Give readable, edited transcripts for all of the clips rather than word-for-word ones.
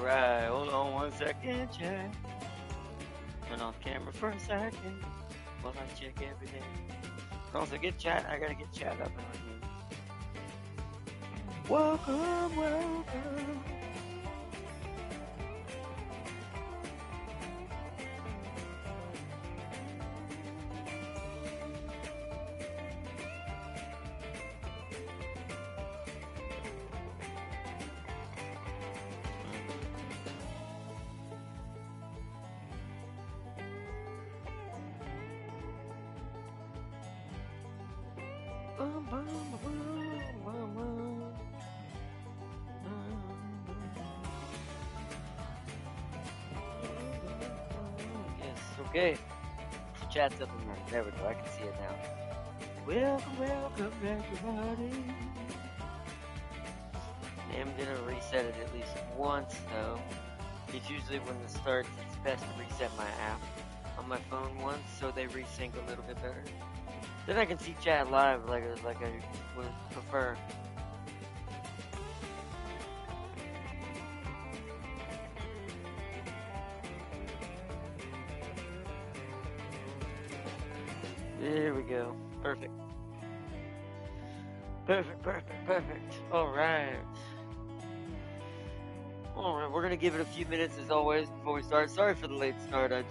Alright, hold on 1 second, chat. Turn off camera for a second while I check everything. Also, get chat. I gotta get chat up and on here. Welcome, welcome. Yes, okay. So chat's up and running. There we go. I can see it now. Welcome, welcome, everybody. I'm gonna reset it at least once, though. It's usually when it starts, it's best to reset my app on my phone once, so they resync a little bit better. Then I can see chat live like I would prefer. There we go. Perfect. Perfect. Alright. Alright, we're gonna give it a few minutes as always before we start. Sorry for the late start. I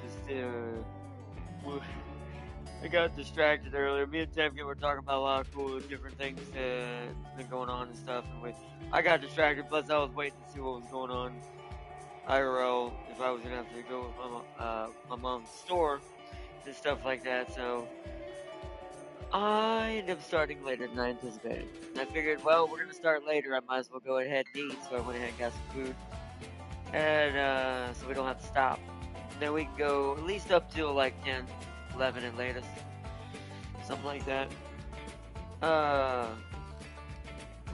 got distracted earlier. Me and Temkin were talking about a lot of cool different things that's been going on and stuff. And I got distracted, plus I was waiting to see what was going on IRL, if I was gonna have to go with my mom's store and stuff like that. So I ended up starting later than I anticipated. And I figured, well, we're gonna start later. I might as well go ahead and eat. So I went ahead and got some food, and so we don't have to stop. And then we can go at least up till like 10, 11 at latest, something like that.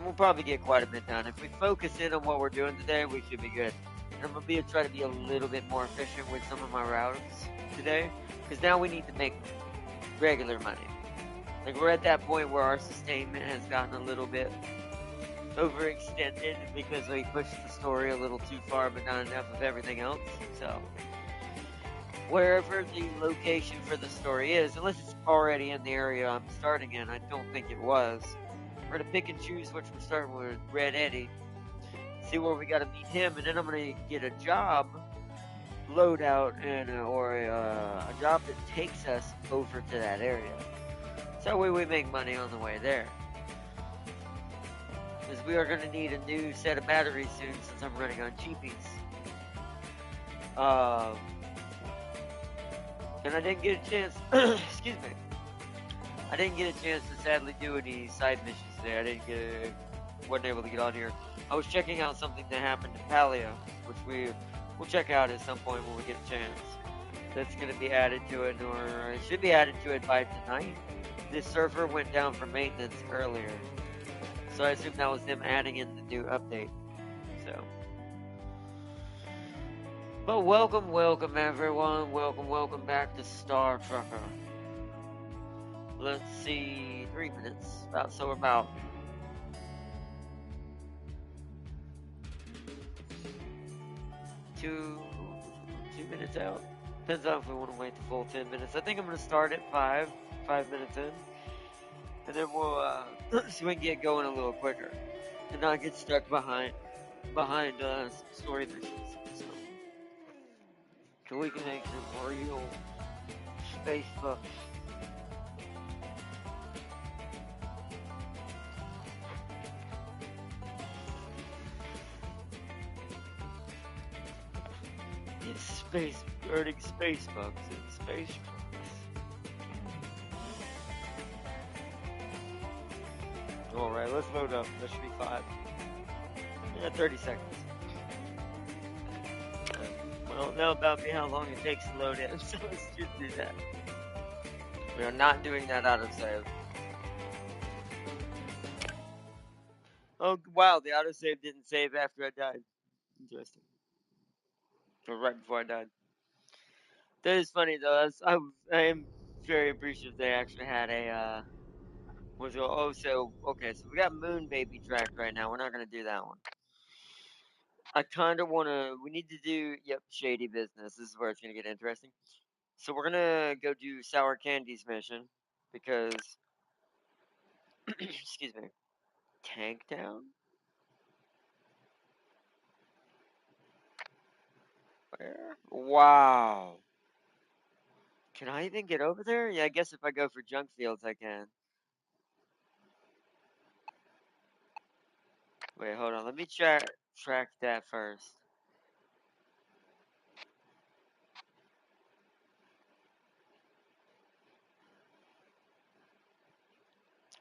We'll probably get quite a bit done. If we focus in on what we're doing today, we should be good. And I'm gonna try to be a little bit more efficient with some of my routes today, because now we need to make regular money. Like, we're at that point where our sustainment has gotten a little bit overextended because we pushed the story a little too far, but not enough of everything else. So wherever the location for the story is, unless it's already in the area I'm starting in, I don't think it was. We're gonna pick and choose which we're starting with. Red Eddie, see where we gotta meet him, and then I'm gonna get a job loadout and or a job that takes us over to that area. So that way we make money on the way there. Because we are going to need a new set of batteries soon since I'm running on cheapies. And I didn't get a chance, excuse me. I didn't get a chance to sadly do any side missions today. Wasn't able to get on here. I was checking out something that happened in Palia, which we'll check out at some point when we get a chance. That's going to be added to it, or it should be added to it by tonight. This server went down for maintenance earlier, so I assume that was them adding in the new update. So, but welcome everyone. Welcome back to Star Trucker. Let's see, 3 minutes. So we're about 2 minutes out. Depends on if we want to wait the full 10 minutes. I think I'm going to start at 5 minutes in. And then we'll, so we can get going a little quicker. And not get stuck behind story missions. So we can make some real space bucks. It's earning space bucks in space trucks. Alright, let's load up. That should be 5. Yeah, 30 seconds. Well, now about me how long it takes to load in, so let's just do that. We are not doing that autosave. Oh, wow, the autosave didn't save after I died. Interesting. Or right before I died. That is funny, though. I am very appreciative they actually had a, okay, so we got Moon Baby tracked right now. We're not going to do that one. I kind of want to. We need to do. Yep, shady business. This is where it's gonna get interesting. So we're gonna go do Sour Candy's mission because, excuse me, Tank Town. Where? Wow. Can I even get over there? Yeah, I guess if I go for junk fields, I can. Wait, hold on. Let me track that first.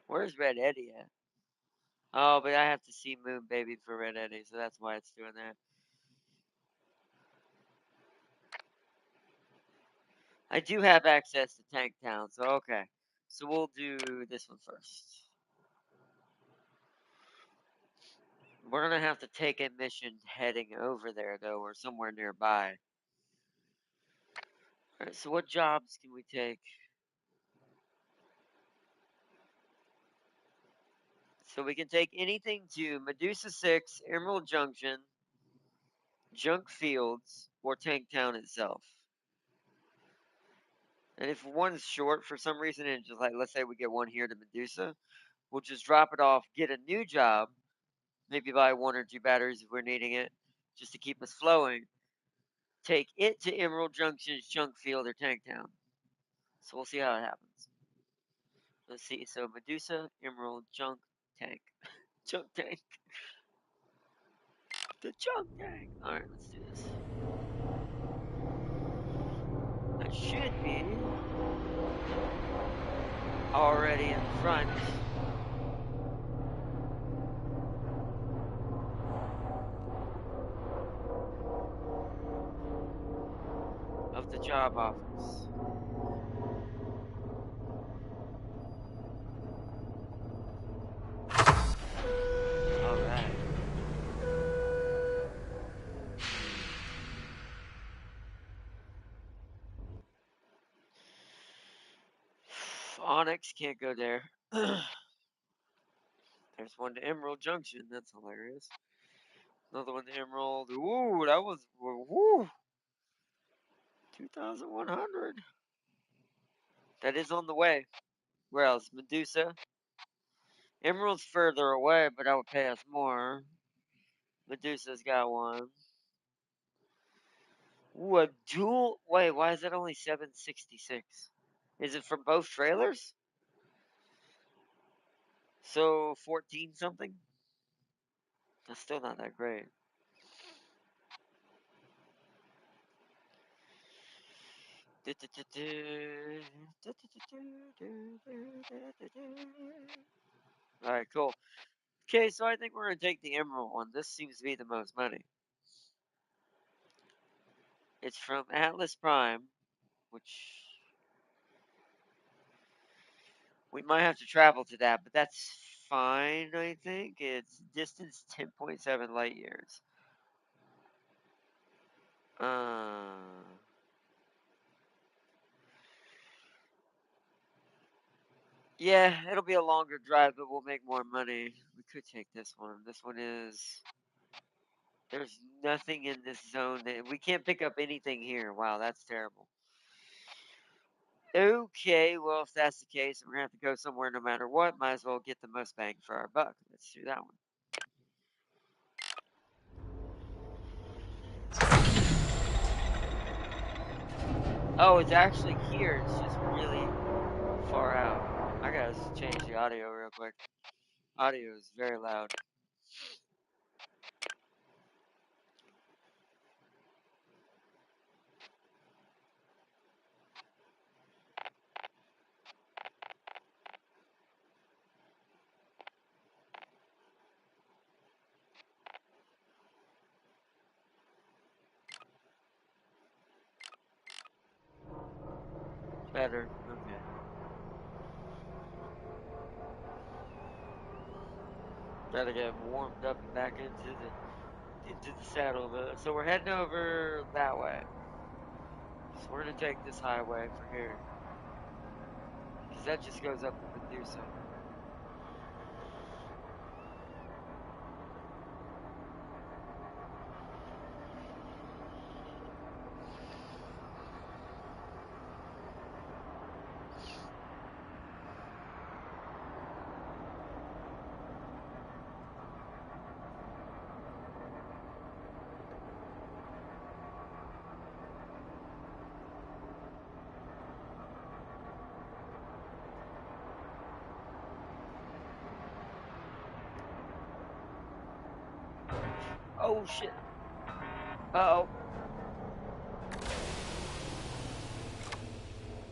Where's Red Eddie at? Oh, but I have to see Moon Baby for Red Eddie, so that's why it's doing that. I do have access to Tank Town, so okay. So we'll do this one first. We're gonna have to take a mission heading over there, though, or somewhere nearby. Alright, so what jobs can we take? So we can take anything to Medusa 6, Emerald Junction, Junk Fields, or Tank Town itself. And if one's short for some reason, and just like, let's say we get one here to Medusa, we'll just drop it off, get a new job, maybe buy one or two batteries if we're needing it, just to keep us flowing. Take it to Emerald Junction's Junk Field or Tank Town. So we'll see how it happens. Let's see. So Medusa, Emerald, Junk, Tank. Junk Tank. The Junk Tank. Alright, let's do this. That should be already in front of the job office. Alright. Onyx can't go there. There's one to Emerald Junction. That's hilarious. Another one to Emerald. Ooh, that was woo, 2,100. That is on the way. Where else? Medusa. Emerald's further away, but that would pay us more. Medusa's got one. Ooh, a dual. Wait, why is it only 766? Is it for both trailers? So 14 something? That's still not that great. Alright, cool. Okay, so I think we're gonna take the Emerald one. This seems to be the most money. It's from Atlas Prime, which we might have to travel to that, but that's fine, I think. It's distance 10.7 light years. Yeah, it'll be a longer drive, but we'll make more money. We could take this one. This one is. There's nothing in this zone that we can't pick up anything here. Wow, that's terrible. Okay, well, if that's the case, we're gonna have to go somewhere no matter what. Might as well get the most bang for our buck. Let's do that one. Oh, it's actually here. It's just really far out. I gotta change the audio real quick. Audio is very loud. Better. Okay. Gotta get warmed up and back into the saddle. So we're heading over that way. So we're gonna take this highway for here, cause that just goes up to Medusa. Oh shit. Uh-oh.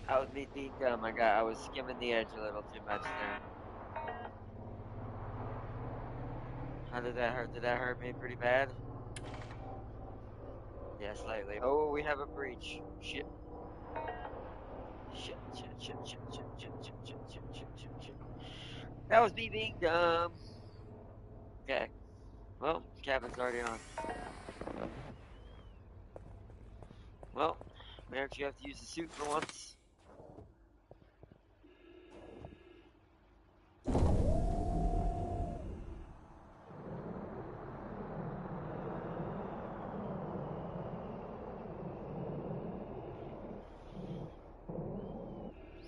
I was me being dumb. I was skimming the edge a little too much there. How did that hurt? Did that hurt me pretty bad? Yeah, slightly. Oh, we have a breach. Shit. Shit, shit, shit, shit, shit, shit, shit, shit, shit, shit, shit, shit. That was me being dumb. Okay. Well, cabin's already on. Well, we actually have to use the suit for once.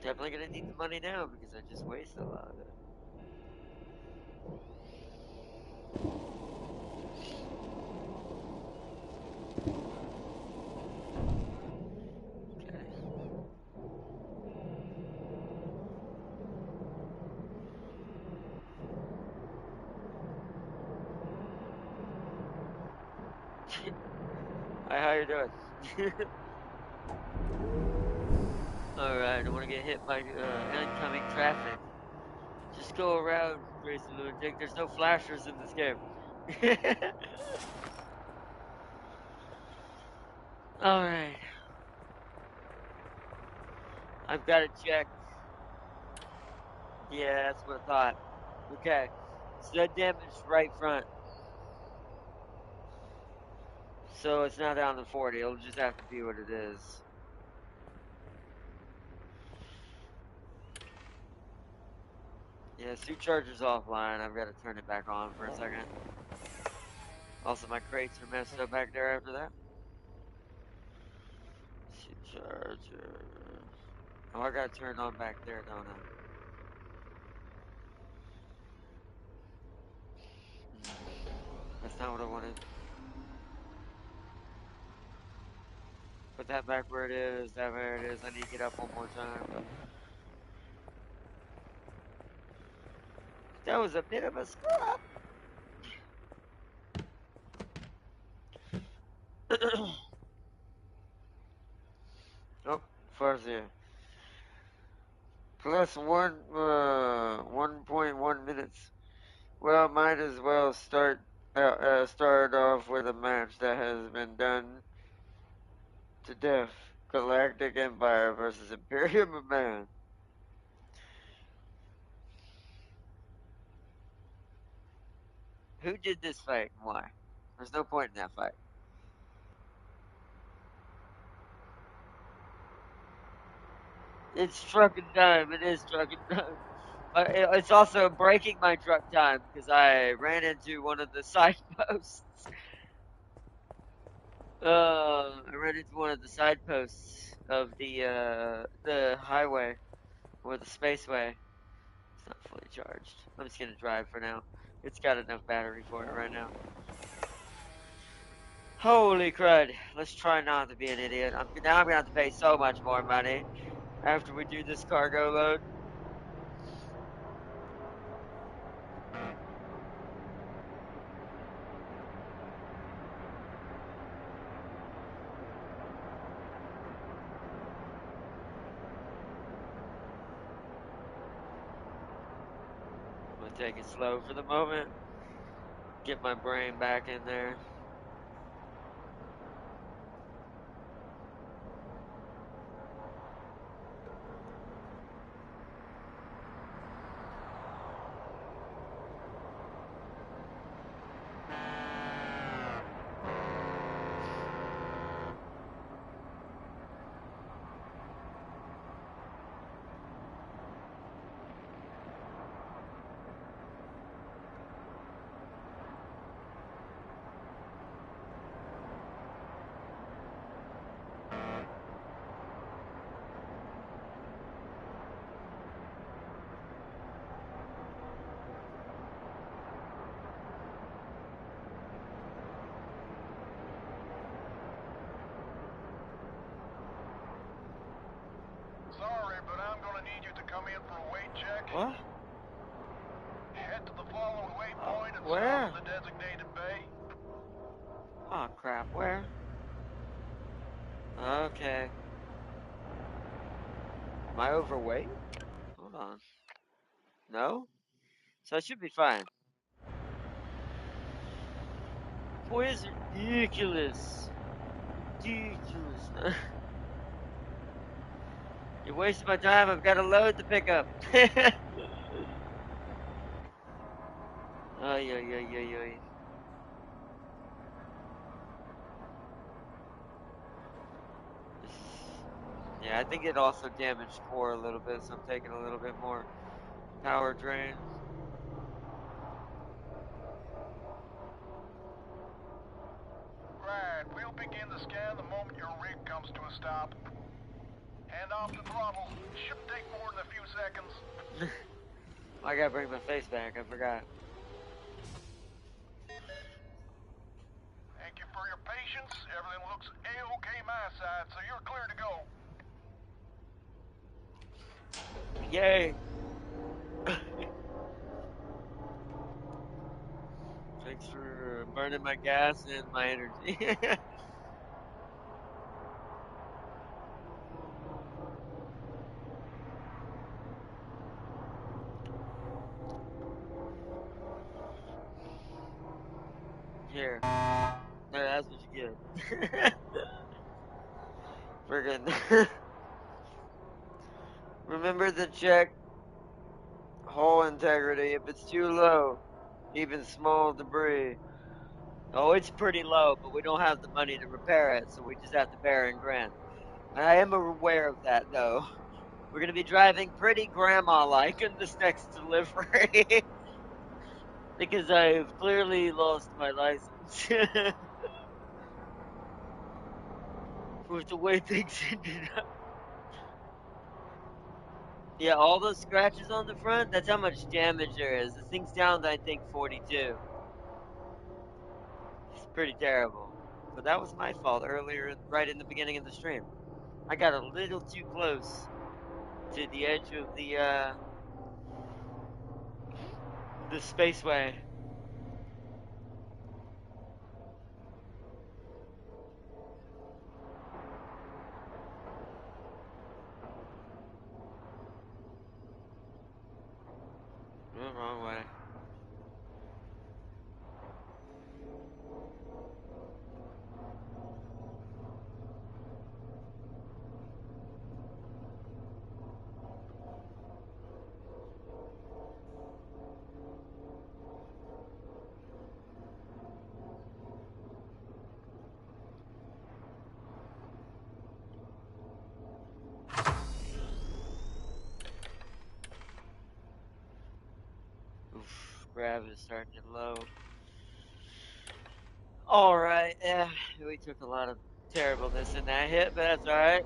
Definitely gonna need the money now because I just wasted a lot of it. Okay. Hi, how you doing? Alright, I don't want to get hit by incoming traffic. Just go around, Crazy Lunatic. There's no flashers in this game. Alright. I've got to check. Yeah, that's what I thought. Okay. So that damaged right front. So it's not down to 40. It'll just have to be what it is. Yeah, suit charger's offline. I've got to turn it back on for a second. Also, my crates are messed up back there after that. Suit charger. Oh, I got to turn it on back there, don't I? That's not what I wanted. Put that back where it is. That where it is. I need to get up one more time. That was a bit of a screw up. Oh, fuzzy. Plus 1.1 minutes. Well, might as well start off with a match that has been done to death. Galactic Empire versus Imperium of Man. Who did this fight and why? There's no point in that fight. It's trucking time. It is trucking time. It's also breaking my truck time because I ran into one of the side posts. I ran into one of the side posts of the highway or the spaceway. It's not fully charged. I'm just gonna drive for now. It's got enough battery for it right now. Holy crud! Let's try not to be an idiot. Now I'm gonna have to pay so much more money after we do this cargo load. I'm gonna take it slow for the moment. Get my brain back in there. Sorry, but I'm gonna need you to come in for a weight check. What? Head to the following waypoint and Where? south of the designated bay. Oh crap, where? Okay. Am I overweight? Hold on. No? So I should be fine. Boy, is ridiculous. Ridiculous. You're wasting my time. I've got a load to pick up. Ay, ay, ay, ay, ay. Yeah, I think it also damaged core a little bit, so I'm taking a little bit more power drain. Right, we'll begin the scan the moment your rig comes to a stop. Hand off the throttle. Shouldn't take more than a few seconds. I gotta bring my face back. I forgot. Thank you for your patience. Everything looks A-OK my side, so you're clear to go. Yay! Thanks for burning my gas and my energy. Here. No, that's what you get. Friggin'. Remember to check hull integrity if it's too low. Even small debris. Oh, it's pretty low, but we don't have the money to repair it, so we just have to bear and grin. I am aware of that, though. We're gonna be driving pretty grandma-like in this next delivery. Because I've clearly lost my license. With the way things ended up. Yeah, all those scratches on the front, that's how much damage there is. The thing's down to, I think, 42. It's pretty terrible. But that was my fault earlier, right in the beginning of the stream. I got a little too close to the edge of the Spaceway. Went the wrong way. Oof, grav is starting to get low. Alright, yeah, we took a lot of terribleness in that hit, but that's alright.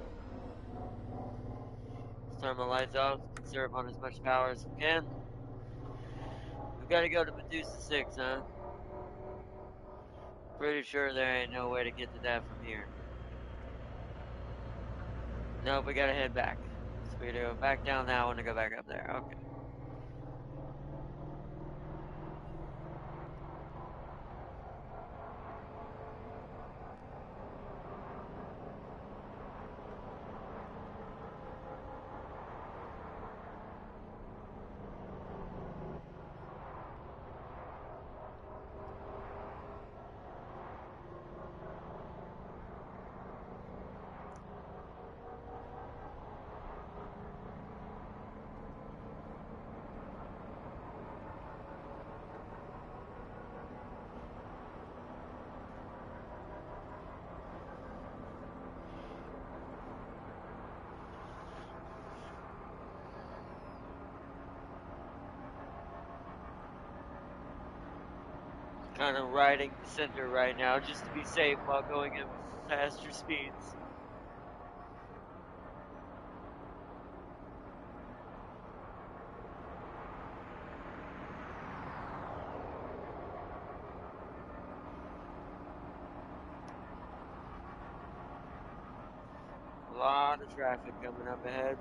Let's turn my lights off, conserve on as much power as we can. We've got to go to Medusa 6, huh? Pretty sure there ain't no way to get to that from here. Nope, we gotta head back. So we gotta go back down that one to go back up there. Okay. Kind of riding the center right now just to be safe while going at faster speeds. A lot of traffic coming up ahead.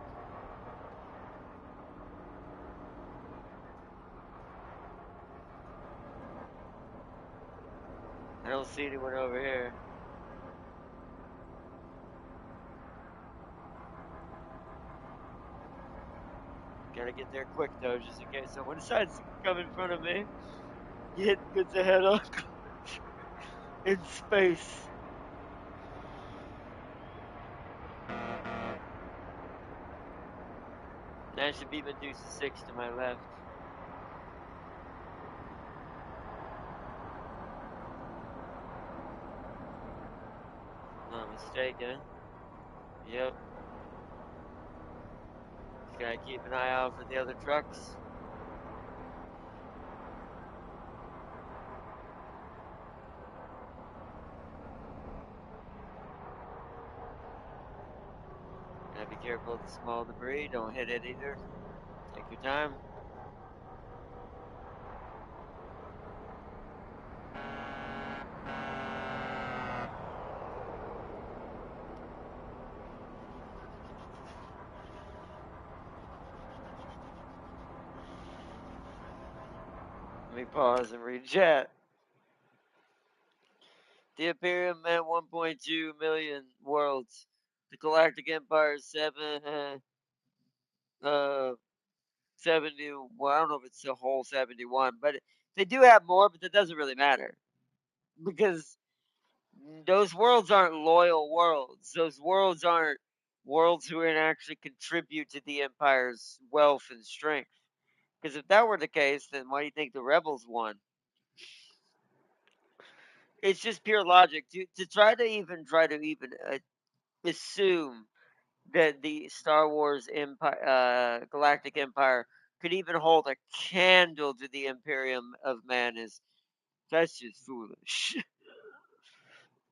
I don't see anyone over here. Gotta get there quick though, just in case someone decides to come in front of me. Gets a head on in space. That should be Medusa 6 to my left. Not mistaken. Yep. Just gotta keep an eye out for the other trucks. Gotta be careful of the small debris. Don't hit it either. Take your time. Let me pause and read chat. The Imperium meant 1.2 million worlds. The Galactic Empire is 70. Well, I don't know if it's the whole 71, but they do have more, but that doesn't really matter because those worlds aren't loyal worlds. Those worlds aren't worlds who are going to actually contribute to the Empire's wealth and strength. Because if that were the case, then why do you think the rebels won? It's just pure logic to try to even assume that the Star Wars Empire, Galactic Empire, could even hold a candle to the Imperium of Man that's just foolish.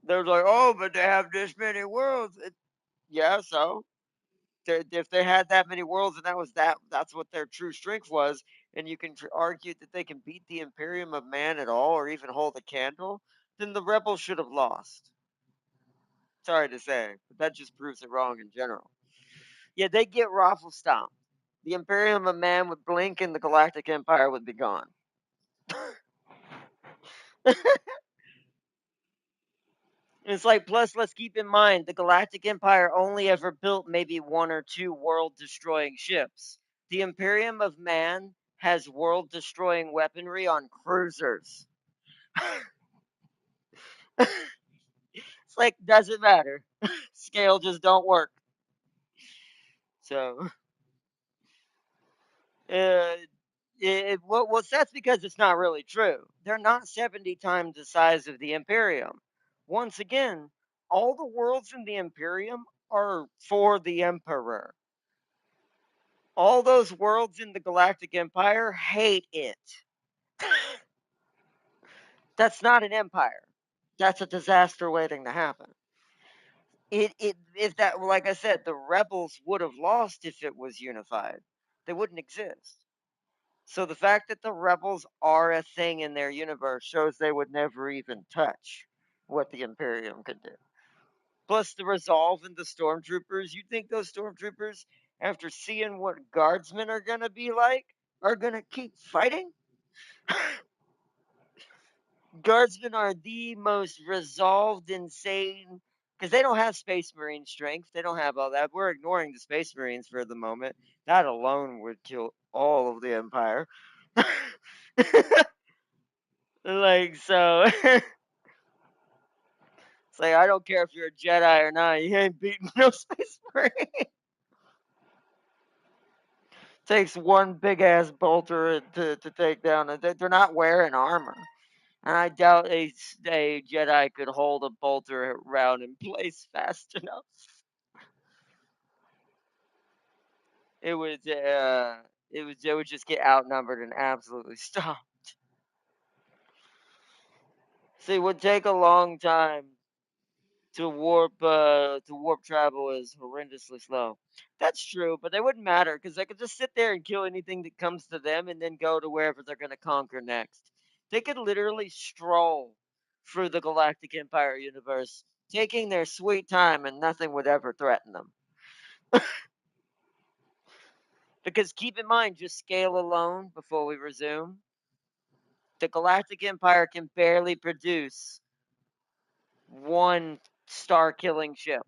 They're like, oh, but they have this many worlds. Yeah, so if they had that many worlds and that's what their true strength was, and you can argue that they can beat the Imperium of Man at all, or even hold a candle, then the rebels should have lost. Sorry to say, but that just proves it wrong in general. Yeah, they get raffle stomped. The Imperium of Man would blink, and the Galactic Empire would be gone. It's like, plus, let's keep in mind the Galactic Empire only ever built maybe one or two world destroying ships. The Imperium of Man has world destroying weaponry on cruisers. It's like, doesn't matter. Scale just don't work. So, uh, well, that's because it's not really true. They're not 70 times the size of the Imperium. Once again, all the worlds in the Imperium are for the Emperor. All those worlds in the Galactic Empire hate it. That's not an empire. That's a disaster waiting to happen. If that, like I said, the rebels would have lost if it was unified. They wouldn't exist. So the fact that the rebels are a thing in their universe shows they would never even touch what the Imperium could do. Plus the resolve in the stormtroopers. You think those stormtroopers, after seeing what guardsmen are gonna be like, are gonna keep fighting? Guardsmen are the most resolved, insane, because they don't have Space Marine strength. They don't have all that. We're ignoring the Space Marines for the moment. That alone would kill all of the Empire. Like, so. It's like, I don't care if you're a Jedi or not. You ain't beating no Space Marine. Takes one big ass bolter to take down. They're not wearing armor. And I doubt a Jedi could hold a bolter around in place fast enough. It would they would just get outnumbered and absolutely stopped. See, it would take a long time to warp travel is horrendously slow. That's true, but they wouldn't matter because they could just sit there and kill anything that comes to them and then go to wherever they're gonna conquer next. They could literally stroll through the Galactic Empire universe, taking their sweet time and nothing would ever threaten them. Because keep in mind, just scale alone before we resume, the Galactic Empire can barely produce one star killing ship,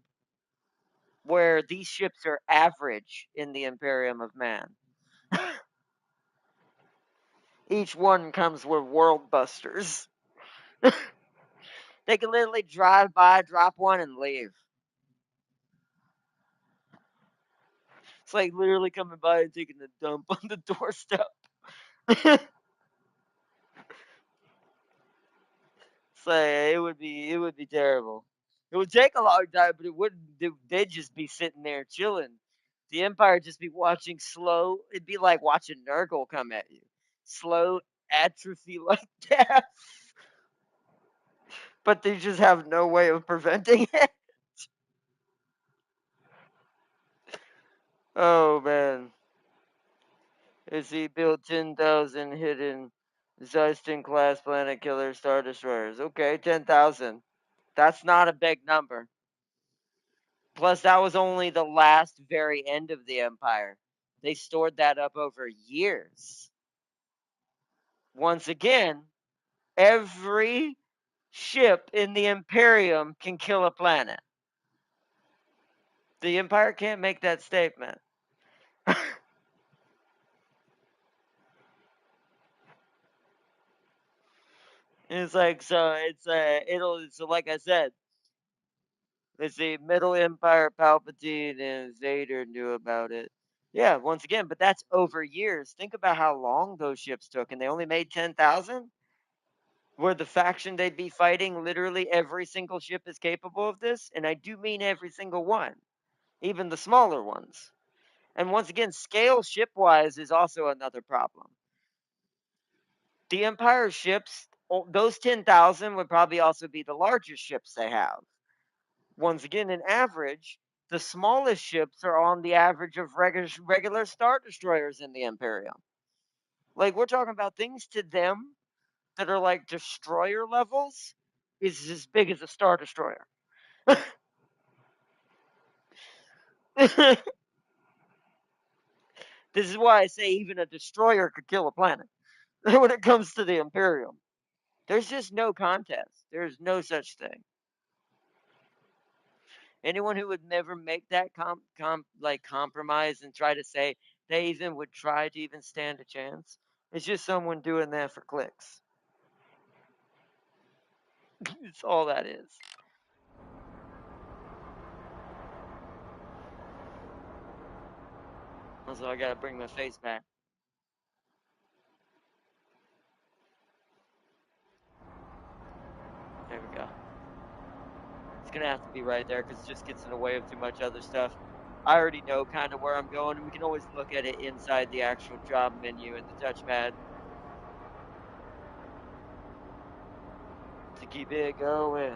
where these ships are average in the Imperium of Man. Each one comes with world busters. They can literally drive by, drop one, and leave. It's like literally coming by and taking a dump on the doorstep. It's like it would be terrible. It would take a long time, but it wouldn't. They'd just be sitting there chilling. The Empire would just be watching slow. It'd be like watching Nurgle come at you, slow atrophy like death. But they just have no way of preventing it. Oh man, is he built 10,000 hidden Zeiston class planet killer star destroyers? Okay, 10,000. That's not a big number. Plus, that was only the last very end of the Empire. They stored that up over years. Once again, every ship in the Imperium can kill a planet. The Empire can't make that statement. It's like so like I said, let's see, Middle Empire, Palpatine and Vader knew about it. Yeah, once again, but that's over years. Think about how long those ships took, and they only made 10,000. Where the faction they'd be fighting, literally every single ship is capable of this, and I do mean every single one, even the smaller ones. And once again, scale ship wise is also another problem. The Empire ships, those 10,000 would probably also be the largest ships they have. Once again, in average, the smallest ships are on the average of regular Star Destroyers in the Imperium. Like, we're talking about things to them that are like destroyer levels is as big as a Star Destroyer. This is why I say even a destroyer could kill a planet when it comes to the Imperium. There's just no contest. There's no such thing. Anyone who would never make that compromise and try to say they even would try to even stand a chance, it's just someone doing that for clicks. It's all that is. Also, I gotta bring my face back. There we go. It's gonna have to be right there because it just gets in the way of too much other stuff. I already know kind of where I'm going, and we can always look at it inside the actual job menu and the touchpad to keep it going.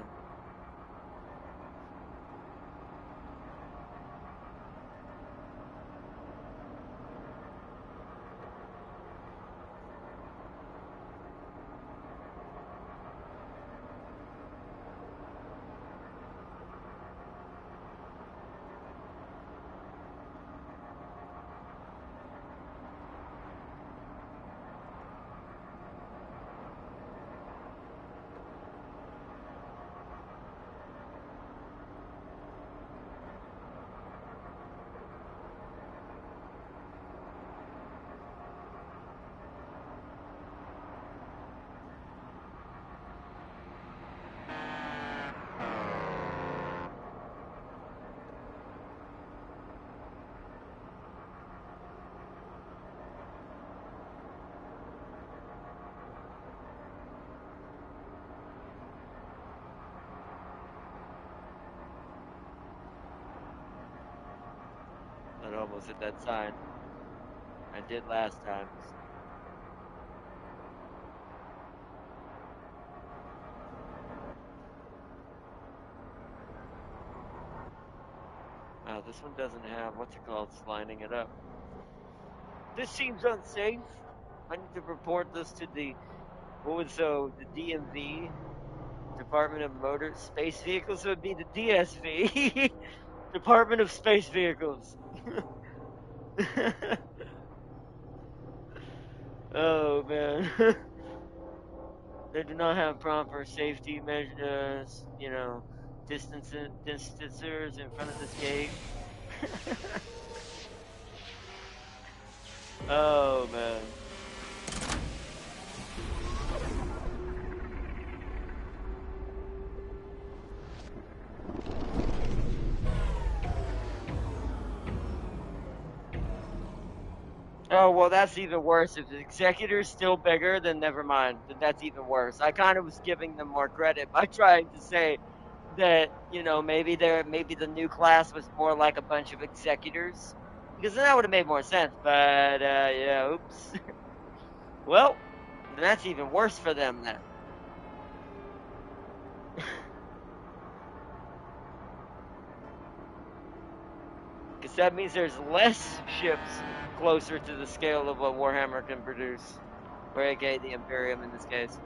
I almost hit that sign. I did last time. This one doesn't have, what's it called, lining it up. This seems unsafe. I need to report this to the, the DMV, Department of Motor Space Vehicles, so it'd be the DSV, Department of Space Vehicles. Oh, man. They do not have proper safety measures, distancers in front of this gate. Oh man. Oh, well, that's even worse. If the executor's still bigger, then never mind. Then that's even worse. I kind of was giving them more credit by trying to say that, maybe the new class was more like a bunch of executors. Because then that would have made more sense. But, yeah, oops. Well, then that's even worse for them then. Because that means there's less ships closer to the scale of what Warhammer can produce. Or aka the Imperium in this case.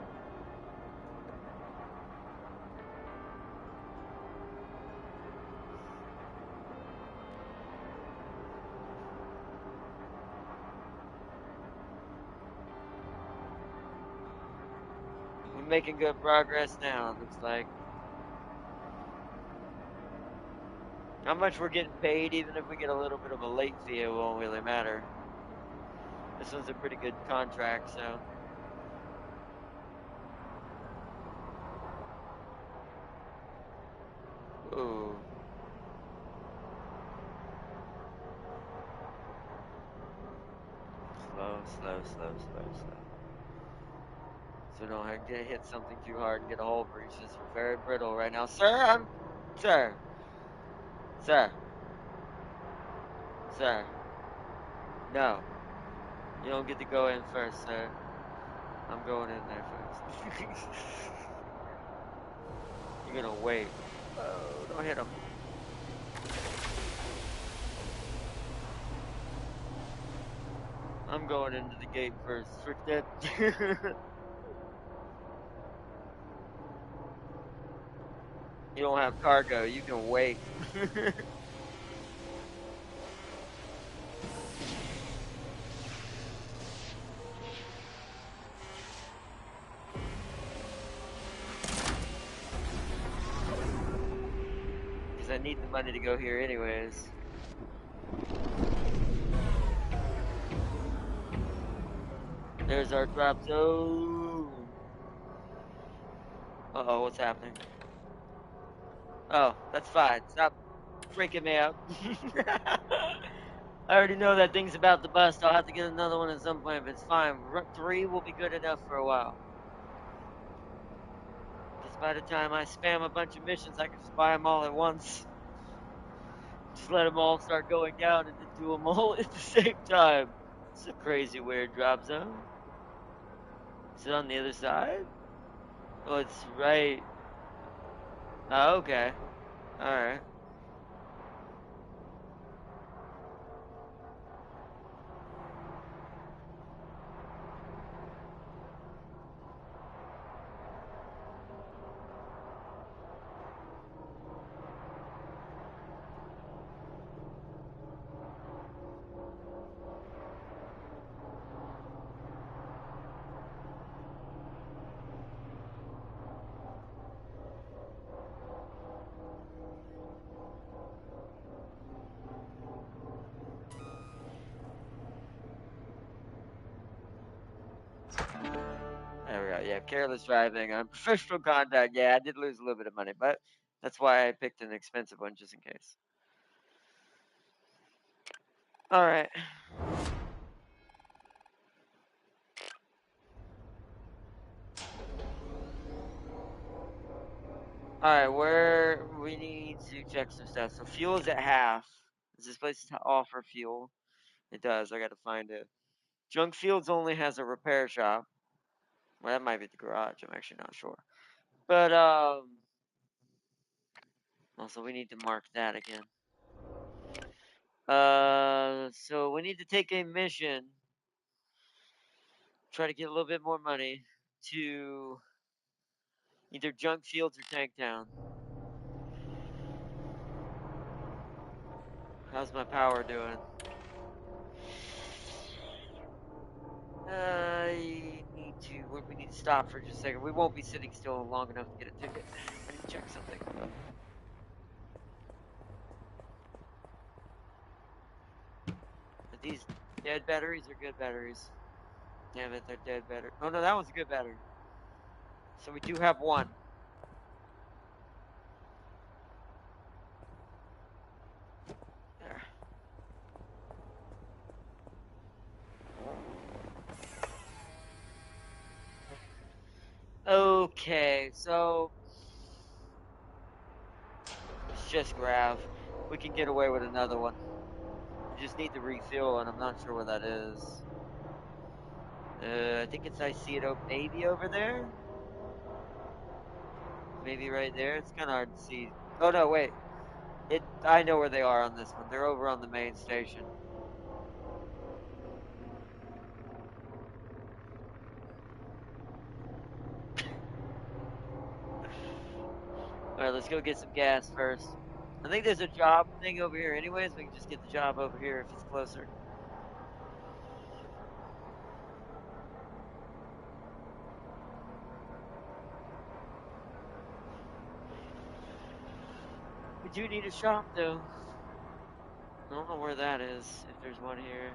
We're making good progress now, it looks like. How much we're getting paid, even if we get a little bit of a late fee, it won't really matter. This one's a pretty good contract, so. Ooh. Slow, slow, slow, slow, slow. So don't get hit something too hard and get a hull breach. We're very brittle right now. Sir. Sir. Sir. No. You don't get to go in first, sir. I'm going in there first. You're gonna wait. Oh, don't hit him. I'm going into the gate first. Forget. You don't have cargo. You can wait. Because I need the money to go here anyways. There's our drop zone. Uh-oh, what's happening? Oh, that's fine. Stop freaking me out. I already know that thing's about to bust. I'll have to get another one at some point, but it's fine. 3 will be good enough for a while. Because by the time I spam a bunch of missions, I can just buy them all at once. Just let them all start going down and then do them all at the same time. It's a crazy, weird drop zone. Is it on the other side? Oh, it's right. Oh, okay. Alright. There we go. Yeah, careless driving. Professional contact. Yeah, I did lose a little bit of money, but that's why I picked an expensive one just in case. Alright. Alright, where we need to check some stuff. So fuel is at half. Does this place offer fuel? It does. I gotta find it. Junk Fields only has a repair shop. Well, that might be the garage. I'm actually not sure. But also we need to mark that again. So we need to take a mission. Try to get a little bit more money to either Junk Fields or Tank Town. How's my power doing? I need to. Where do we need to stop for just a second. We won't be sitting still long enough to get a ticket. I need to check something. Are these dead batteries or good batteries? Damn it, they're dead battery. Oh no, that one's a good battery. So we do have one. There. Okay, so it's just grav. We can get away with another one. We just need the refuel, and I'm not sure where that is. I think I see it maybe over there. Maybe right there. It's kind of hard to see. Oh no, wait. I know where they are on this one. They're over on the main station. Alright, let's go get some gas first. I think there's a job thing over here anyways. We can just get the job over here if it's closer. We do need a shop though. I don't know where that is, if there's one here.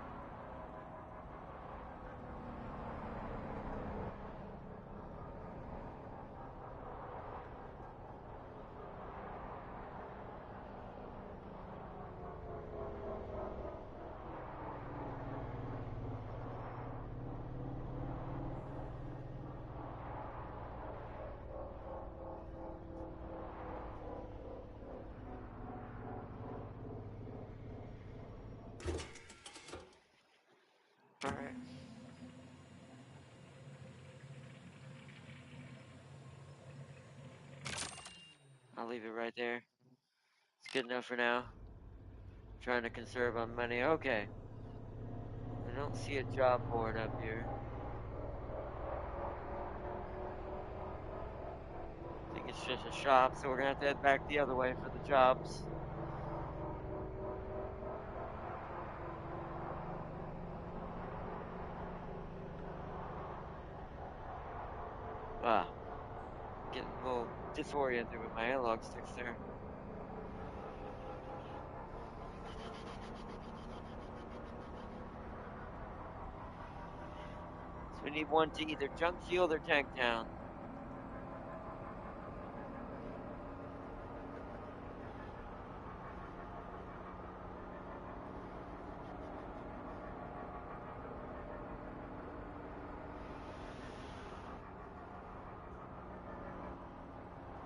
Alright. I'll leave it right there. It's good enough for now. Trying to conserve on money. Okay. I don't see a job board up here. I think it's just a shop, so we're gonna have to head back the other way for the jobs. Ah, getting a little disoriented with my analog sticks there. So we need one to either junk field or tank town.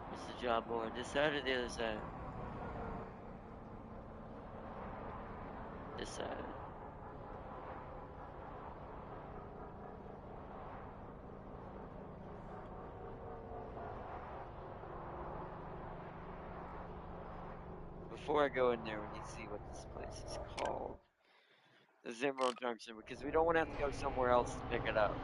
What's the job board? This side or the other side? This side. Before I go in there, we need to see what this place is called. The Emerald Junction, because we don't want to have to go somewhere else to pick it up.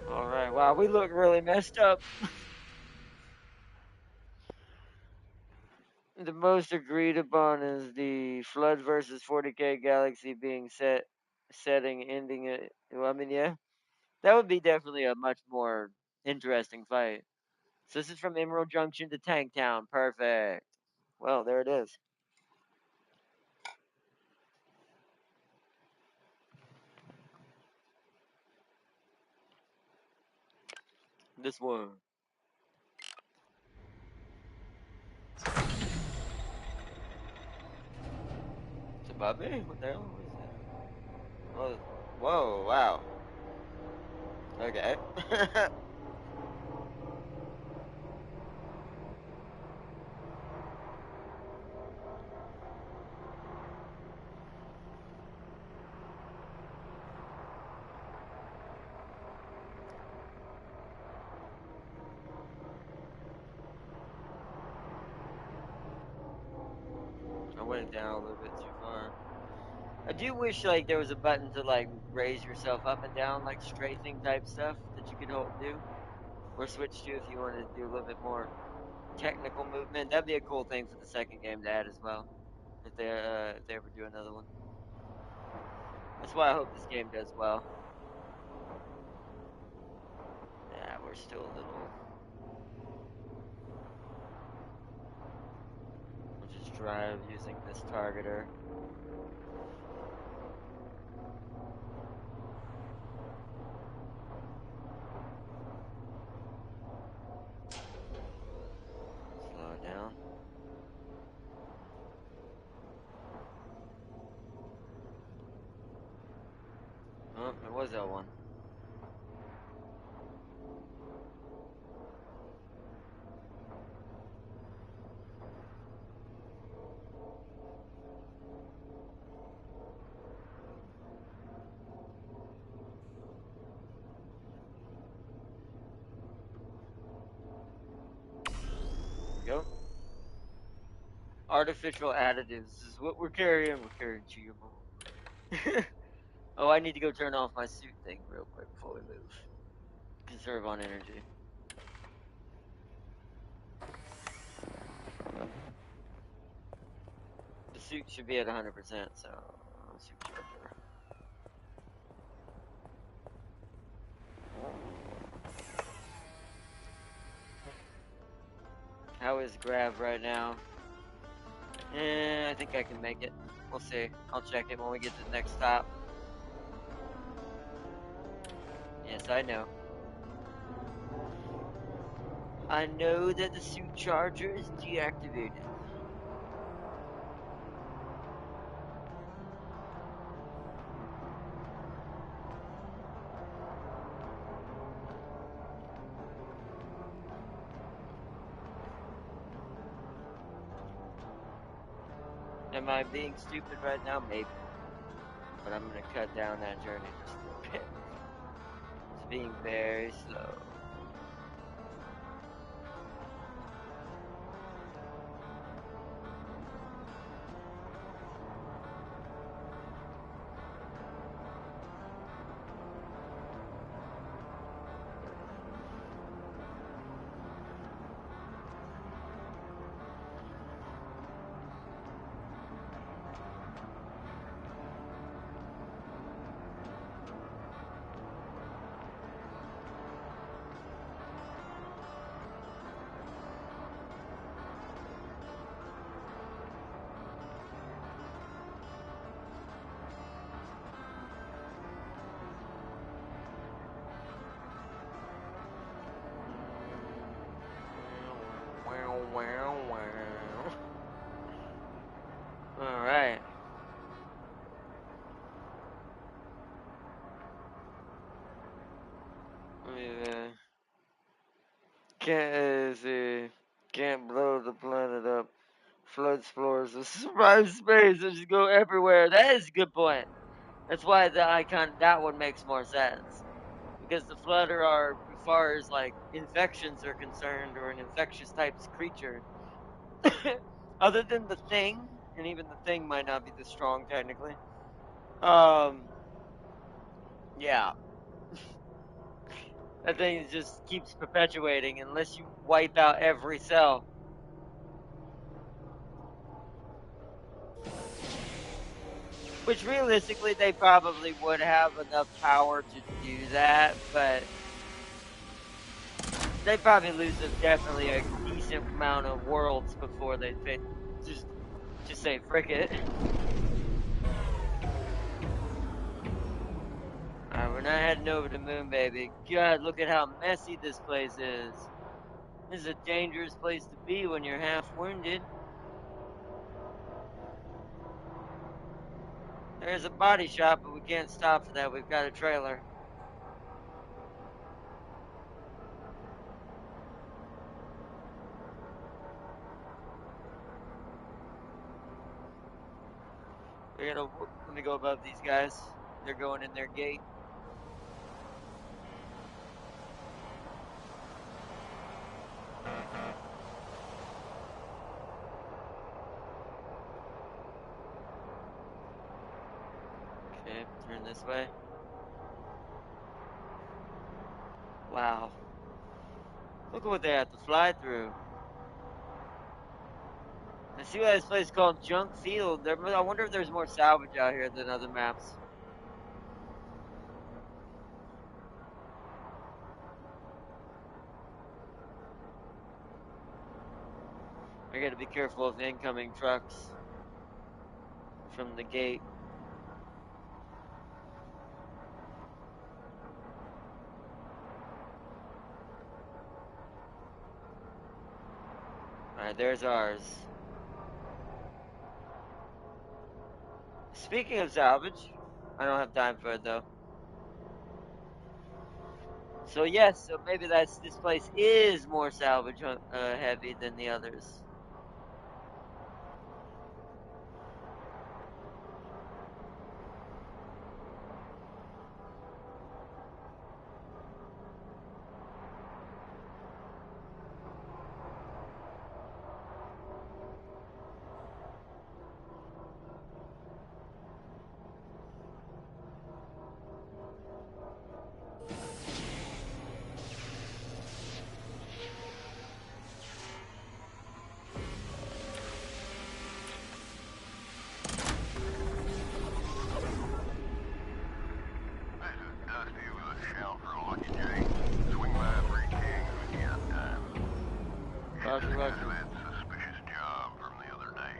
Alright, wow, we look really messed up. The most agreed upon is the Flood versus 40K Galaxy being ending it. Well, I mean, yeah, that would be definitely a much more interesting fight. So this is from Emerald Junction to Tank Town. Perfect. Well, there it is. This one. It's above me? What the hell was that? Oh, Whoa, wow. Okay. I went down a little bit too far. I do wish like there was a button to like raise yourself up and down, like strafing type stuff that you could do or switch to if you wanted to do a little bit more technical movement. That'd be a cool thing for the second game to add as well, if they ever do another one. That's why I hope this game does well. Yeah, we're still a little. We'll just drive using this targeter. Slow it down. Oh, it was L1. Go. Artificial additives is what we're carrying. We're carrying chewable. Oh, I need to go turn off my suit thing real quick before we move. Conserve on energy. The suit should be at 100%, so suit charger. How is Grav right now? I think I can make it. We'll see. I'll check it when we get to the next stop. Yes, I know. I know that the suit charger is deactivated. Am I being stupid right now? Maybe. But I'm gonna cut down that journey just a little bit. It's being very slow. Alright. Can't blow the planet up. Floods floors of survive space and just go everywhere. That is a good point. That's why the icon that one makes more sense. Because the Flutter are, as far as like infections are concerned, or an infectious types creature, other than the thing, and even the thing might not be the strong technically. Um, yeah, that thing just keeps perpetuating unless you wipe out every cell. Which realistically, they probably would have enough power to do that, but they probably lose definitely a decent amount of worlds before they just say frick it. Alright, we're not heading over to Moon, baby. God, look at how messy this place is. This is a dangerous place to be when you're half wounded. There's a body shop, but we can't stop for that. We've got a trailer. Let me go above these guys. They're going in their gate. Okay, turn this way. Wow. Look at what they have to fly through. I see why this place is called Junk Field. I wonder if there's more salvage out here than other maps. I gotta be careful of incoming trucks from the gate. Alright, there's ours. Speaking of salvage, I don't have time for it though. So yes, so maybe this place is more salvage heavy than the others. Roger, roger. That suspicious job from the other day.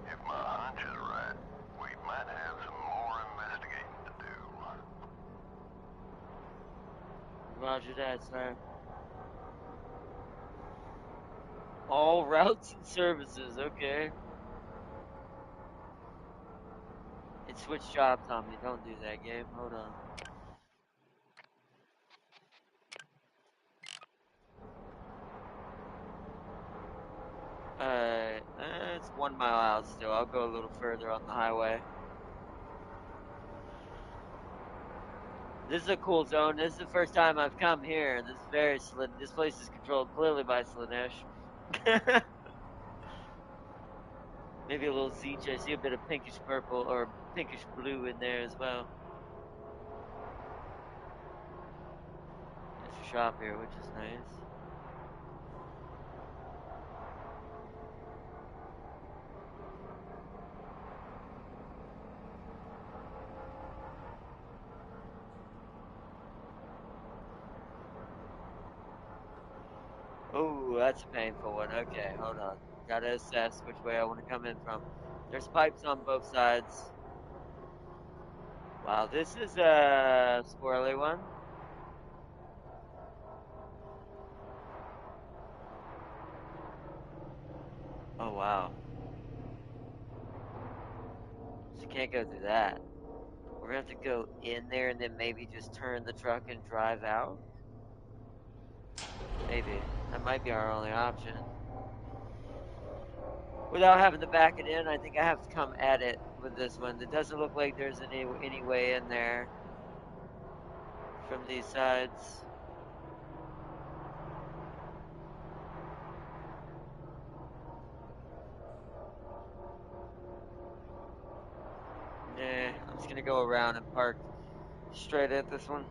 If my hunch is right, we might have some more investigating to do. Roger that, sir. All routes and services, okay. It switched jobs on me. Don't do that, game. Hold on. It's 1 mile out still. I'll go a little further on the highway. This is a cool zone. This is the first time I've come here. This is very This place is controlled clearly by Slanesh. Maybe a little Zeech. I see a bit of pinkish purple or pinkish blue in there as well. There's a shop here, which is nice. Oh, that's a painful one. Okay, hold on. Gotta assess which way I want to come in from. There's pipes on both sides. Wow, this is a squirrely one. Oh, wow. So you can't go through that. We're gonna have to go in there and then maybe just turn the truck and drive out? Maybe. That might be our only option. Without having to back it in, I think I have to come at it with this one. It doesn't look like there's any way in there from these sides. Nah, I'm just gonna go around and park straight at this one.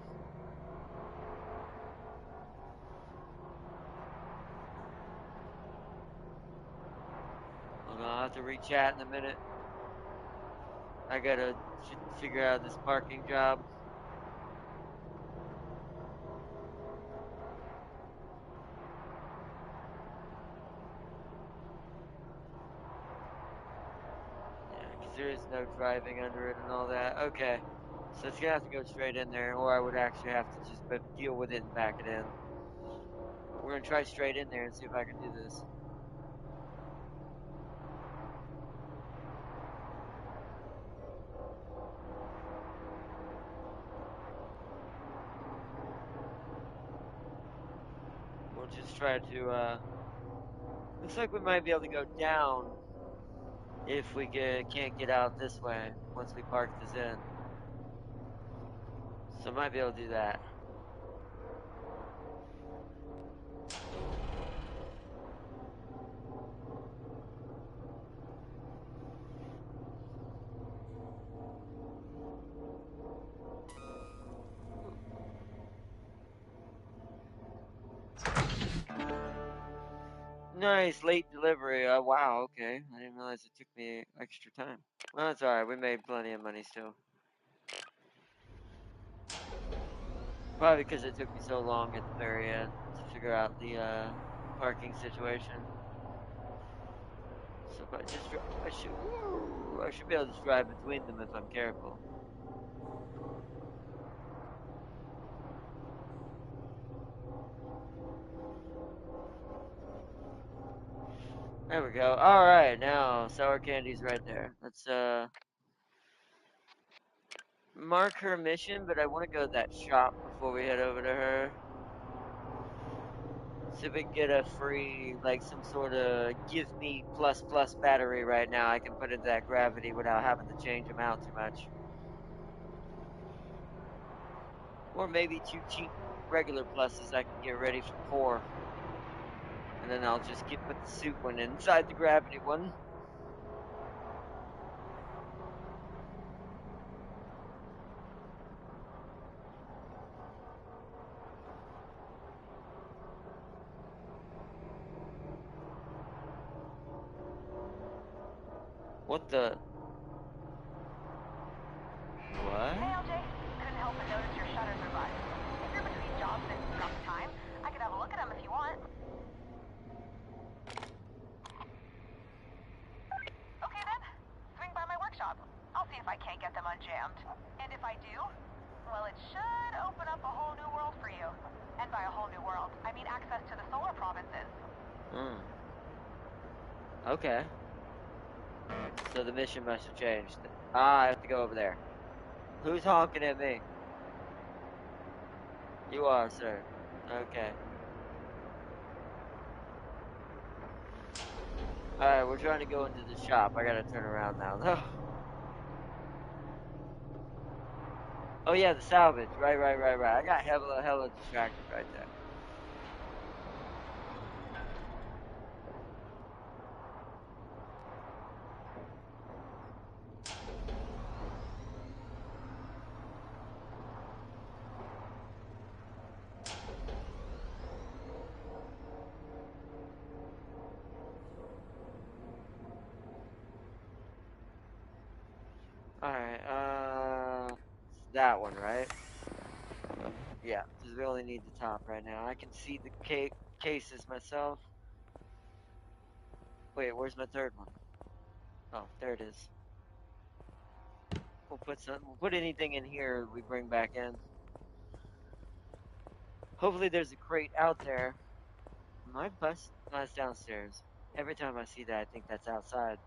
Hold on, I'll have to re-chat in a minute. I gotta figure out this parking job. Yeah, because there is no driving under it and all that. Okay, so it's gonna have to go straight in there, or I would actually have to just deal with it and back it in. We're gonna try straight in there and see if I can do this. try to, looks like we might be able to go down if we can't get out this way once we park this in. So I might be able to do that. Nice, late delivery. Wow, okay. I didn't realize it took me extra time. Well, that's alright. We made plenty of money still. Probably because it took me so long at the very end to figure out the parking situation. So if I just drive, I should be able to just drive between them if I'm careful. There we go. Alright, now sour candy's right there. Let's mark her mission, but I want to go to that shop before we head over to her. See if we can get a free, like some sort of give me plus plus battery right now. I can put into that gravity without having to change them out too much. Or maybe 2 cheap regular pluses I can get ready for core. And then I'll just put the suit one inside the gravity one. What the? What? Hey, LJ. Couldn't help but notice your shutters are bugged. If you're between jobs and it's got time, I could have a look at them if you want. Okay then. Swing by my workshop. I'll see if I can't get them unjammed. And if I do, well, it should open up a whole new world for you. And by a whole new world, I mean access to the solar provinces. Hmm. Okay. So the mission must have changed. I have to go over there. Who's honking at me? You are, sir. Okay. Alright, we're trying to go into the shop. I gotta turn around now, though. Oh yeah, the salvage. Right. I got hella distracted right there. Alright, it's that one, right? Yeah, because we only need the top right now. I can see the cases myself. Wait, where's my third one? Oh, there it is. We'll put anything in here we bring back in. Hopefully there's a crate out there. My bus is downstairs. Every time I see that, I think that's outside.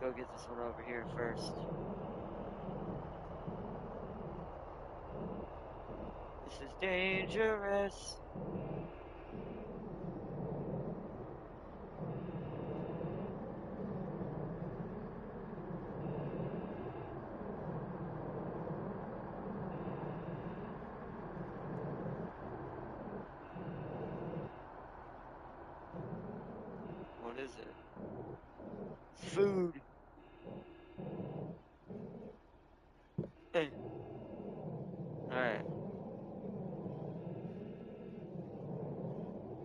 Let's go get this one over here first. This is dangerous. What is it? Food. Alright.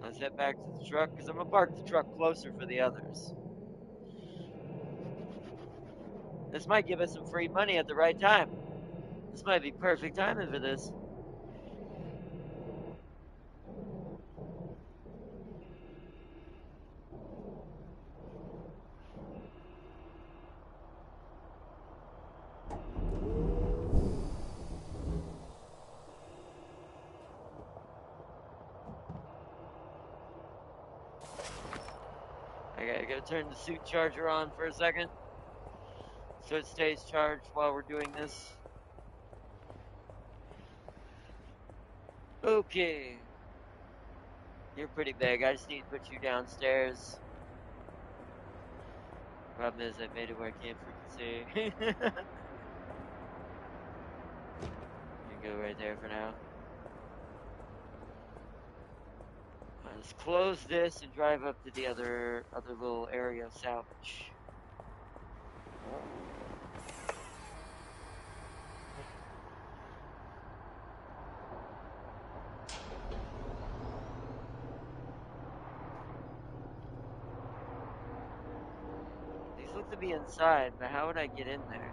Let's head back to the truck, because I'm going to park the truck closer for the others. This might give us some free money at the right time. This might be perfect timing for this. I gotta turn the suit charger on for a second. So it stays charged while we're doing this. Okay. You're pretty big. I just need to put you downstairs. Problem is, I made it where I can't freaking see. You go right there for now. Let's close this and drive up to the other little area of salvage. These look to be inside, but how would I get in there?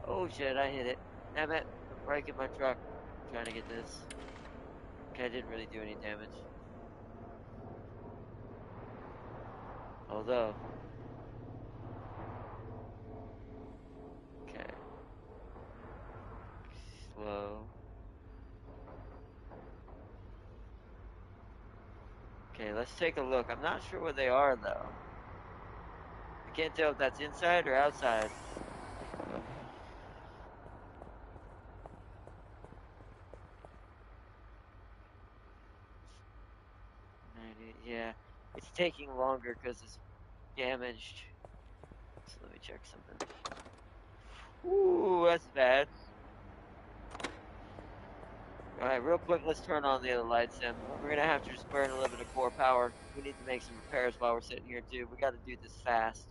Oh shit, I hit it. Damn it, I'm breaking my truck. I'm trying to get this. Okay, I didn't really do any damage. Although. Okay. Slow. Okay, let's take a look. I'm not sure where they are though. I can't tell if that's inside or outside. Yeah, it's taking longer because it's damaged. So let me check something. Ooh, that's bad. Alright, real quick, let's turn on the other lights, Sim. We're gonna have to just burn a little bit of core power. We need to make some repairs while we're sitting here, too. We gotta do this fast.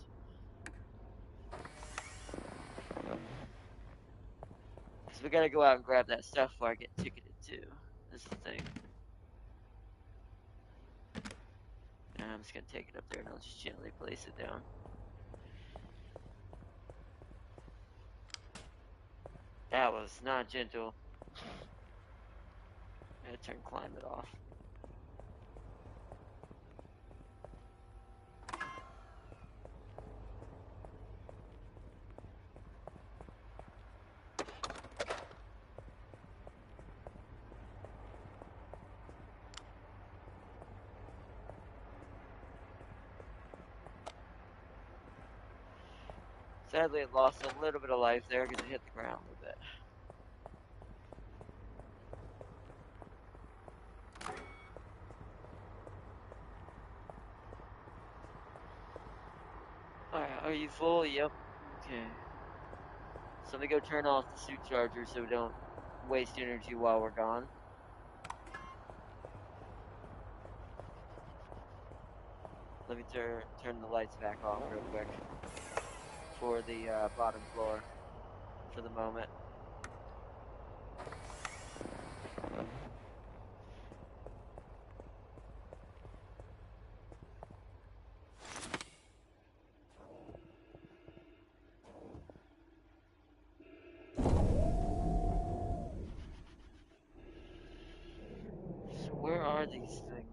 So we gotta go out and grab that stuff before I get ticketed, too. That's the thing. And I'm just gonna take it up there and I'll just gently place it down. That was not gentle. I had to turn climate off. Sadly, it lost a little bit of life there because it hit the ground a little bit. Alright, are you full? Yep. Okay. So let me go turn off the suit charger so we don't waste energy while we're gone. Let me turn the lights back off real quick for the bottom floor for the moment. So where are these things?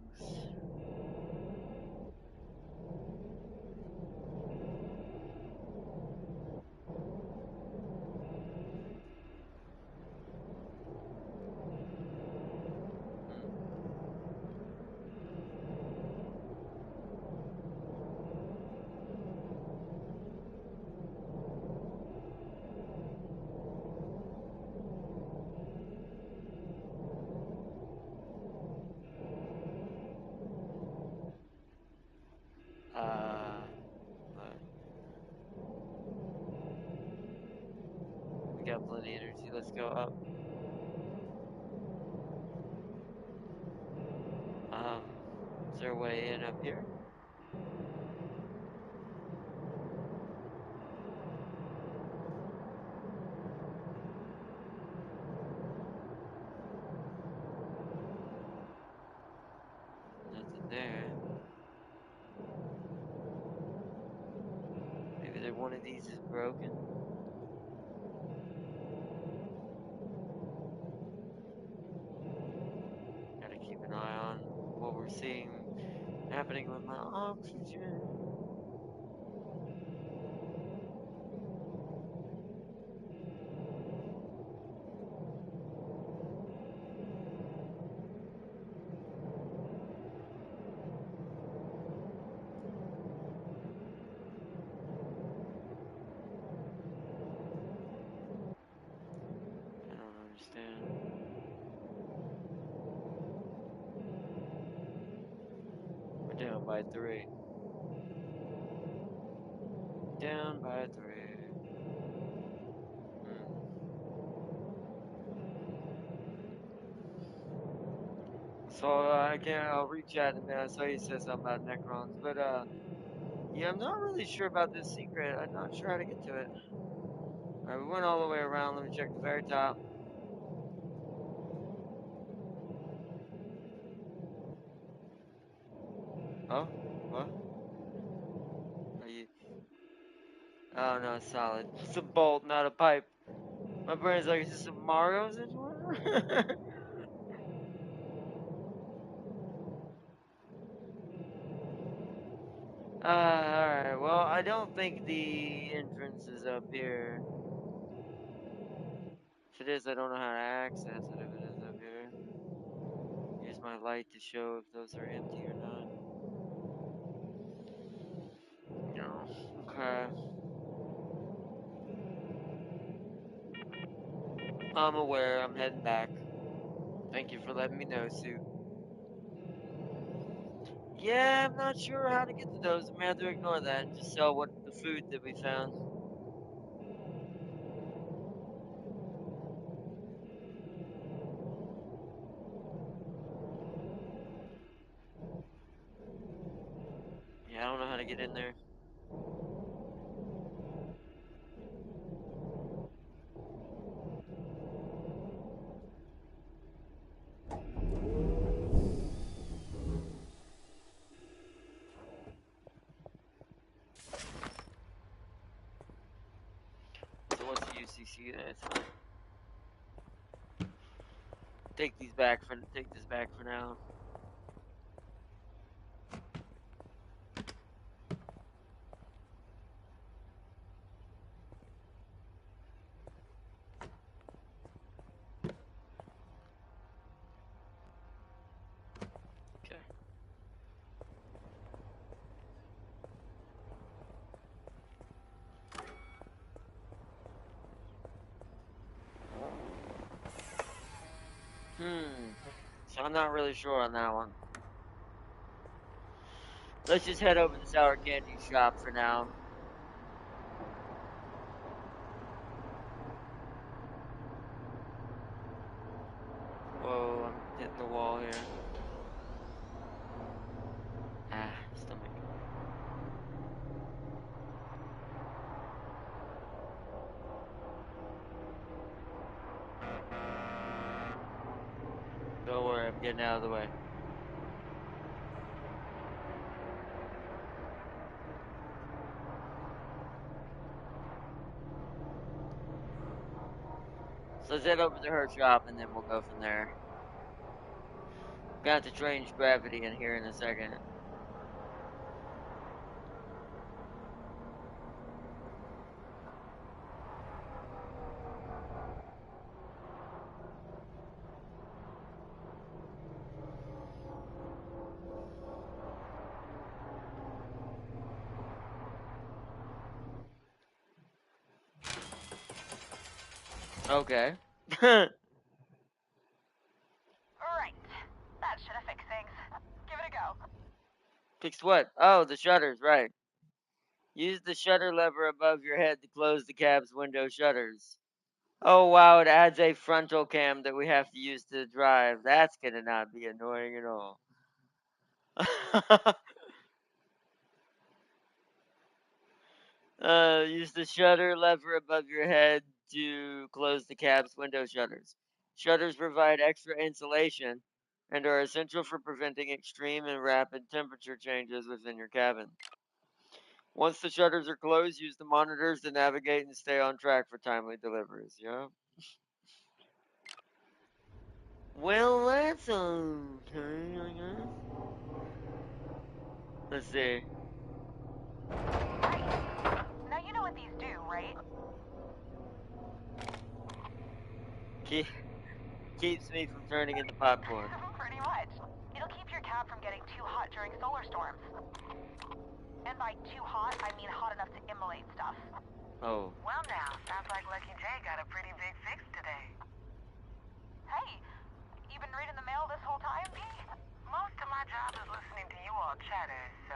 But we got plenty of energy. Let's go up. Is there a way in up here? Nothing there. Maybe one of these is broken. Gotta keep an eye on what we're seeing happening with my oxygen. by 3. Down by 3. So I can't. I'll reach out in a minute. I saw you said something about Necrons, but yeah, I'm not really sure about this secret. I'm not sure how to get to it. All right, we went all the way around. Let me check the very top. Oh, what? Are you? Oh no, it's solid. It's a bolt, not a pipe. My brain's like, is this a Mario situation? Alright, well, I don't think the entrance is up here. If it is, I don't know how to access it if it is up here. Use my light to show if those are empty or not. No. Okay. I'm aware, I'm heading back. Thank you for letting me know, Suit. Yeah, I'm not sure how to get to those. I may have to ignore that and just sell what the food that we found. Yeah, I don't know how to get in there. So what's the UCC? That's fine. Take this back for now. Okay. So I'm not really sure on that one. Let's just head over to the sour candy shop for now. Whoa, I'm hitting the wall here. Ah, stomach. Don't worry, I'm getting out of the way. So let's head over to her shop and then we'll go from there. Got to change gravity in here in a second. Okay. Right. That should have fixed things. Give it a go. Fixed what? Oh, the shutters, right. Use the shutter lever above your head to close the cab's window shutters. Oh wow, it adds a frontal cam that we have to use to drive. That's gonna not be annoying at all. Use the shutter lever above your head to close the cab's window shutters. Shutters provide extra insulation and are essential for preventing extreme and rapid temperature changes within your cabin. Once the shutters are closed, use the monitors to navigate and stay on track for timely deliveries. Yeah. Well, that's okay, I guess. Let's see. Now you know what these do, right? Keeps me from turning into popcorn. Pretty much. It'll keep your cab from getting too hot during solar storms. And by too hot, I mean hot enough to immolate stuff. Oh. Well now, sounds like Lucky J got a pretty big fix today. Hey, you been reading the mail this whole time, P? Most of my job is listening to you all chatter, so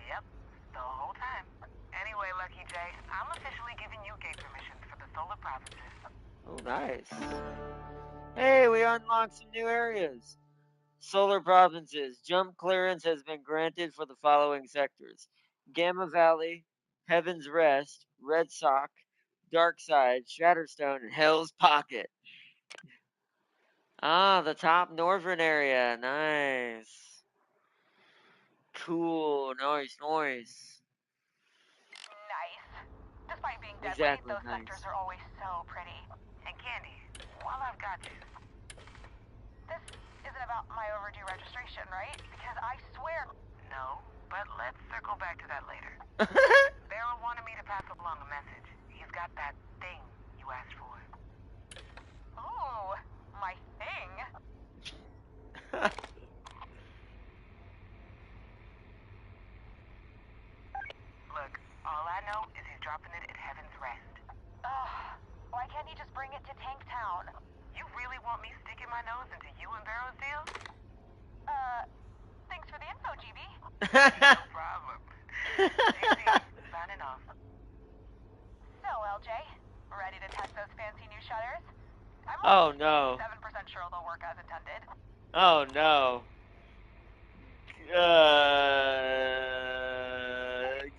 yep, the whole time. Anyway, Lucky J, I'm officially giving you gate permissions for the solar provinces. Oh, nice. Hey, we unlocked some new areas. Solar provinces. Jump clearance has been granted for the following sectors: Gamma Valley, Heaven's Rest, Red Sock, Dark Side, Shatterstone, and Hell's Pocket. Ah, the top northern area. Nice. Cool. Nice, nice. Nice. Despite being deadly, Exactly, those nice. sectors are always so pretty. And Candy, while I've got you, This isn't about my overdue registration, right? Because I swear... no, but let's circle back to that later. Beryl wanted me to pass along a message. He's got that thing you asked for. Ooh, my thing. Look, all I know is he's dropping it at Heaven's Rest. Ugh, why can't he just bring it to Tank Town? You really want me sticking my nose into you and Barrow's deal? Thanks for the info, GB. No problem. JC, signing off. So, LJ, ready to test those fancy new shutters? I'm Oh, like no. 7% sure they'll work as intended. Oh, no.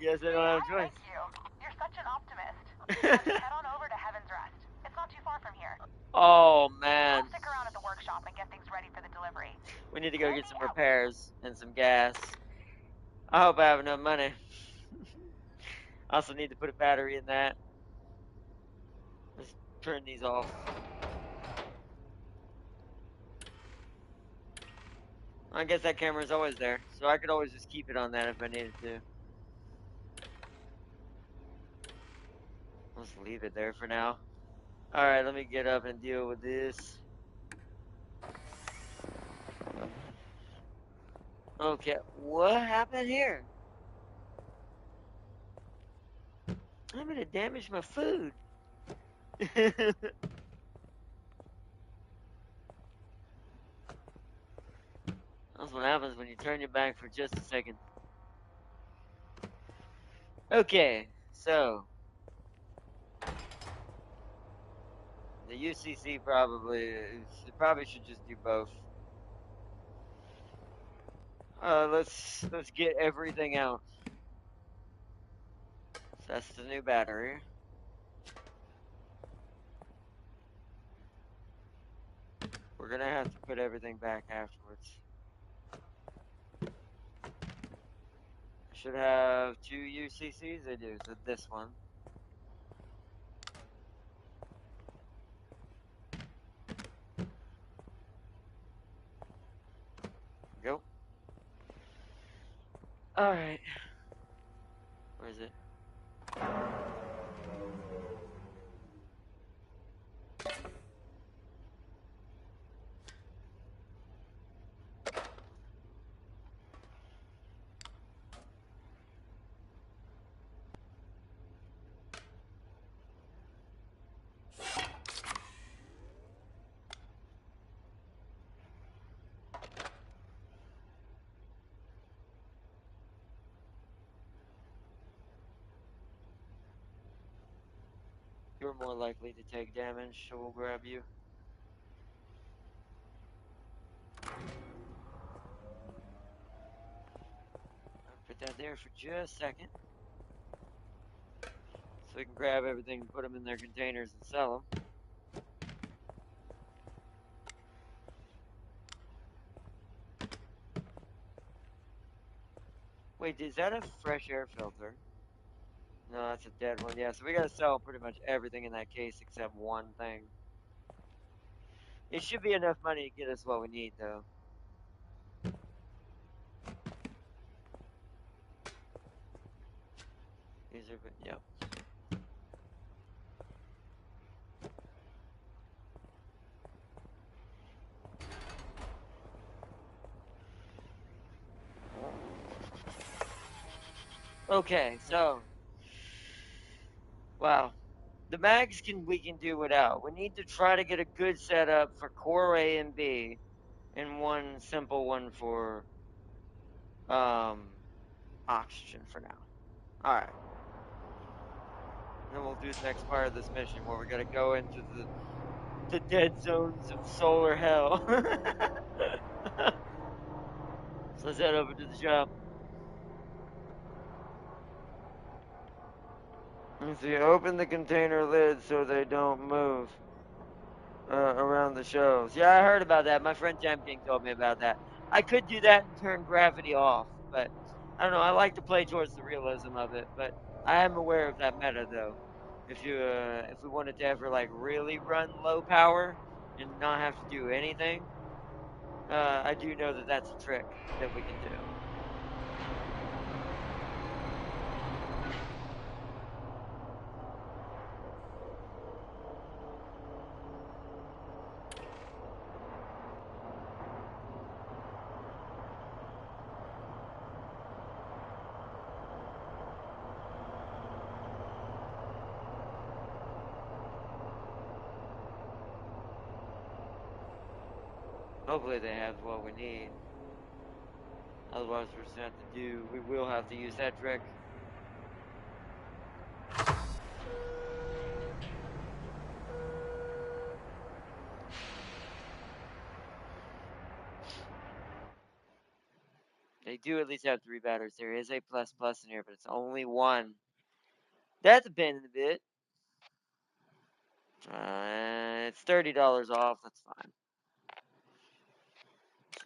Guess I don't have a I choice. like you. You're such an optimist. Just head on over to Heaven's Rest. It's not too far from here. Oh, man. I'll stick around at the workshop and get things ready for the delivery. We need to go get some repairs and some gas. I hope I have enough money. I also need to put a battery in that. Let's turn these off. I guess that camera's always there, so I could always just keep it on that if I needed to. Let's leave it there for now. Alright, let me get up and deal with this. Okay, what happened here? I'm gonna damage my food. That's what happens when you turn your back for just a second. Okay, so the UCC probably should just do both. Let's get everything out. So that's the new battery. We're gonna have to put everything back afterwards. I should have 2 UCCs. I do. So this one. Go. All right. Where is it? You're more likely to take damage, so we'll grab you. I'll put that there for just a second. So we can grab everything and put them in their containers and sell them. Wait, is that a fresh air filter? No, that's a dead one. Yeah, so we gotta sell pretty much everything in that case except one thing. It should be enough money to get us what we need, though. These are good. Yep. Okay, so wow. The mags we can do without. We need to try to get a good setup for core A and B, and one simple one for oxygen for now. Alright. Then we'll do the next part of this mission where we gotta go into the dead zones of solar hell. So let's head over to the shop. Let's see, open the container lid so they don't move around the shelves. Yeah, I heard about that. My friend Jam King told me about that. I could do that and turn gravity off, but I don't know. I like to play towards the realism of it, but I am aware of that meta though. If we wanted to ever like really run low power and not have to do anything, I do know that that's a trick that we can do. Hopefully they have what we need. Otherwise we're just gonna have to we will have to use that trick. They do at least have 3 batteries. There is a plus plus in here, but it's only 1. That's a pain in the bit. It's $30 off. That's fine.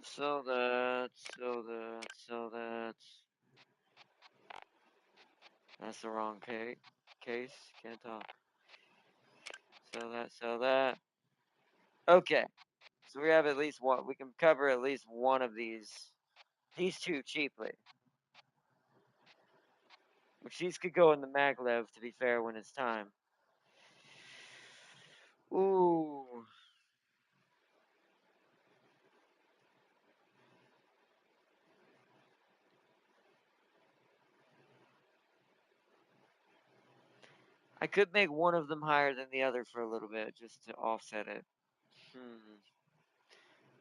So that's the wrong case. Can't talk. Sell that. Okay. So we have at least one. We can cover at least one of these 2 cheaply. Which these could go in the maglev, to be fair, when it's time. Ooh. I could make one of them higher than the other for a little bit, just to offset it.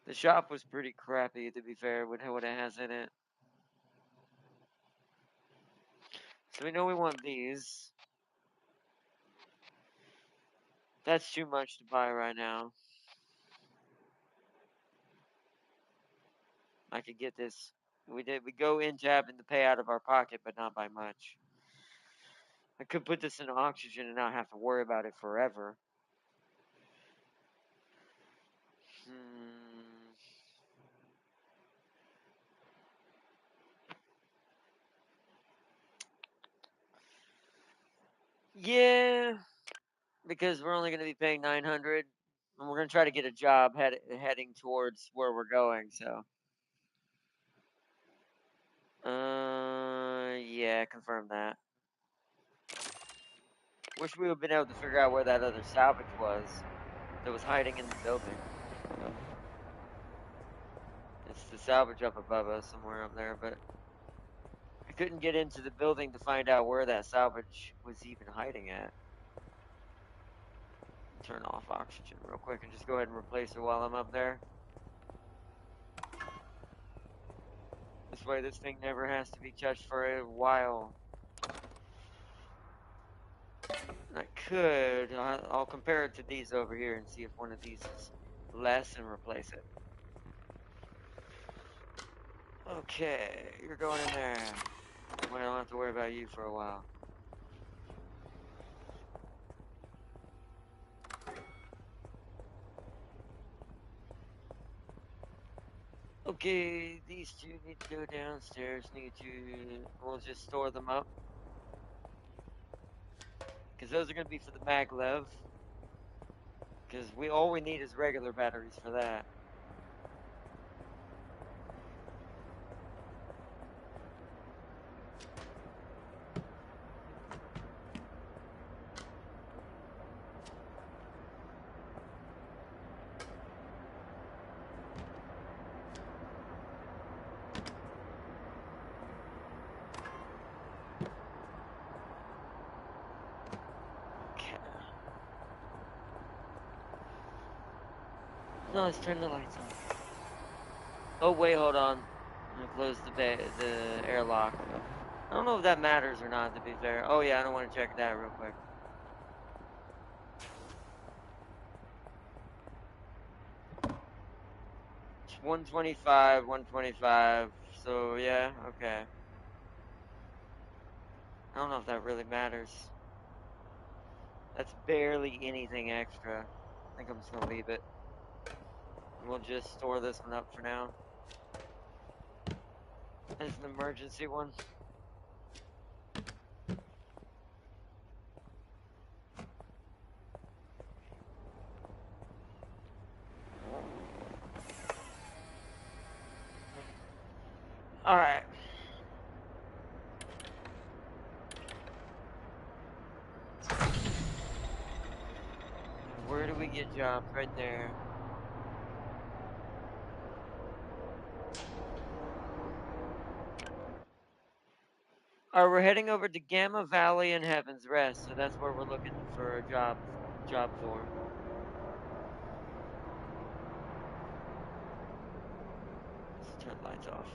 The shop was pretty crappy, to be fair, with what it has in it. So we know we want these. That's too much to buy right now. I could get this. We go into having to pay out of our pocket, but not by much. I could put this in oxygen and not have to worry about it forever. Yeah, because we're only going to be paying 900, and we're going to try to get a job heading towards where we're going. So, yeah, confirm that. Wish we would have been able to figure out where that other salvage was that was hiding in the building. It's the salvage up above us, somewhere up there, but I couldn't get into the building to find out where that salvage was even hiding at. Turn off oxygen real quick and just go ahead and replace it while I'm up there. This way this thing never has to be touched for a while. I could. I'll compare it to these over here and see if one of these is less and replace it. Okay, you're going in there. I don't have to worry about you for a while. Okay, these 2 need to go downstairs. We'll just store them up. Because those are going to be for the maglev. Because all we need is regular batteries for that. No, let's turn the lights on. Oh wait, hold on. I'm gonna close the airlock. I don't know if that matters or not, to be fair. Oh, yeah, I don't want to check that real quick. It's 125, 125. So, yeah, okay. I don't know if that really matters. That's barely anything extra. I think I'm just going to leave it. We'll just store this one up for now. As an emergency one. Alright. Where do we get jobs? Right there. Alright, we're heading over to Gamma Valley and Heaven's Rest, so that's where we're looking for a job for. Let's turn lights off.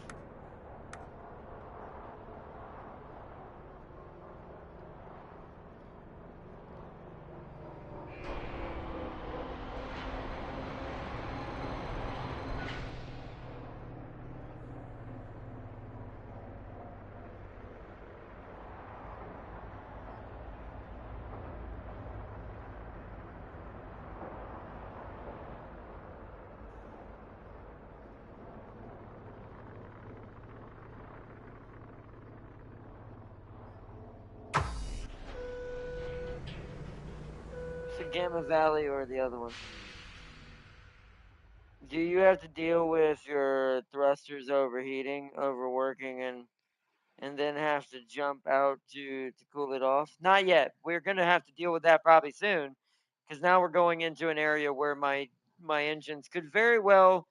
So Gamma Valley or the other one? Do you have to deal with your thrusters overheating, overworking, and then have to jump out to cool it off? Not yet. We're gonna have to deal with that probably soon, because now we're going into an area where my engines could very well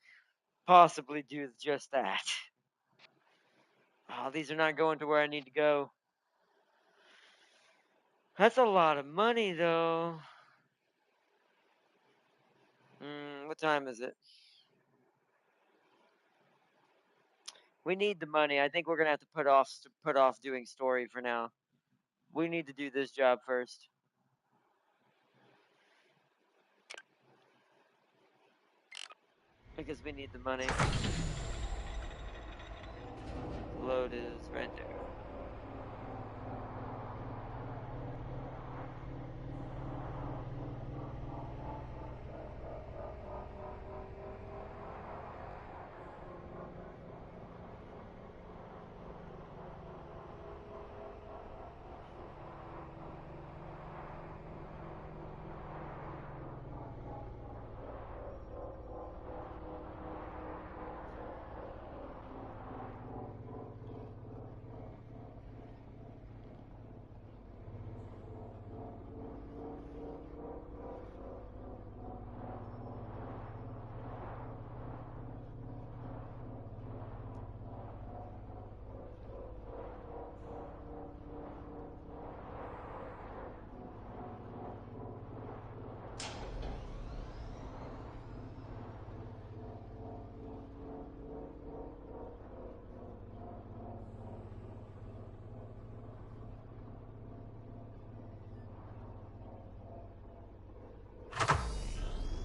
possibly do just that. Oh, these are not going to where I need to go. That's a lot of money, though. What time is it? We need the money. I think we're gonna have to put off doing story for now. We need to do this job first. Because we need the money. Load is right there.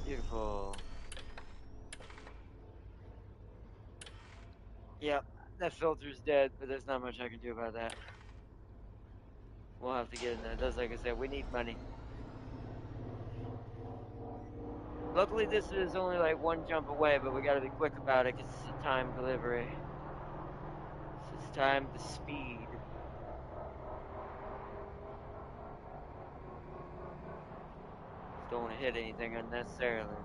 Beautiful. Yep, that filter's dead, but there's not much I can do about that. We'll have to get in there. That's like I said, we need money. Luckily, this is only like one jump away, but we gotta be quick about it because it's a time delivery. So it's time to speed. Just don't want to hit anything unnecessarily.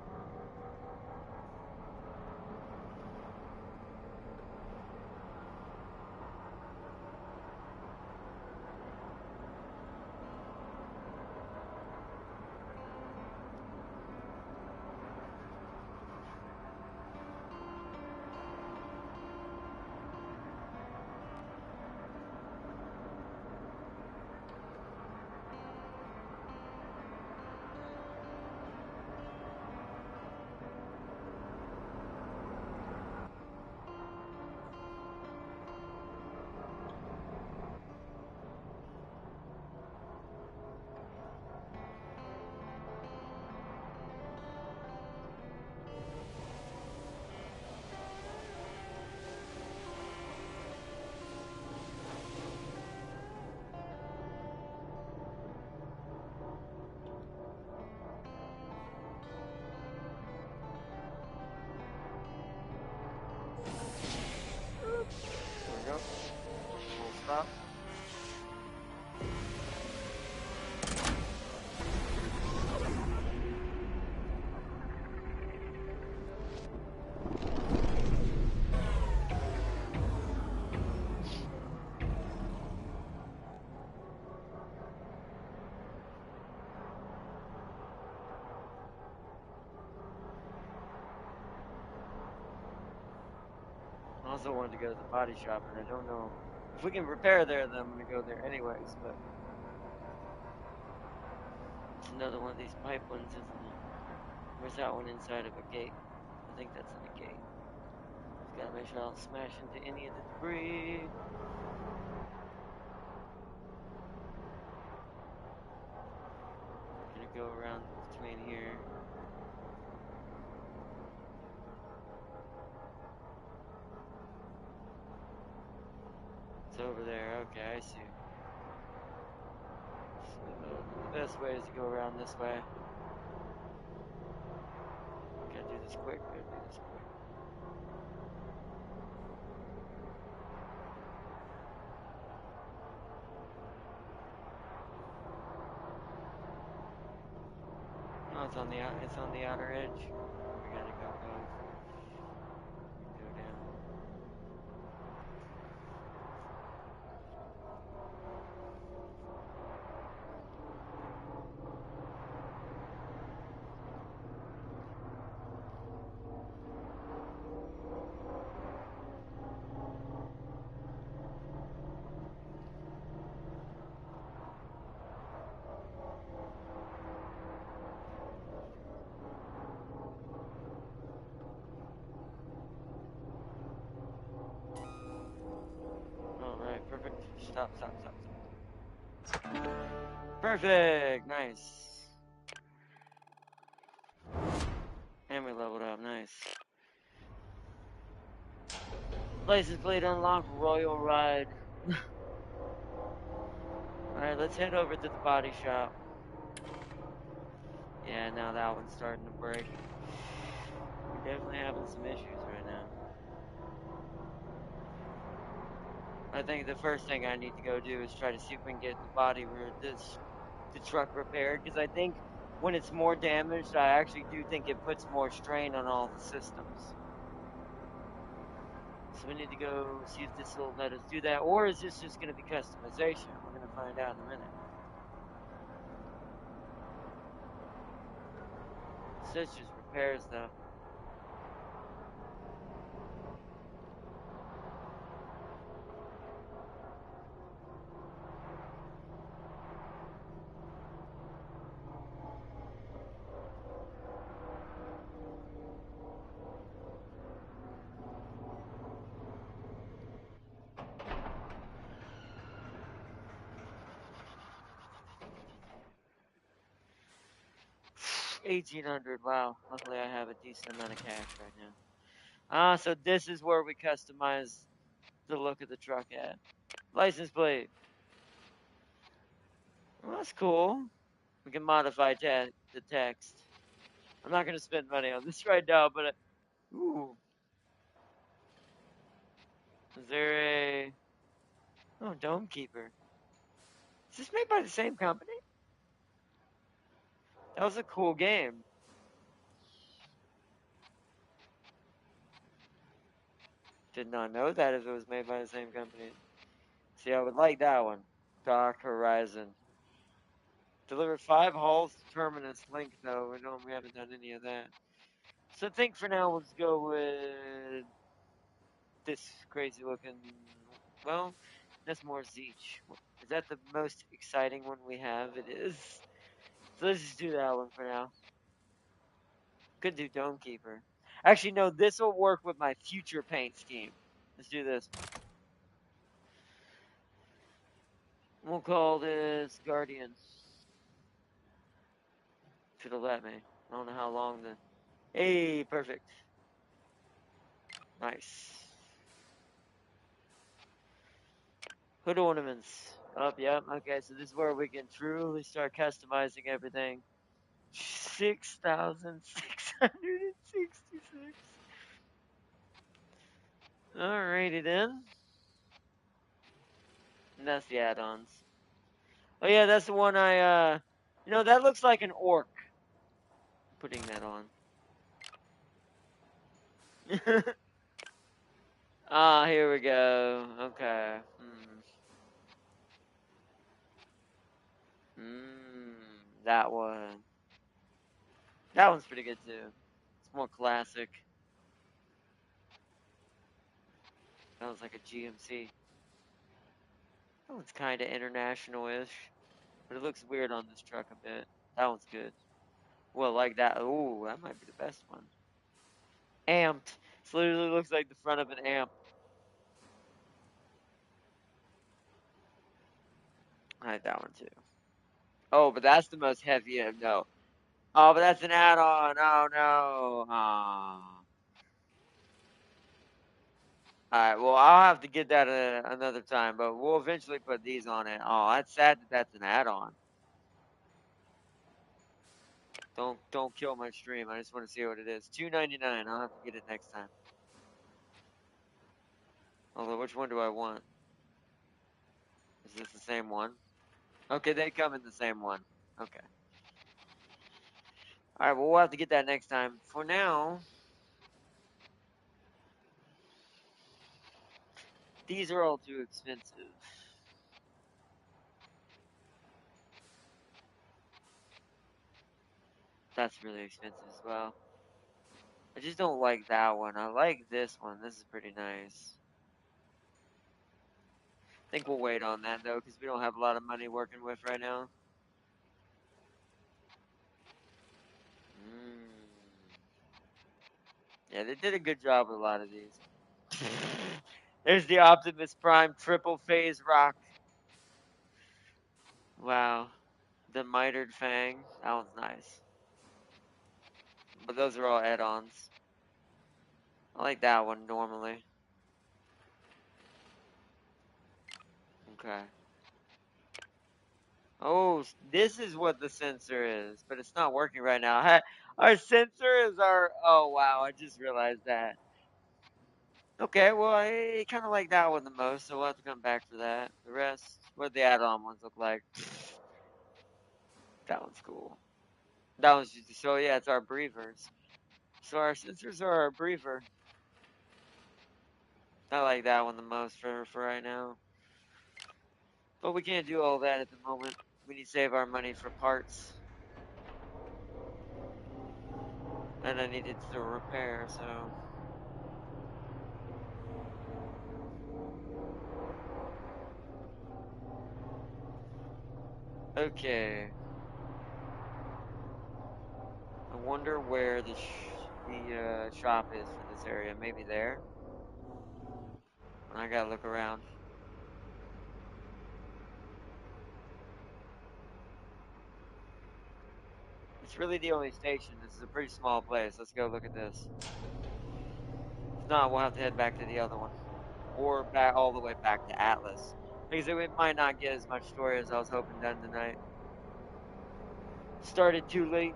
Also wanted to go to the body shop, but I don't know if we can repair there. Then I'm gonna go there anyways. But it's another one of these pipe ones, isn't it? Where's that one inside of a gate? I think that's in a gate. Just gotta make sure I don't smash into any of the debris. Gonna go around between here. It's over there. Okay, I see. So the best way is to go around this way. Gotta do this quick. Gotta do this quick. No, it's on the outer edge. We gotta go both. Go down. Alright, perfect. Stop. Perfect! Nice. And we leveled up, nice. License plate unlocked, Royal Ride. Alright, let's head over to the body shop. Yeah, now that one's starting to break. We're definitely having some issues right now. I think the first thing I need to go do is try to see if we can get the truck repaired, because I think when it's more damaged, I actually do think it puts more strain on all the systems. So we need to go see if this will let us do that, or is this just going to be customization? We're going to find out in a minute. So it's just repairs though. $1,800. Wow. Luckily, I have a decent amount of cash right now. So this is where we customize the look of the truck at. License plate. Well, that's cool. We can modify the text. I'm not gonna spend money on this right now, but ooh, is there a Dome Keeper? Is this made by the same company? That was a cool game. Did not know that if it was made by the same company. See, I would like that one. Dark Horizon. Deliver 5 hauls to Terminus Link, though. We haven't done any of that. So I think for now, let's go with this crazy looking. Well, that's more Zeech. Is that the most exciting one we have? It is. So let's just do that one for now. Could do Dome Keeper. Actually, no, this will work with my future paint scheme. Let's do this one. We'll call this Guardian. Should have let me. I don't know how long the. Hey, perfect. Nice. Hood ornaments. Oh, yep. Okay, so this is where we can truly start customizing everything. 6,666. Alrighty then. And that's the add-ons. Oh yeah, that's the one that looks like an orc. Putting that on. Ah, here we go. Okay. That one. That one's pretty good too. It's more classic. Sounds like a GMC. That one's kind of international-ish, but it looks weird on this truck a bit. That one's good. Well, like that. Ooh, that might be the best one. Amped. This literally looks like the front of an amp. I like that one too. Oh, but that's the most heavy. No. Oh, but that's an add-on. Oh no. Alright, well, I'll have to get that another time, but we'll eventually put these on it. Oh, that's sad that that's an add-on. Don't kill my stream. I just want to see what it is. $2.99. I'll have to get it next time. Although, which one do I want? Is this the same one? Okay, they come in the same one. Okay. Alright, well, we'll have to get that next time. For now, these are all too expensive. That's really expensive as well. I just don't like that one. I like this one. This is pretty nice. I think we'll wait on that, though, because we don't have a lot of money working with right now. Yeah, they did a good job with a lot of these. There's the Optimus Prime triple phase rock. Wow. The mitered fang. That one's nice. But those are all add-ons. I like that one normally. Okay. Oh, this is what the sensor is, but it's not working right now. Our sensor is our... Oh, wow, I just realized that. Okay, well, I kind of like that one the most, so we'll have to come back for that. The rest, what the add-on ones look like. That one's cool. That one's just... So, yeah, it's our breathers. So our sensors are our breather. I like that one the most for right now. But we can't do all that at the moment. We need to save our money for parts. And I needed to repair, so... Okay. I wonder where the shop is for this area. Maybe there? I gotta look around. It's really the only station. This is a pretty small place. Let's go look at this. If not, we'll have to head back to the other one. Or back all the way back to Atlas. Because it might not get as much story as I was hoping done tonight. Started too late.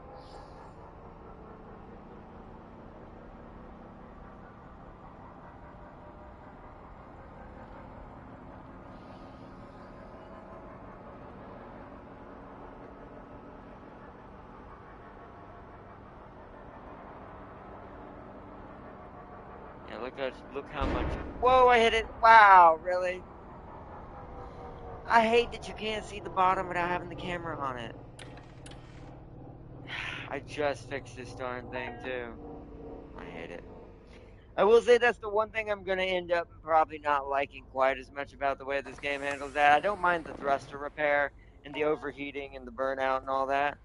Yeah, look how much. Whoa, I hit it. Wow, really? I hate that you can't see the bottom without having the camera on it. I just fixed this darn thing too. I hate it. I will say that's the one thing I'm gonna end up probably not liking quite as much about the way this game handles that. I don't mind the thruster repair and the overheating and the burnout and all that,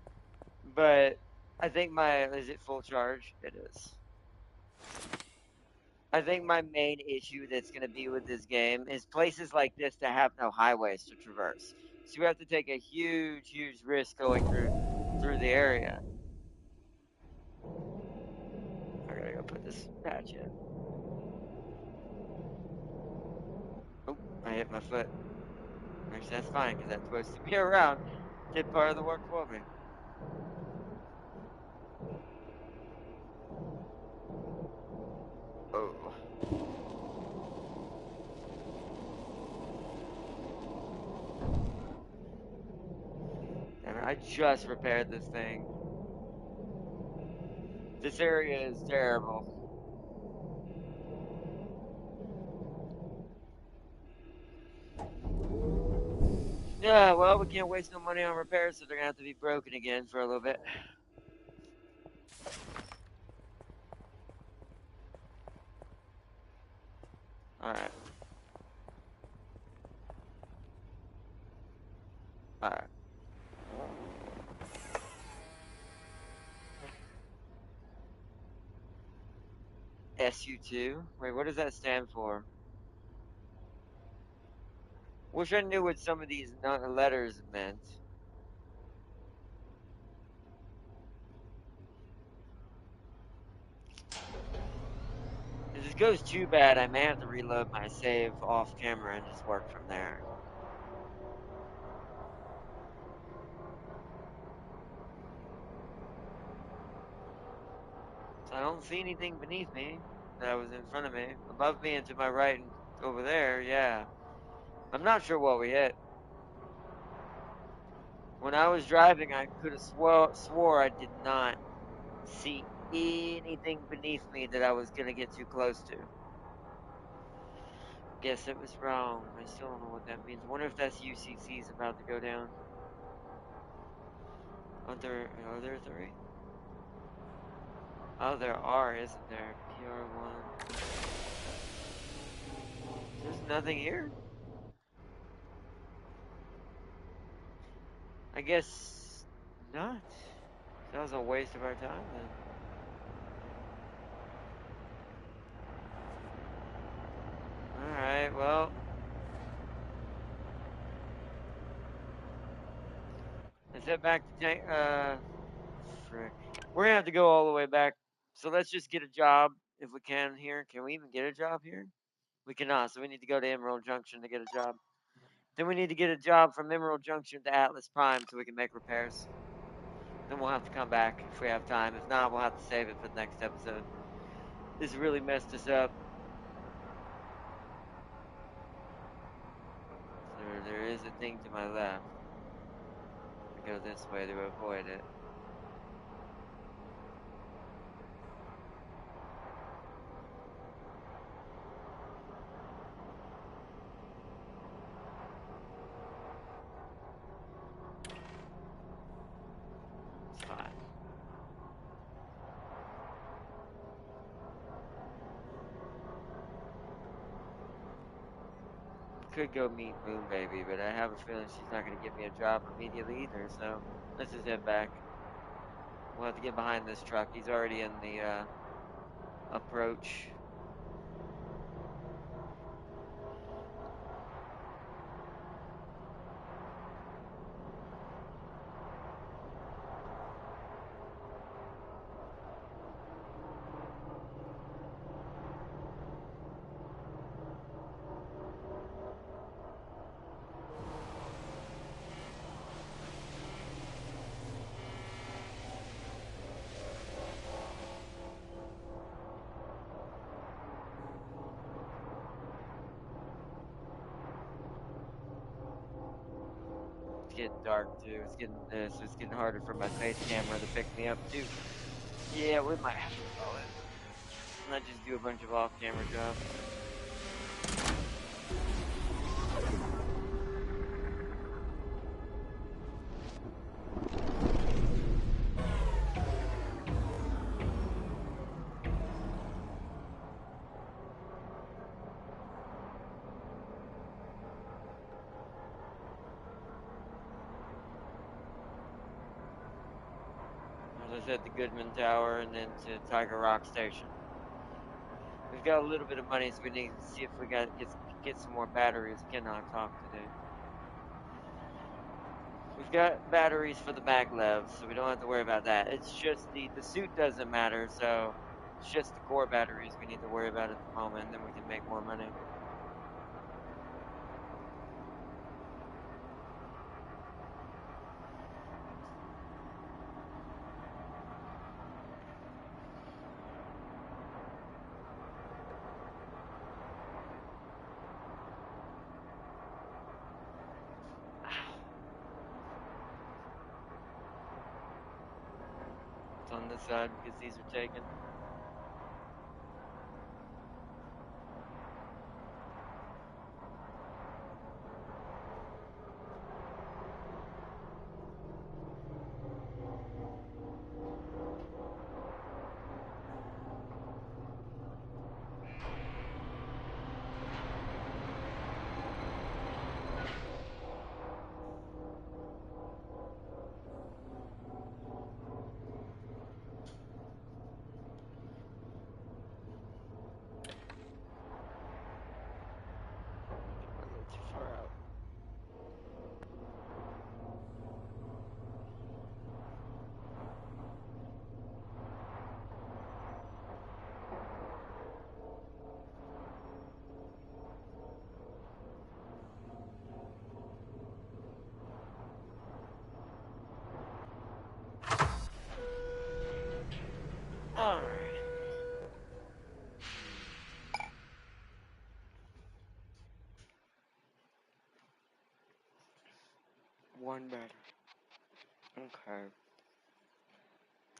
but I think is it full charge? It is. I think my main issue that's going to be with this game is places like this that have no highways to traverse. So you have to take a huge risk going through the area. I gotta go put this patch in. Oh, I hit my foot. Actually, that's fine because that twisted me around. Did part of the work for me. Oh. Damn it, I just repaired this thing. This area is terrible. Yeah, well, we can't waste no money on repairs, so they're gonna have to be broken again for a little bit. Alright. SU2. Wait, what does that stand for? Wish I knew what some of these letters meant. If this goes too bad, I may have to reload my save off camera and just work from there. So I don't see anything beneath me that was in front of me. Above me and to my right and over there, yeah. I'm not sure what we hit. When I was driving, I could have swore I did not see anything beneath me that I was going to get too close to. Guess it was wrong. I still don't know what that means. Wonder if that's UCC's about to go down. Are there three? Oh, there are, isn't there? PR1. There's nothing here? I guess not. That was a waste of our time then. Alright, well. Let's head back to tank. Frick. We're gonna have to go all the way back. So let's just get a job if we can here. Can we even get a job here? We cannot, so we need to go to Emerald Junction to get a job. Then we need to get a job from Emerald Junction to Atlas Prime so we can make repairs. Then we'll have to come back if we have time. If not, we'll have to save it for the next episode. This really messed us up. So there is a thing to my left. I go this way to avoid it. It's fine. Could go meet Moon Baby, but I have a feeling she's not going to give me a job immediately either, so let's just head back. We'll have to get behind this truck. He's already in the approach. It's getting dark too. It's getting harder for my face camera to pick me up too. Yeah, we might have to call it. Not just do a bunch of off-camera jobs. As I said, the Goodman Tower and then to Tiger Rock Station. We've got a little bit of money, so we need to see if we get some more batteries. Cannot talk today. We've got batteries for the maglev, so we don't have to worry about that. It's just the suit doesn't matter, so it's just the core batteries we need to worry about at the moment, and then we can make more money. It's on this side because these are taken. Alright. One better. Okay.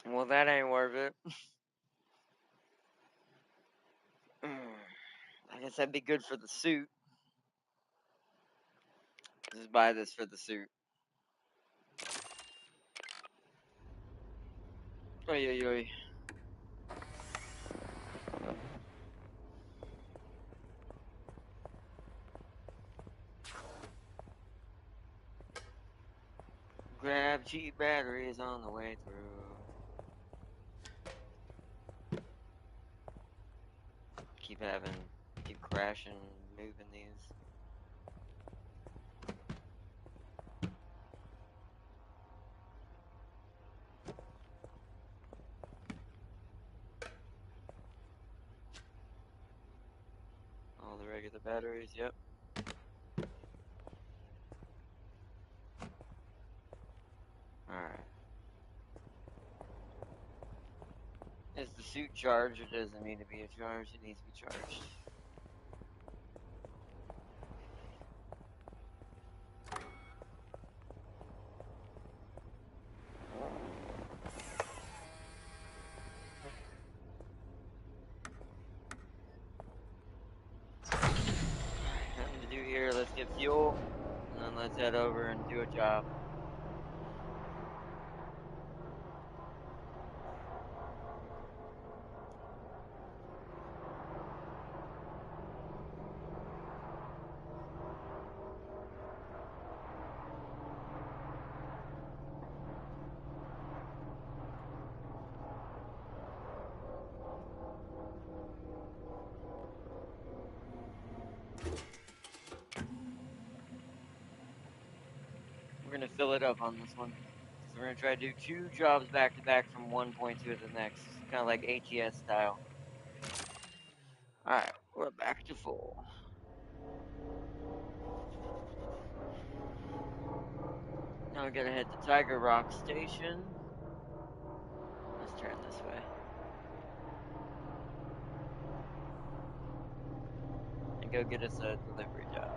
Well, that ain't worth it. I guess that'd be good for the suit. Just buy this for the suit. Oy, oy, oy. Grab cheap batteries on the way through. Keep crashing, moving these. All the regular batteries, yep. Alright. Is the suit charged or does it need to be charged? It needs to be charged. Nothing to do here. Let's get fuel, and then let's head over and do a job. We're gonna fill it up on this one. So we're gonna try to do 2 jobs back to back from one point to the next, kind of like ATS style. Alright, we're back to full. Now we gotta head to Tiger Rock Station. Let's turn this way. And go get us a delivery job.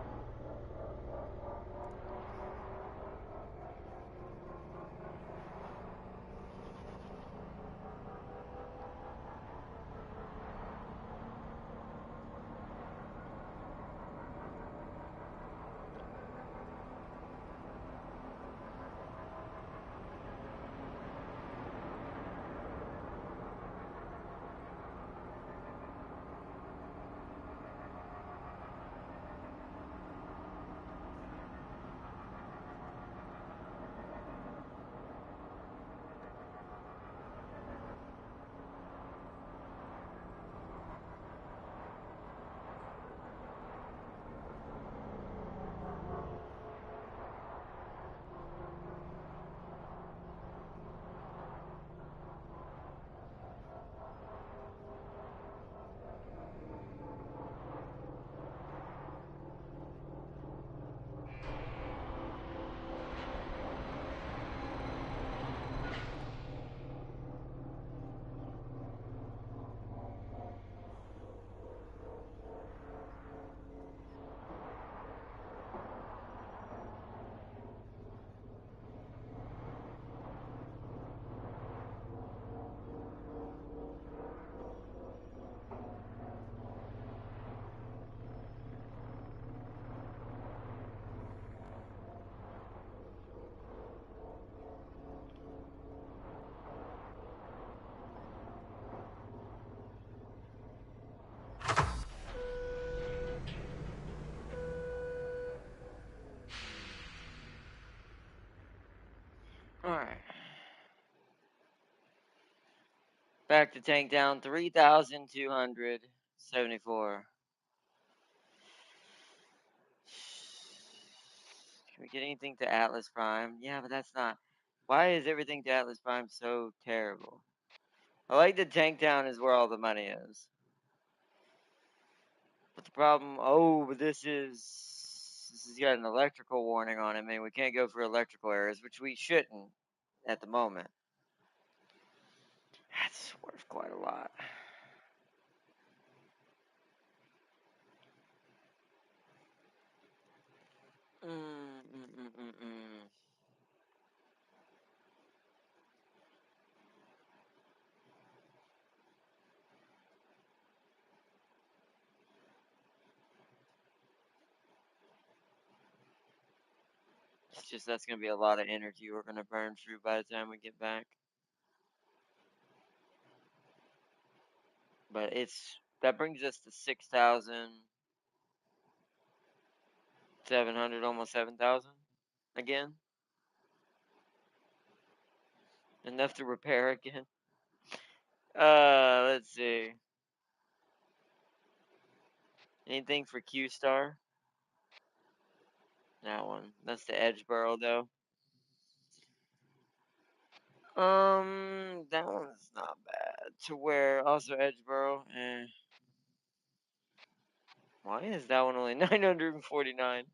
Alright. Back to tank down 3,274. Can we get anything to Atlas Prime? Yeah, but that's not. Why is everything to Atlas Prime so terrible? I like the tank down is where all the money is. But the problem, but this has got an electrical warning on it. I mean, we can't go for electrical errors, which we shouldn't at the moment. That's worth quite a lot. Mm. It's just that's gonna be a lot of energy we're gonna burn through by the time we get back. But that brings us to 6,700, almost 7,000 again. Enough to repair again. Let's see. Anything for Q Star? That one. That's the Edgeboro though. That one's not bad. To where also Edgeboro. Why is that one only 949?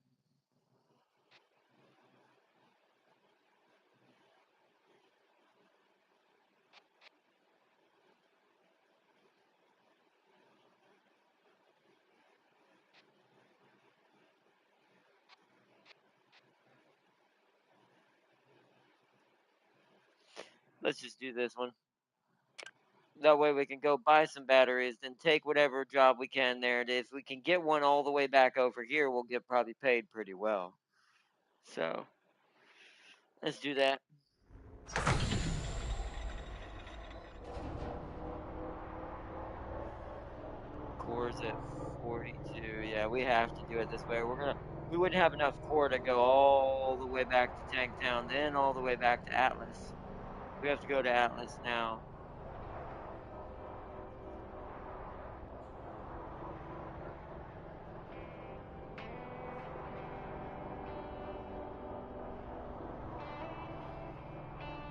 Let's just do this one. That way we can go buy some batteries, then take whatever job we can there. And if we can get one all the way back over here, we'll get probably paid pretty well. So, let's do that. Core's at 42. Yeah, we have to do it this way. We wouldn't have enough core to go all the way back to Tanktown, then all the way back to Atlas. We have to go to Atlas now.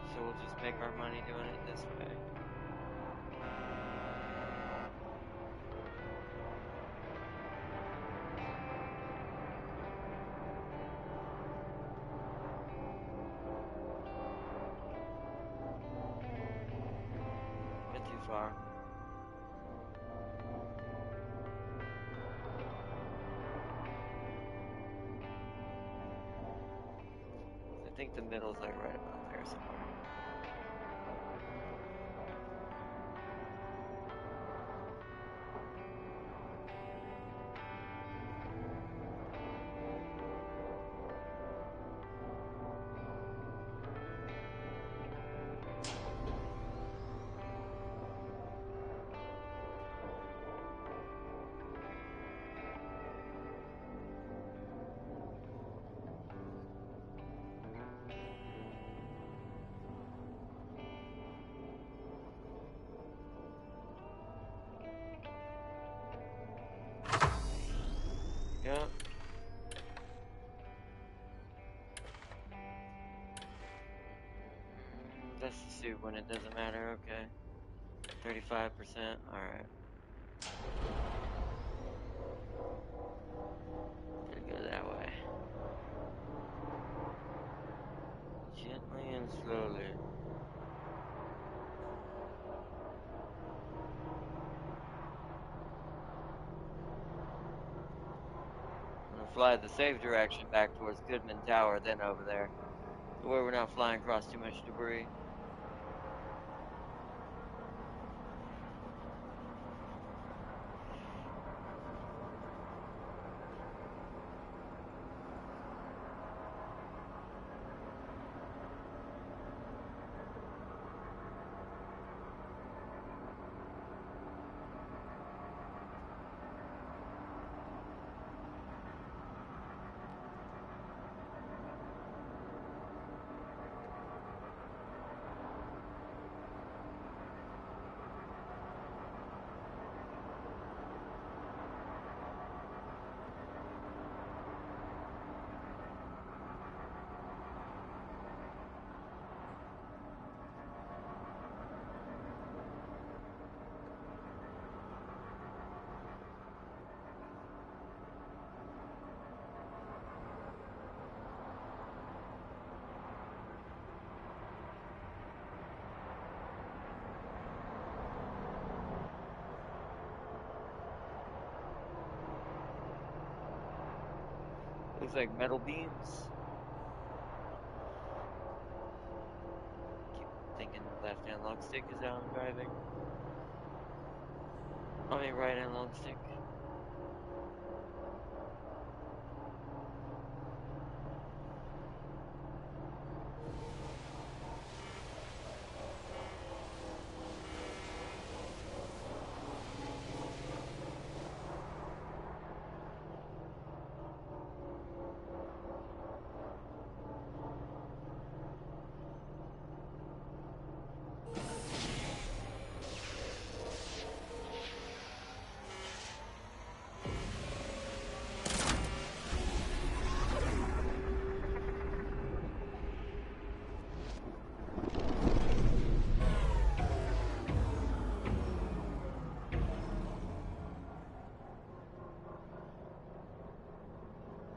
So we'll just make our money doing it this way. Bit too far. I think the middle's like right about there somewhere. Yeah. That's the soup when it doesn't matter, okay. 35%, alright. Gotta go that way. Gently and slowly. I'm gonna fly the safe direction back towards Goodman Tower, then over there. Where we're not flying across too much debris. Looks like metal beams. Keep thinking left analog stick is how I'm driving. I mean right analog stick.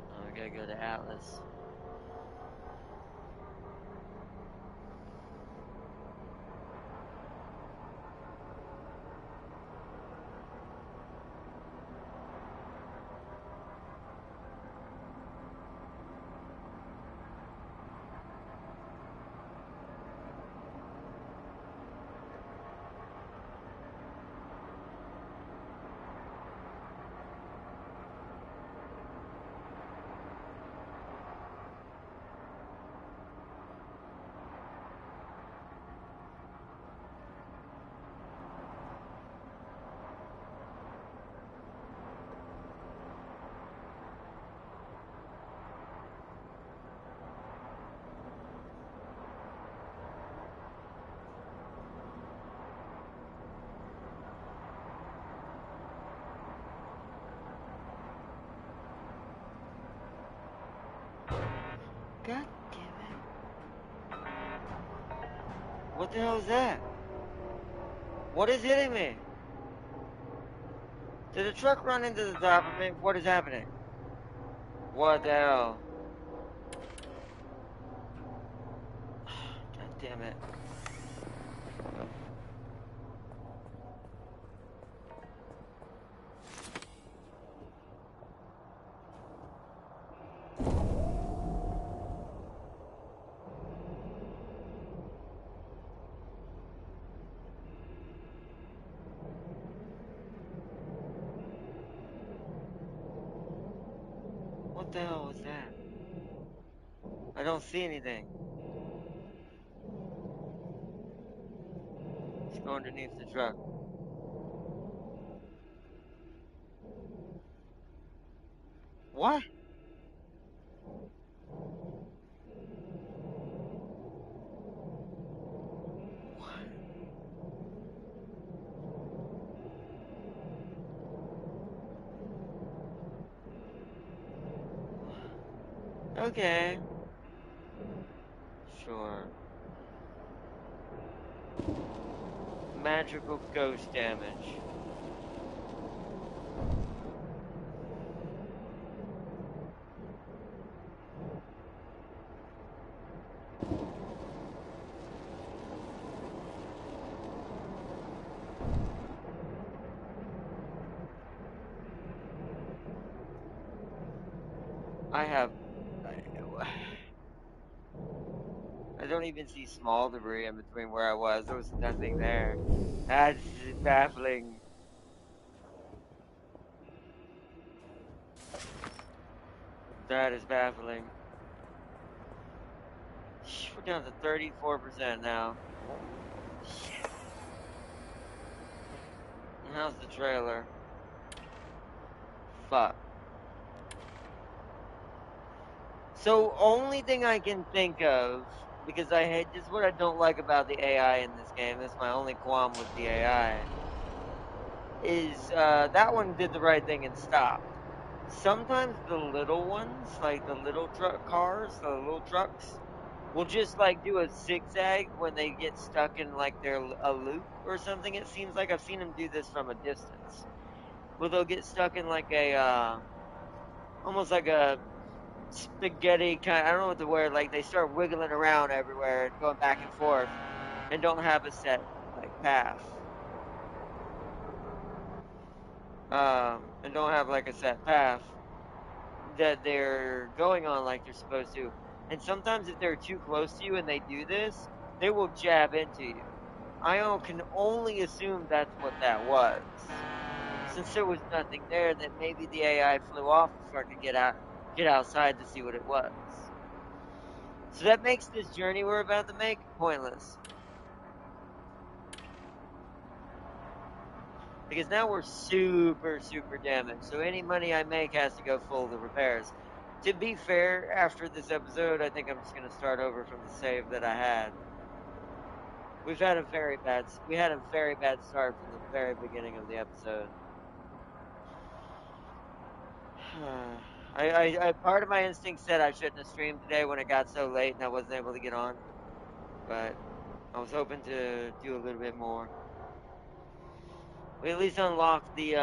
Oh, we gotta go to Atlas. God damn it. What the hell is that? What is hitting me? Did a truck run into the top of me? What is happening? What the hell? God damn it. What the hell was that? I don't see anything. Let's go underneath the truck. What? Okay. Sure. Magical ghost damage. I have. I don't even see small debris in between where I was. There was nothing there. That's baffling. That is baffling. We're down to 34% now. Yes. And how's the trailer? Fuck. So only thing I can think of, because I hate this is what I don't like about the AI in this game. This is my only qualm with the AI. Is that one did the right thing and stopped. Sometimes the little ones, like the little truck cars, the little trucks, will just like do a zigzag when they get stuck in like their a loop or something. It seems like I've seen them do this from a distance. Well, they'll get stuck in like a almost like a spaghetti kind. I don't know what the word. Like they start wiggling around everywhere and going back and forth, and don't have a set like path. And don't have like a set path. that they're going on like they're supposed to. And sometimes if they're too close to you and they do this, they will jab into you. Can only assume that's what that was. Since there was nothing there, then maybe the AI flew off before I could get outside to see what it was. So that makes this journey we're about to make pointless. Because now we're super, super damaged. So any money I make has to go full to repairs. To be fair, after this episode, I think I'm just going to start over from the save that I had. We had a very bad start from the very beginning of the episode. Part of my instinct said I shouldn't have streamed today when it got so late and I wasn't able to get on. But I was hoping to do a little bit more. We at least unlocked the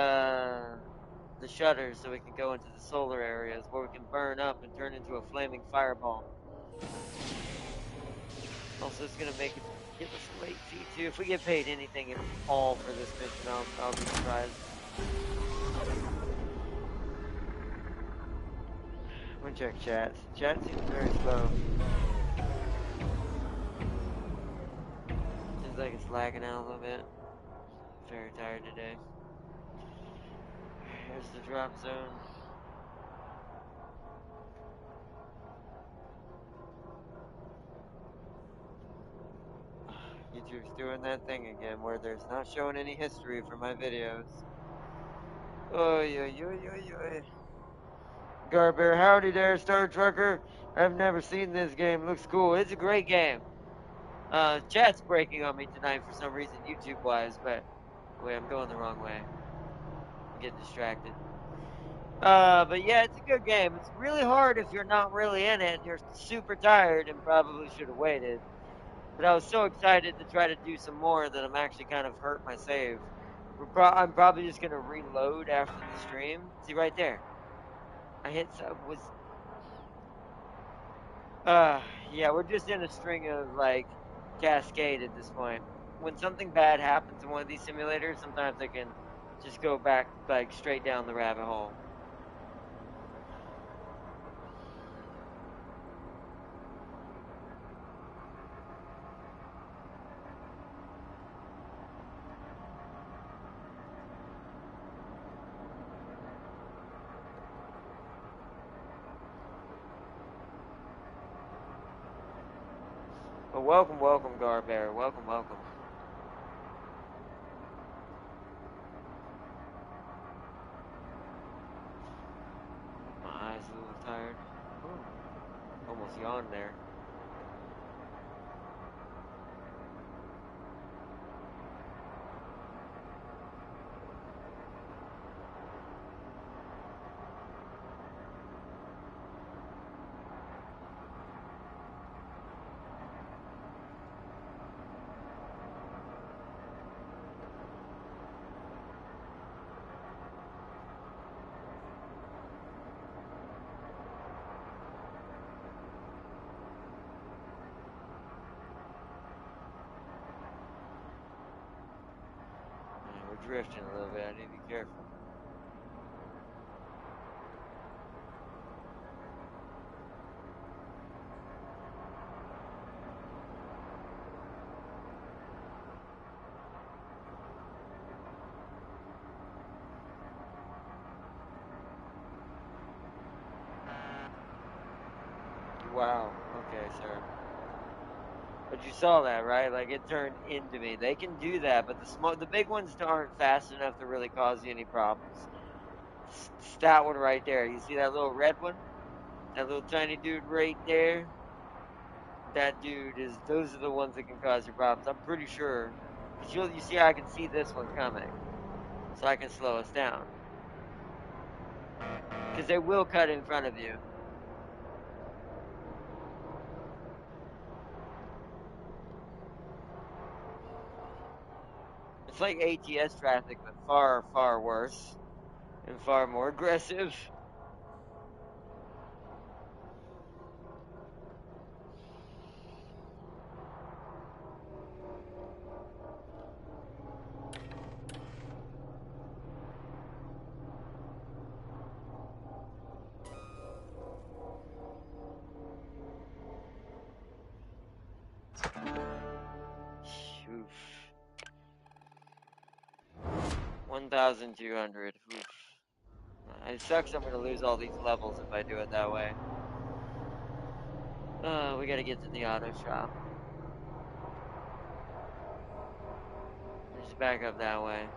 shutters so we can go into the solar areas where we can burn up and turn into a flaming fireball. Also, it's gonna give us a late fee too. If we get paid anything at all for this mission, I'll be surprised. I'm gonna check chat. Chat seems very slow. Seems like it's lagging out a little bit. Very tired today. Here's the drop zone. YouTube's doing that thing again where there's not showing any history for my videos. Oy, oy, oy, oy, oy. Garbear, howdy there, Star Trucker. I've never seen this game. Looks cool. It's a great game. Chat's breaking on me tonight for some reason, YouTube-wise, but wait, I'm going the wrong way. I'm getting distracted. But yeah, it's a good game. It's really hard if you're not really in it and you're super tired and probably should have waited. But I was so excited to try to do some more that I'm actually kind of hurt my save. I'm probably just gonna reload after the stream. See right there. I hit yeah, we're just in a string of like cascade at this point. When something bad happens in one of these simulators, sometimes I can just go back like straight down the rabbit hole. But welcome, welcome, Garbear. Welcome, welcome. My eyes a little tired. Ooh, almost yawned there. We're drifting a little bit. I need to be careful. Wow. Okay, sir. But you saw that, right? Like it turned into me. They can do that, but the big ones aren't fast enough to really cause you any problems. It's that one right there. You see that little red one? That little tiny dude right there? That dude is. Those are the ones that can cause you problems. I'm pretty sure. Cause you see, I can see this one coming, so I can slow us down. Cause they will cut in front of you. It's like ATS traffic, but far, far worse and far more aggressive. 1,200. Oof. It sucks I'm gonna lose all these levels if I do it that way. We gotta get to the auto shop. Just back up that way.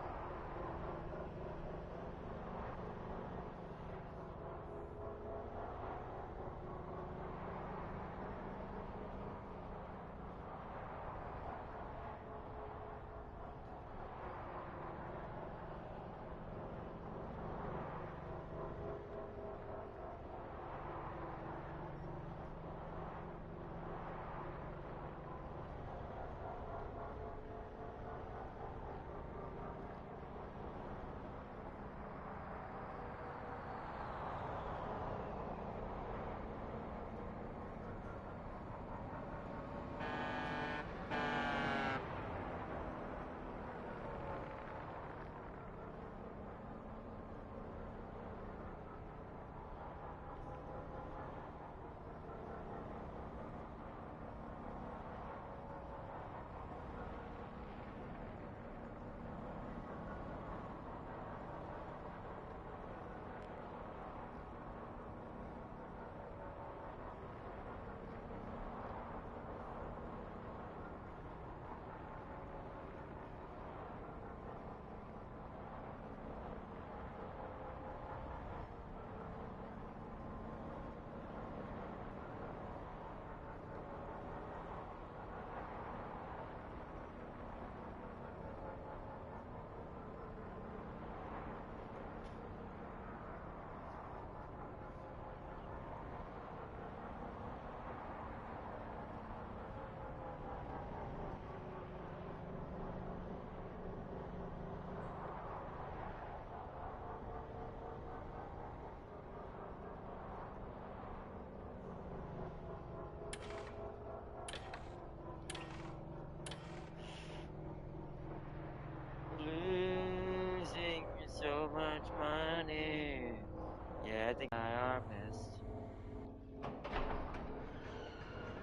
Losing so much money. Yeah, I think I are missed.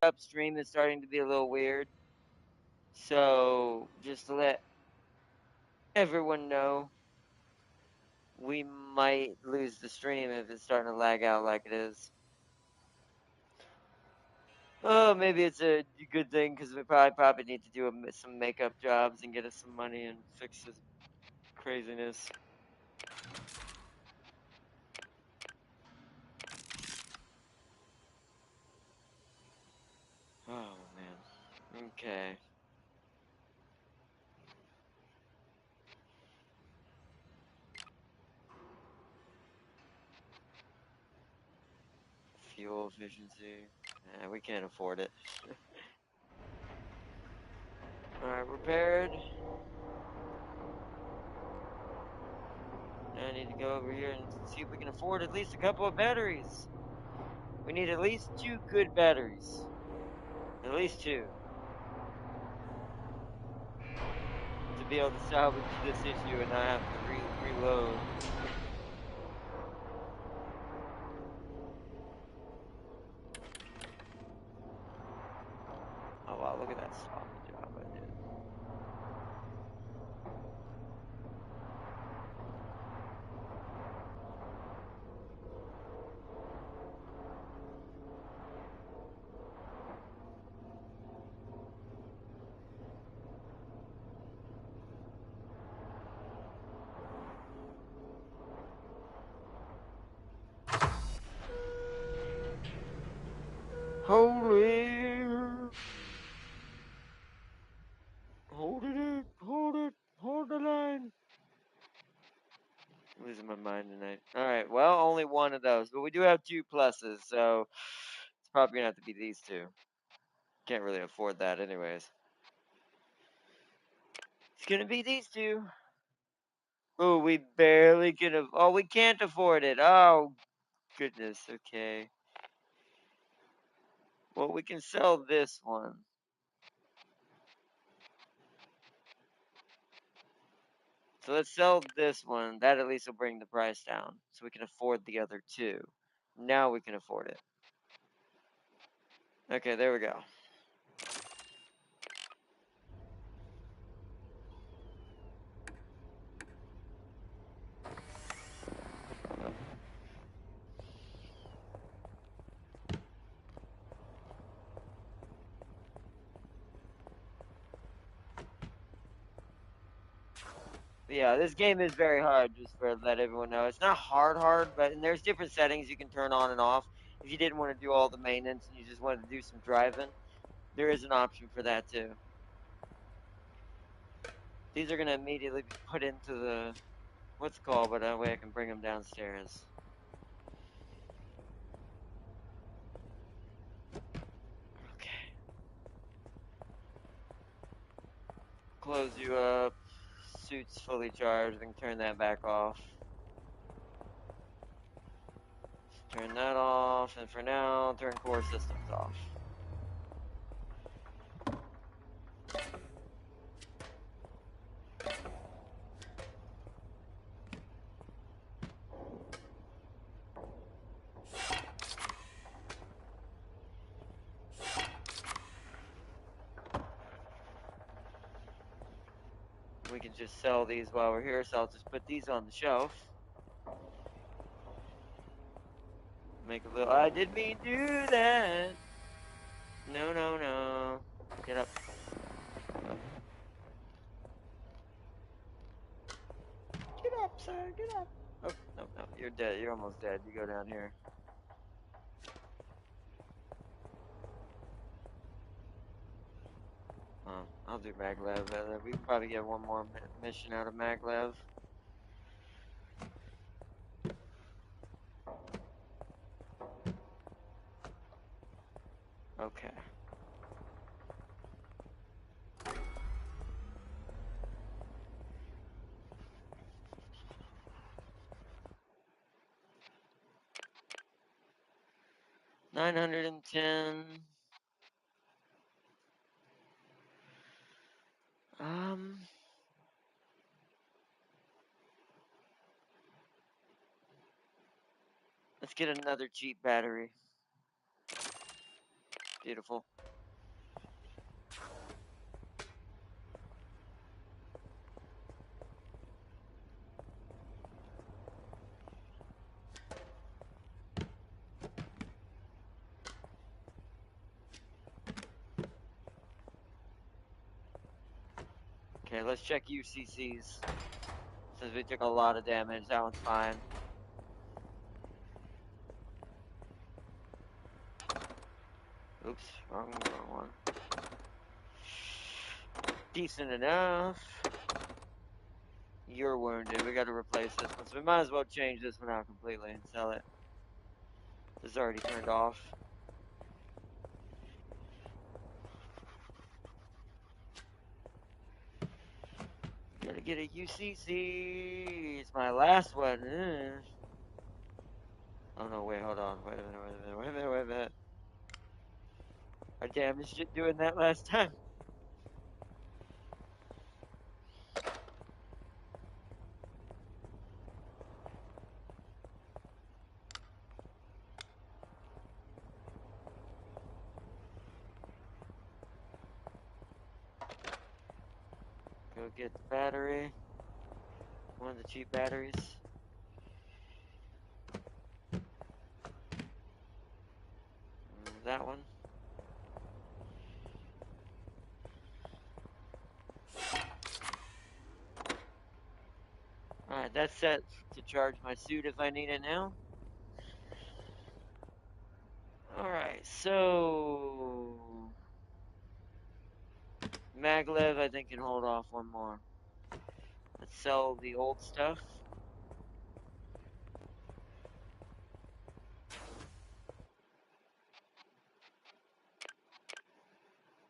Upstream is starting to be a little weird. So, just to let everyone know, we might lose the stream if it's starting to lag out like it is. Oh, maybe it's a good thing because we probably need to do some makeup jobs and get us some money and fix this craziness. Oh man. Okay. Fuel efficiency. Nah, we can't afford it. Alright, repaired. Now I need to go over here and see if we can afford at least a couple of batteries. We need at least 2 good batteries. At least 2. To be able to salvage this issue and not have to reload. Oh wow, look at that sloppy job I did. Holy! Hold the line. I'm losing my mind tonight. Alright, well, only one of those, but we do have 2 pluses, so it's probably gonna have to be these 2. Can't really afford that anyways. It's gonna be these 2. Oh, we barely can oh, we can't afford it. Oh, goodness, okay. Well, we can sell this one. So let's sell this one. That at least will bring the price down. So we can afford the other 2. Now we can afford it. Okay, there we go. Yeah, this game is very hard, just for let everyone know. It's not hard, but and there's different settings you can turn on and off. If you didn't want to do all the maintenance and you just wanted to do some driving, there is an option for that too. These are gonna immediately be put into the what's it called, but that way I can bring them downstairs. Okay. Close you up. Suit's fully charged. We can turn that back off. Turn that off, and for now, turn core systems off. We can just sell these while we're here, so I'll just put these on the shelf. Make a little. I didn't mean to do that. No, no, no. Get up. Get up, sir. Get up. Oh, no, no. You're dead. You're almost dead. You go down here. I'll do maglev. We can probably get one more mission out of maglev. Okay. $910. Let's get another cheap battery. Beautiful. Okay, let's check UCCs. Since we took a lot of damage, that one's fine. Oops, wrong one. Decent enough. You're wounded. We gotta replace this one. So we might as well change this one out completely and sell it. This is already turned off. Gotta get a UCC. It's my last one. Oh no, wait, hold on. Wait a minute. I damaged it doing that last time. Go get the battery. One of the cheap batteries. That one. Alright, that's set to charge my suit if I need it now. Alright, so maglev I think can hold off one more. Let's sell the old stuff.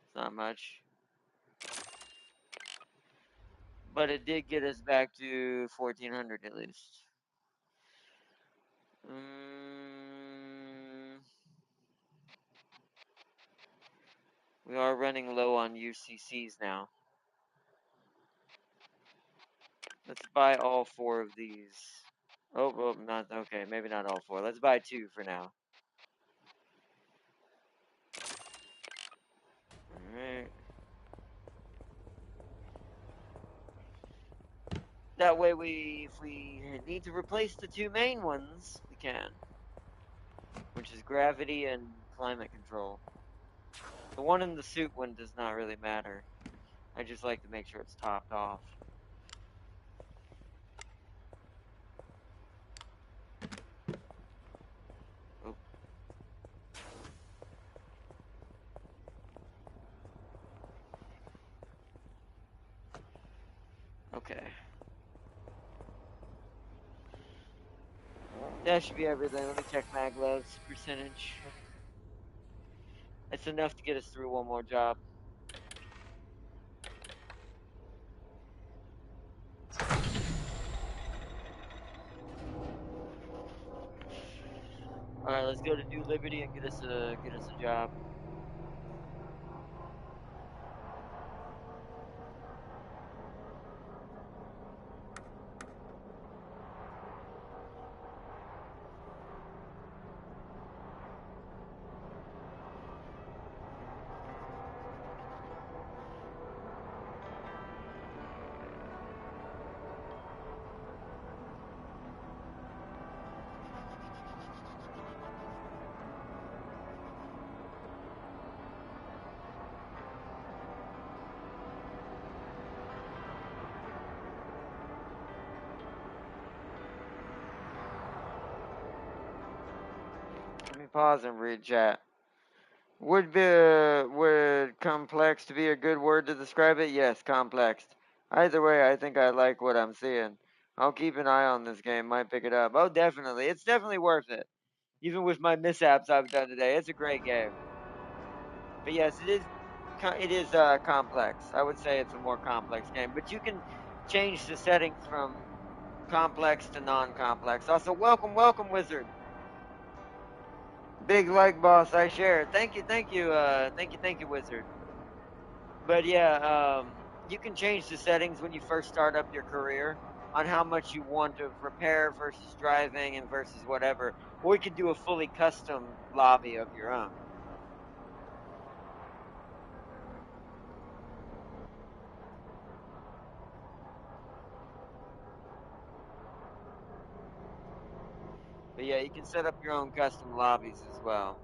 It's not much. But it did get us back to 1400 at least. We are running low on UCCs now. Let's buy all 4 of these. Oh, well, not okay. Maybe not all 4. Let's buy 2 for now. Alright. That way if we need to replace the 2 main ones, we can. Which is gravity and climate control. The one in the suit one does not really matter. I just like to make sure it's topped off. Okay. That should be everything. Let me check mag loads percentage. It's enough to get us through one more job. All right, let's go to New Liberty and get us a job. Let me pause and read chat. Would complex to be a good word to describe it? Yes, complex. Either way, I think I like what I'm seeing. I'll keep an eye on this game. Might pick it up. Oh, definitely. It's definitely worth it. Even with my mishaps I've done today, it's a great game. But yes, it is complex. I would say it's a more complex game. But you can change the settings from complex to non-complex. Also, welcome, Wizard. Big like boss, I share. Thank you, thank you, Wizard. But yeah, you can change the settings when you first start up your career on how much you want to repair versus driving and versus whatever. Or you could do a fully custom lobby of your own. But yeah, you can set up your own custom lobbies as well.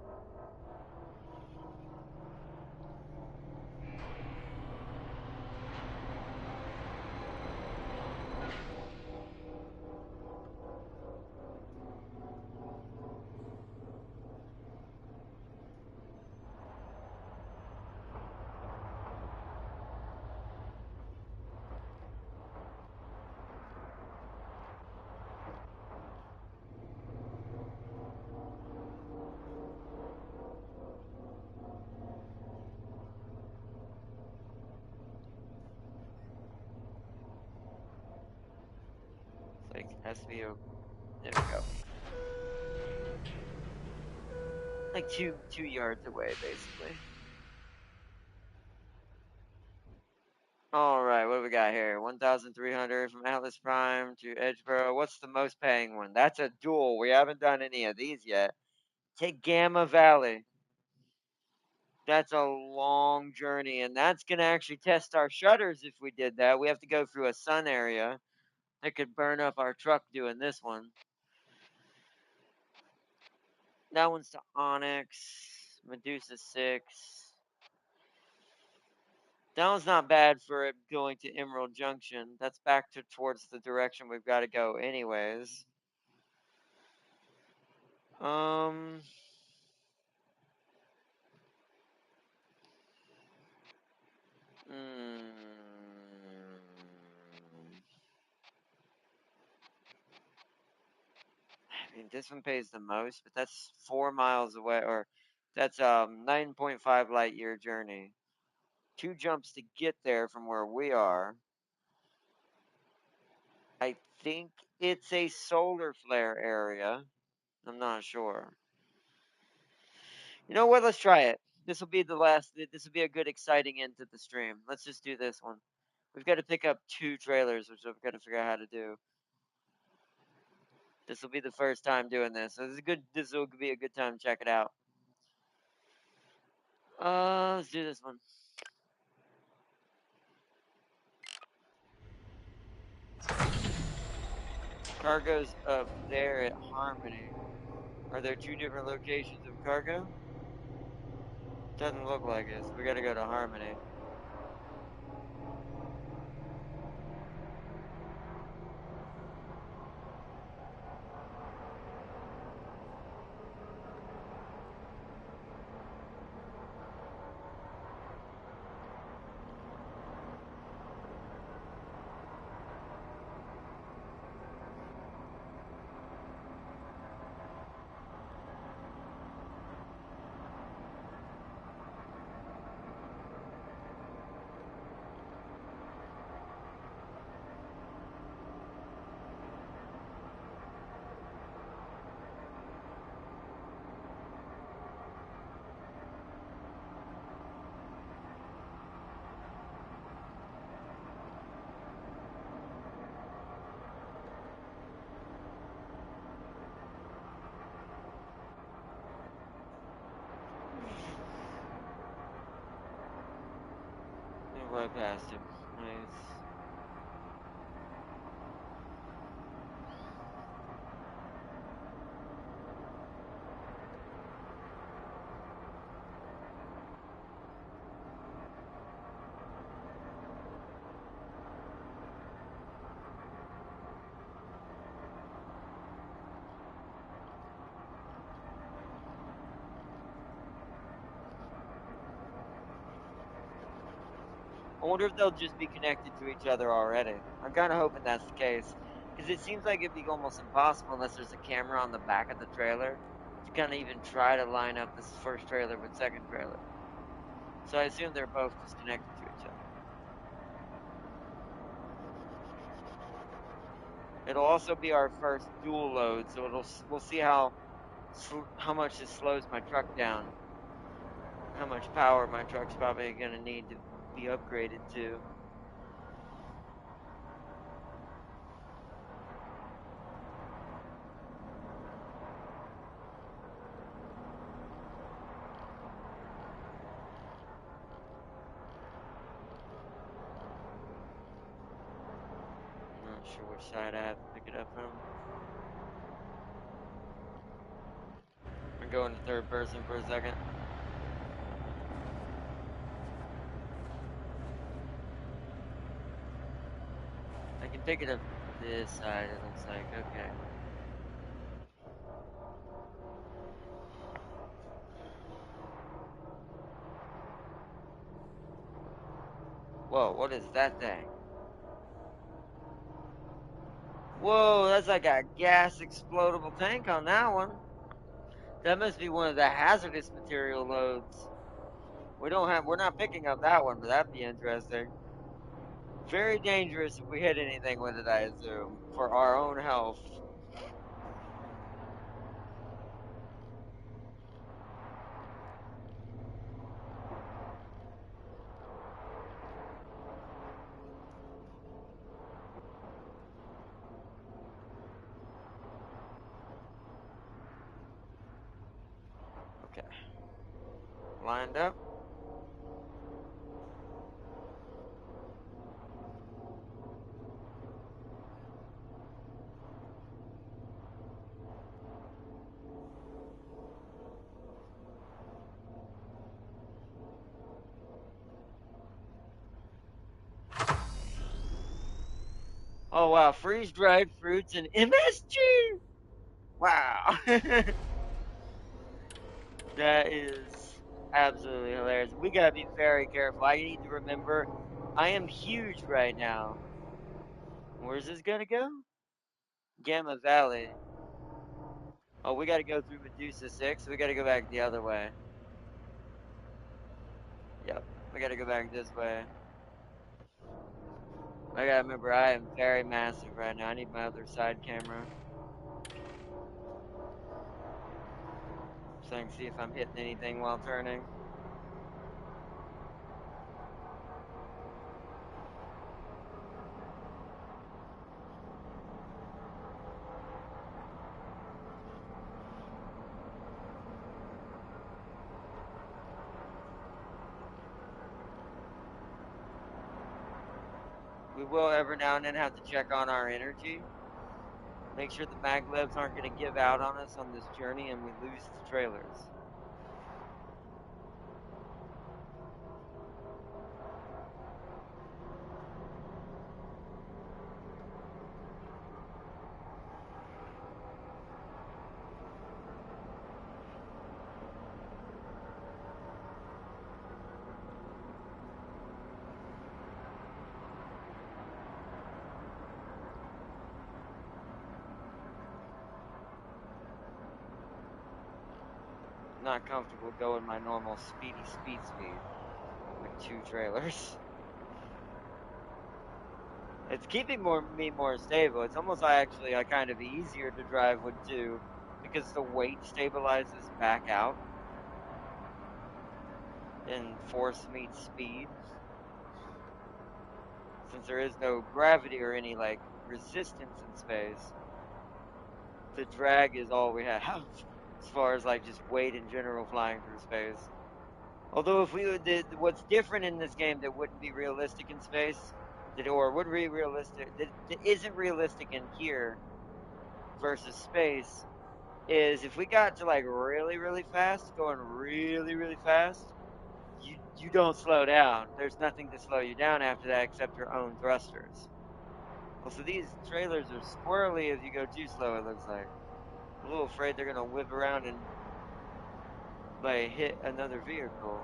Like SVO. There we go. Like two yards away, basically. All right, what do we got here? 1,300 from Atlas Prime to Edgeboro. What's the most paying one? That's a duel. We haven't done any of these yet. Take Gamma Valley. That's a long journey, and that's going to actually test our shutters if we did that. We have to go through a sun area that could burn up our truck doing this one. That one's to Onyx, Medusa 6. That one's not bad for it going to Emerald Junction. That's back towards the direction we've got to go anyways. Um... I mean, this one pays the most, but that's 4 miles away, or that's 9.5 light year journey. 2 jumps to get there from where we are. I think it's a solar flare area. I'm not sure. You know what? Let's try it. This will be the last. This will be a good, exciting end to the stream. Let's just do this one. We've got to pick up 2 trailers, which we've got to figure out how to do. This will be the first time doing this, so this will be a good time to check it out. Let's do this one. Cargo's up there at Harmony. Are there 2 different locations of cargo? Doesn't look like it, so we gotta go to Harmony. Right past him. Nice. I wonder if they'll just be connected to each other already. I'm kind of hoping that's the case. Because it seems like it'd be almost impossible unless there's a camera on the back of the trailer to kind of even try to line up this first trailer with second trailer. So I assume they're both just connected to each other. It'll also be our first dual load, so we'll see how much this slows my truck down. How much power my truck's probably gonna need to be upgraded to. I'm not sure which side I have to pick it up from. I'm going to third person for a second. I can pick it up this side, it looks like. Okay. Whoa, what is that thing? Whoa, that's like a gas explodable tank on that one. That must be one of the hazardous material loads. We're not picking up that one, but that'd be interesting. Very dangerous if we hit anything with it, I assume, for our own health. Okay. Lined up. Oh wow, freeze dried fruits and MSG! Wow. That is absolutely hilarious. We gotta be very careful. I need to remember I am huge right now. Where's this gonna go? Gamma Valley. Oh, we gotta go through Medusa 6. We gotta go back the other way. Yep, we gotta go back this way. I gotta remember I am very massive right now. I need my other side camera. So I can see if I'm hitting anything while turning. We will every now and then have to check on our energy. Make sure the maglevs aren't going to give out on us on this journey and we lose the trailers. Not comfortable going my normal speed with 2 trailers. It's keeping me more stable. It's almost actually kind of easier to drive with 2 because the weight stabilizes back out and force meets speed. Since there is no gravity or any like resistance in space, the drag is all we have as far as like just weight in general flying through space. Although if we would, what's different in this game that wouldn't be realistic in space, or would be realistic, that isn't realistic in here versus space, is if we got to like really, really fast, going really, really fast, you don't slow down. There's nothing to slow you down after that except your own thrusters. Also, these trailers are squirrely as you go too slow, it looks like. I'm a little afraid they're gonna whip around and like hit another vehicle.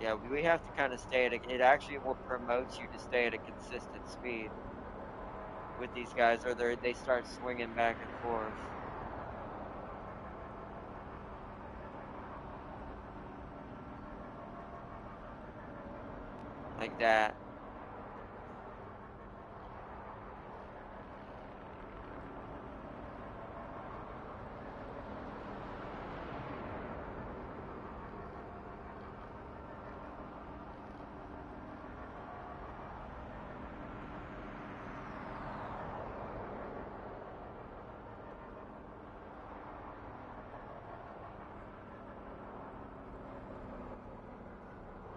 Yeah, we have to kind of stay at it actually will promote you to stay at a consistent speed with these guys, or they start swinging back and forth. Like that.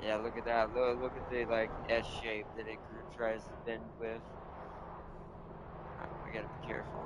Yeah, look at that. Look at the like S shape that it tries to bend with. We gotta be careful.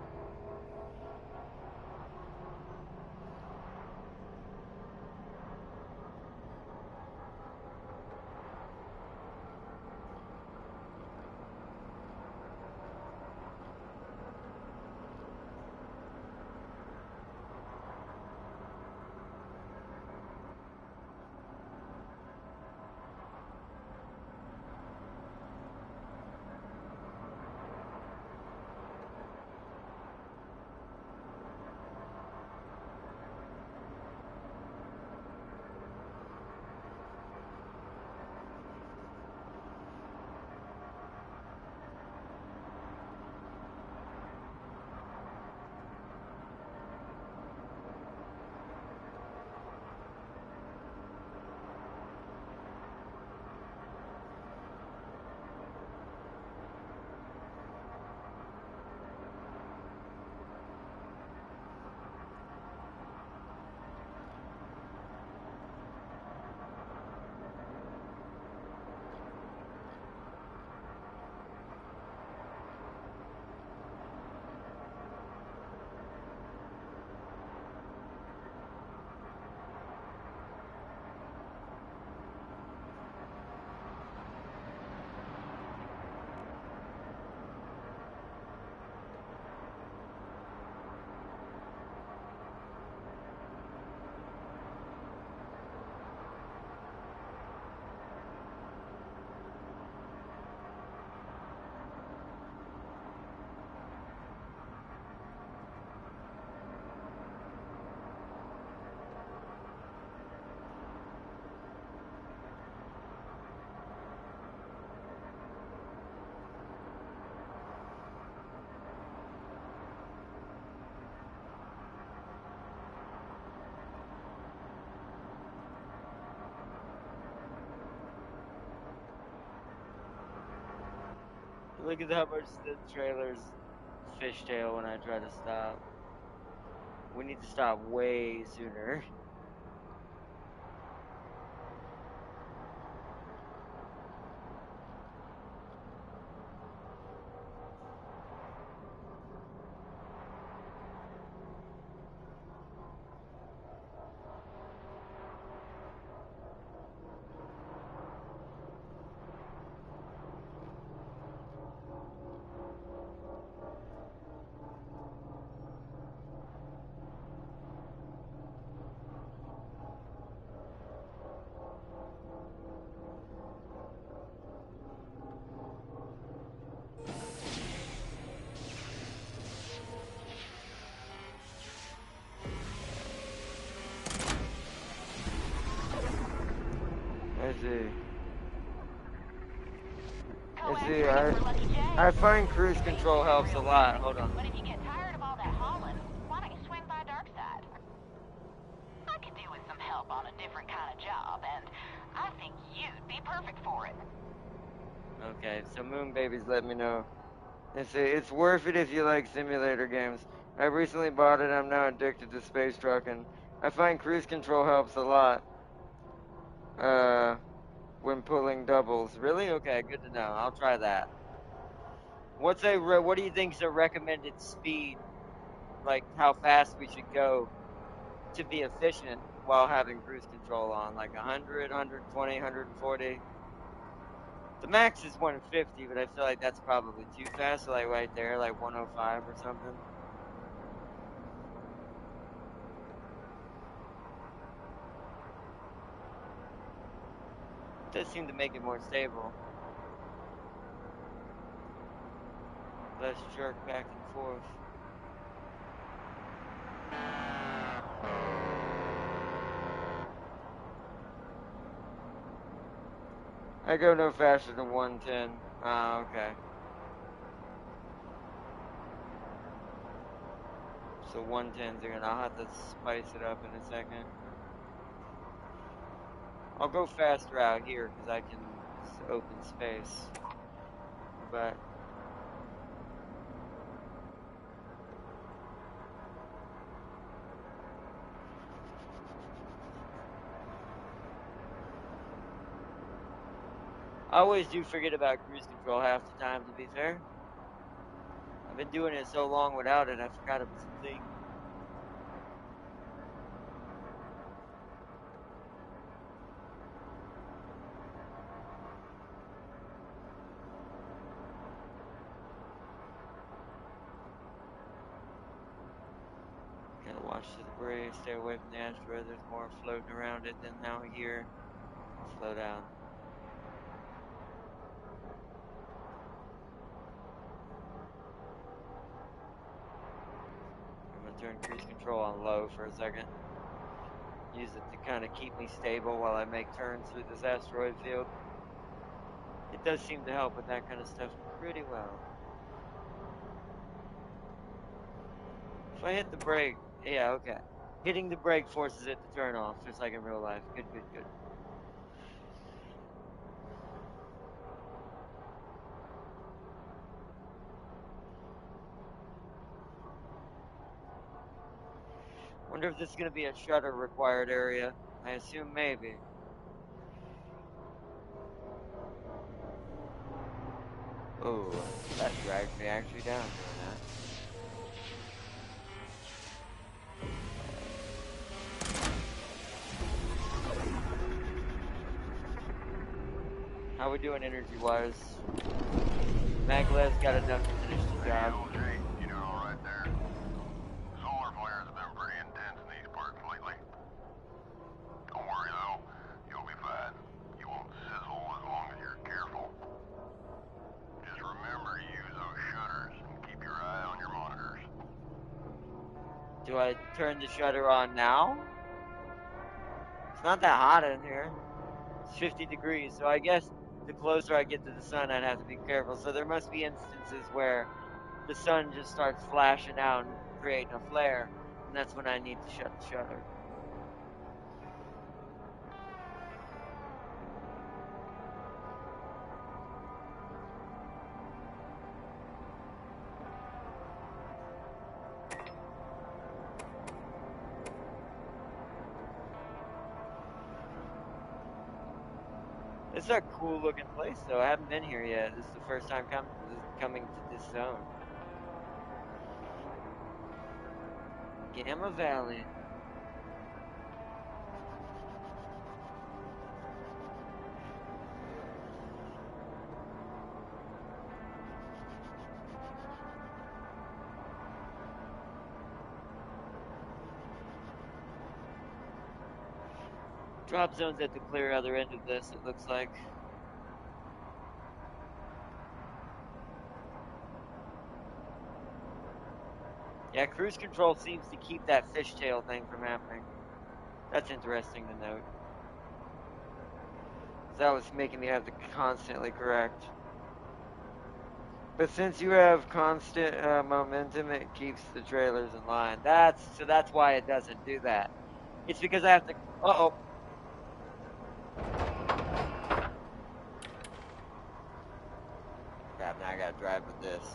Look at how much the trailer's fishtail when I try to stop. We need to stop way sooner. I see. I see. I find cruise control helps a lot. Hold on. But if you get tired of all that hauling, why don't you swing by Darkside? I could do with some help on a different kind of job, and I think you'd be perfect for it. Okay, so Moon Babies let me know. It's worth it if you like simulator games. I recently bought it. I'm now addicted to space trucking. I find cruise control helps a lot. When pulling doubles. Really? Okay, good to know. I'll try that. What do you think is a recommended speed? Like how fast we should go to be efficient while having cruise control on? Like 100, 120, 140? The max is 150, but I feel like that's probably too fast. So like right there, like 105 or something. It does seem to make it more stable. Less jerk back and forth. I go no faster than 110. Ah, okay. So 110's again. I'll have to spice it up in a second. I'll go faster out here because I can open space. But I always do forget about cruise control half the time, to be fair. I've been doing it so long without it, I forgot it was a thing. Gotta watch the debris, stay away from the asteroid. There's more floating around it than now here. I'll slow down. I'm gonna turn cruise control on low for a second. Use it to kind of keep me stable while I make turns through this asteroid field. It does seem to help with that kind of stuff pretty well. If I hit the brake, yeah, okay. Hitting the brake forces it to turn off, just like in real life. Good, good, good. Wonder if this is going to be a shutter required area. I assume maybe. Oh, that dragged me actually down doing that. How we doing energy-wise? Maglev's got enough to finish the job. Okay, you doing all right there? Solar flares have been pretty intense in these parts lately. Don't worry though, you'll be fine. You won't sizzle as long as you're careful. Just remember to use those shutters and keep your eye on your monitors. Do I turn the shutter on now? It's not that hot in here. It's 50 degrees, so I guess the closer I get to the sun, I'd have to be careful. So there must be instances where the sun just starts flashing out and creating a flare, and that's when I need to shut the shutter. It's a cool looking place, though. I haven't been here yet. This is the first time coming to this zone. Gamma Valley. Drop zone's at the clear other end of this, it looks like. Yeah, cruise control seems to keep that fishtail thing from happening. That's interesting to note. That was making me have to constantly correct. But since you have constant momentum, it keeps the trailers in line. That's why it doesn't do that. It's because I have to. Uh-oh. Crap! Now I gotta drive with this.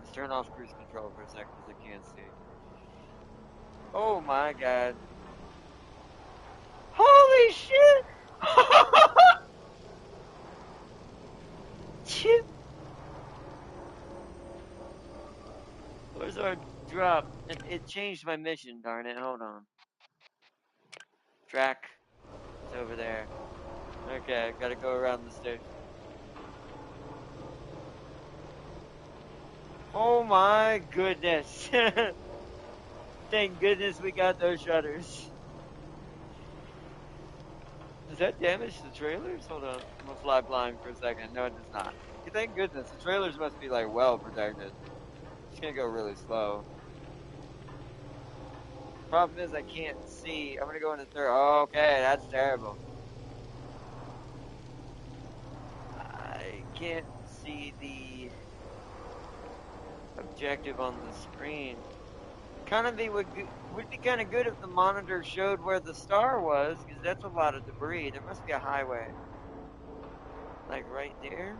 Let's turn off cruise control for a second because I can't see. Oh my god. Holy shit! Shit. Where's our drop? It changed my mission, darn it. Hold on. Track. It's over there. Okay, gotta go around the station. Oh my goodness. Thank goodness we got those shutters. Does that damage the trailers? Hold on. I'm gonna fly blind for a second. No, it does not. Thank goodness. The trailers must be like well protected. It's gonna go really slow. Problem is I can't see. I'm gonna go into third. Oh, okay, that's terrible. I can't see the objective on the screen. Kind of would be kind of good if the monitor showed where the star was, because that's a lot of debris. There must be a highway, like right there.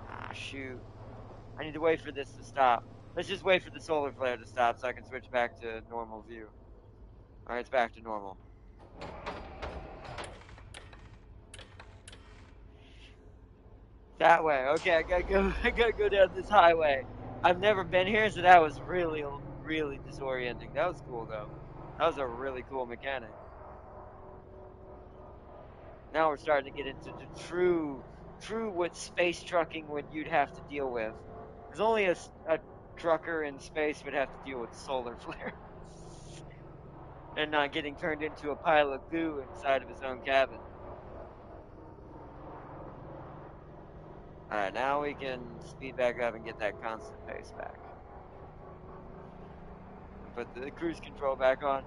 Ah, shoot! I need to wait for this to stop. Let's just wait for the solar flare to stop so I can switch back to normal view. All right, it's back to normal. That way. Okay, I gotta go. I gotta go down this highway. I've never been here, so that was really, really disorienting. That was cool though. That was a really cool mechanic. Now we're starting to get into the true what space trucking you'd have to deal with. Because only a trucker in space would have to deal with solar flares and not getting turned into a pile of goo inside of his own cabin. Alright, now we can speed back up and get that constant pace back. Put the cruise control back on.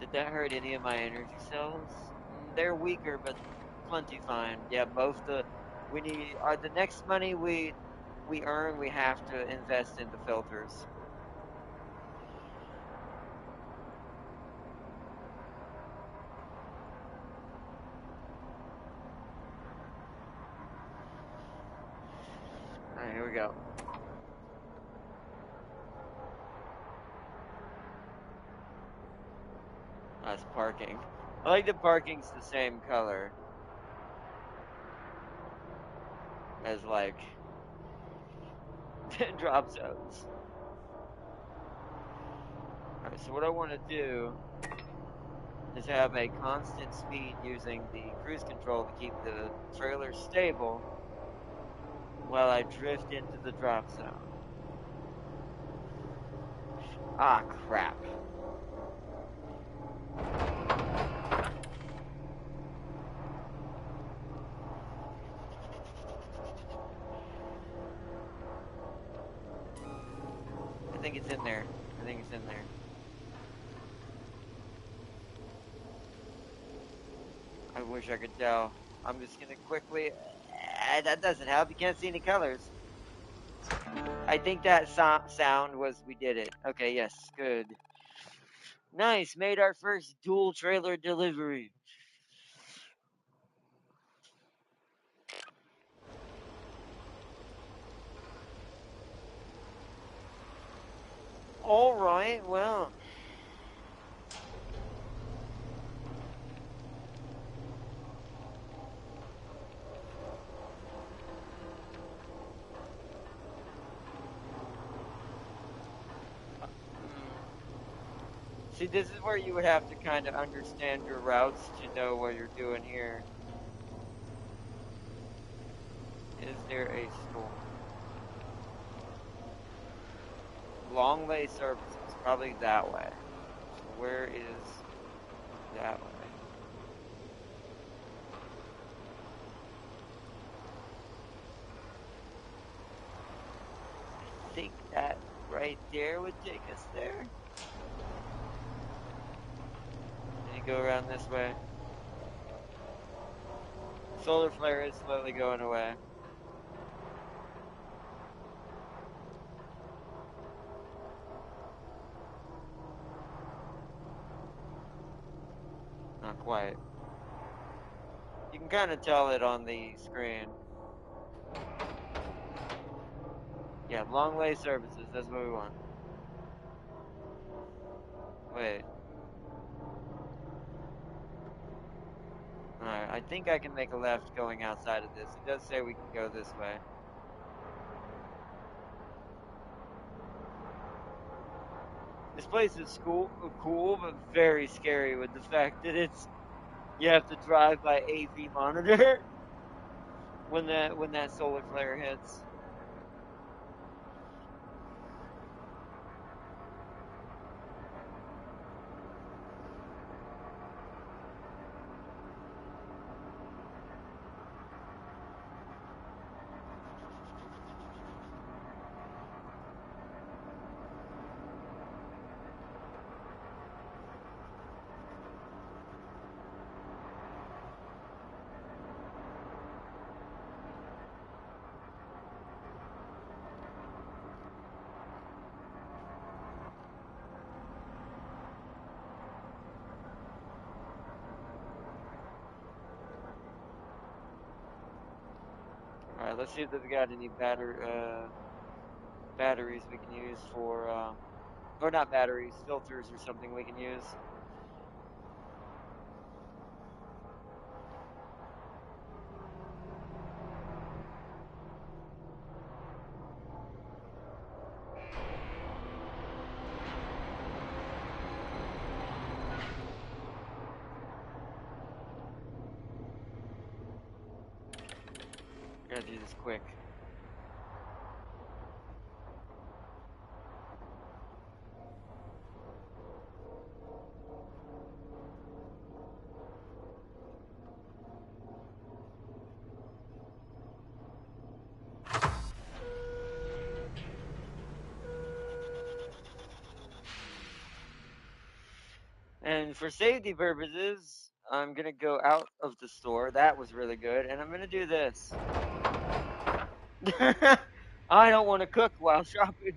Did that hurt any of my energy cells? They're weaker, but plenty fine. Yeah, both the next money we earn, we have to invest in the filters. All right, here we go. That's parking. I like the parking's the same color as like drop zones. Alright, so what I want to do is have a constant speed using the cruise control to keep the trailer stable while I drift into the drop zone. Ah, crap. I think it's in there. I think it's in there. I wish I could tell. I'm just gonna quickly... that doesn't help. You can't see any colors. I think that sound was we did it. Okay, yes, good. Nice, made our first dual trailer delivery. Alright, well... See, this is where you would have to kind of understand your routes to know what you're doing here. Is there a store? Long Way Services, probably that way. So where is that way? I think that right there would take us there. Then you go around this way. Solar flare is slowly going away. Not quite. You can kind of tell it on the screen. Yeah, long lay services. That's what we want. Wait. Alright, I think I can make a left going outside of this. It does say we can go this way. This place is cool, but very scary with the fact that you have to drive by AV monitor when that solar flare hits. Alright, let's see if they've got any batteries we can use for, or not batteries, filters or something we can use. Gotta do this quick. And for safety purposes, I'm gonna go out of the store. That was really good. And I'm gonna do this. I don't want to cook while shopping.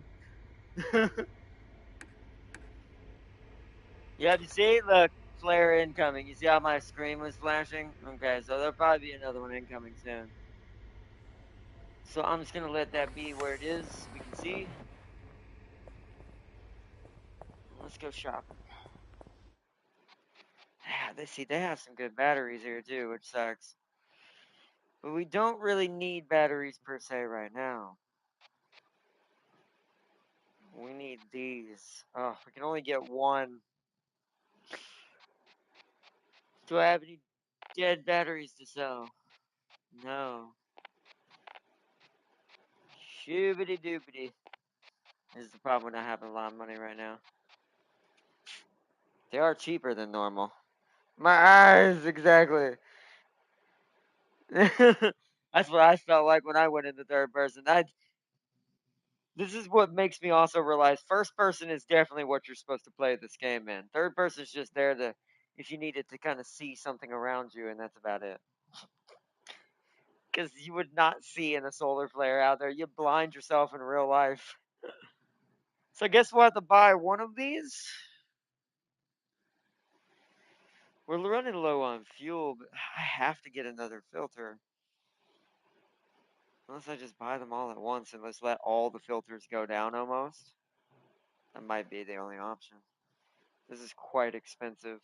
Yeah, you see? Look, flare incoming. You see how my screen was flashing? Okay, so there'll probably be another one incoming soon. So I'm just gonna let that be where it is. We can see. Let's go shopping. Yeah, they have some good batteries here too, which sucks. But we don't really need batteries per se right now. We need these. Oh, we can only get one. Do I have any dead batteries to sell? No. Shoobity doobity. This is the problem with not having a lot of money right now. They are cheaper than normal. My eyes, exactly. That's what I felt like when I went into third person. This is what makes me also realize first person is definitely what you're supposed to play this game in. Third person is just there to, if you needed to kind of see something around you, and that's about it. Because you would not see in a solar flare out there. You blind yourself in real life. So I guess we'll have to buy one of these. We're running low on fuel, but I have to get another filter. Unless I just buy them all at once and let's let all the filters go down almost. That might be the only option. This is quite expensive.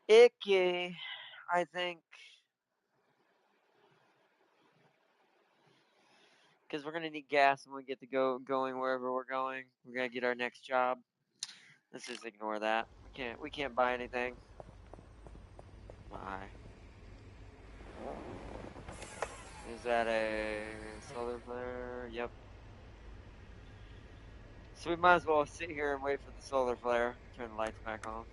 Icky, I think. Because we're going to need gas when we get to going wherever we're going. We're going to get our next job. Let's just ignore that. We can't buy anything. Why? Is that a solar flare? Yep. So we might as well sit here and wait for the solar flare. Turn the lights back on.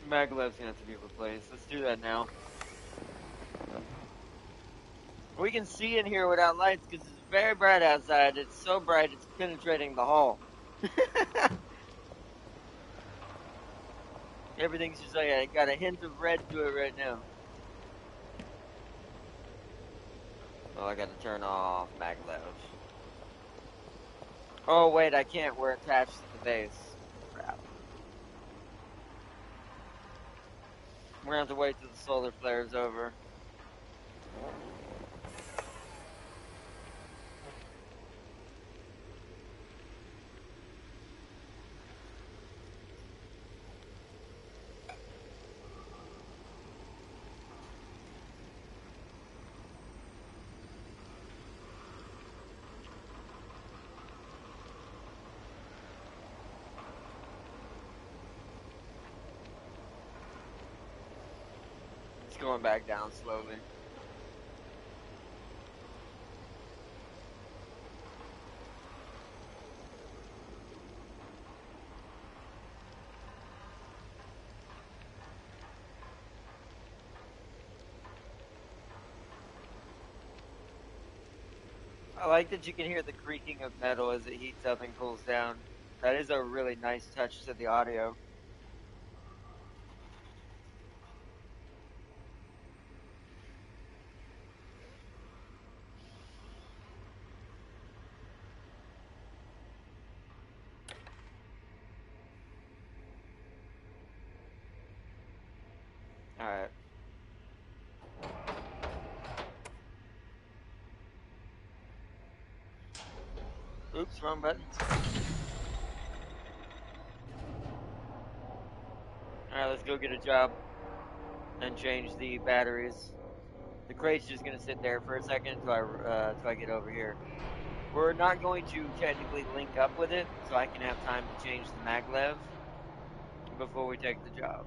Maglev's gonna have to be replaced. Let's do that now. We can see in here without lights because it's very bright outside. It's so bright it's penetrating the hall. Everything's just like I got a hint of red to it right now. Oh, I gotta turn off Maglev. Oh wait, I can't. We're attached to the base. Crap. We're gonna have to wait till the solar flare is over. It's going back down slowly. I like that you can hear the creaking of metal as it heats up and cools down. That is a really nice touch to the audio. Alright. Oops, wrong button. Alright, let's go get a job and change the batteries. The crate's just gonna sit there for a second until I get over here. We're not going to technically link up with it, so I can have time to change the maglev before we take the job.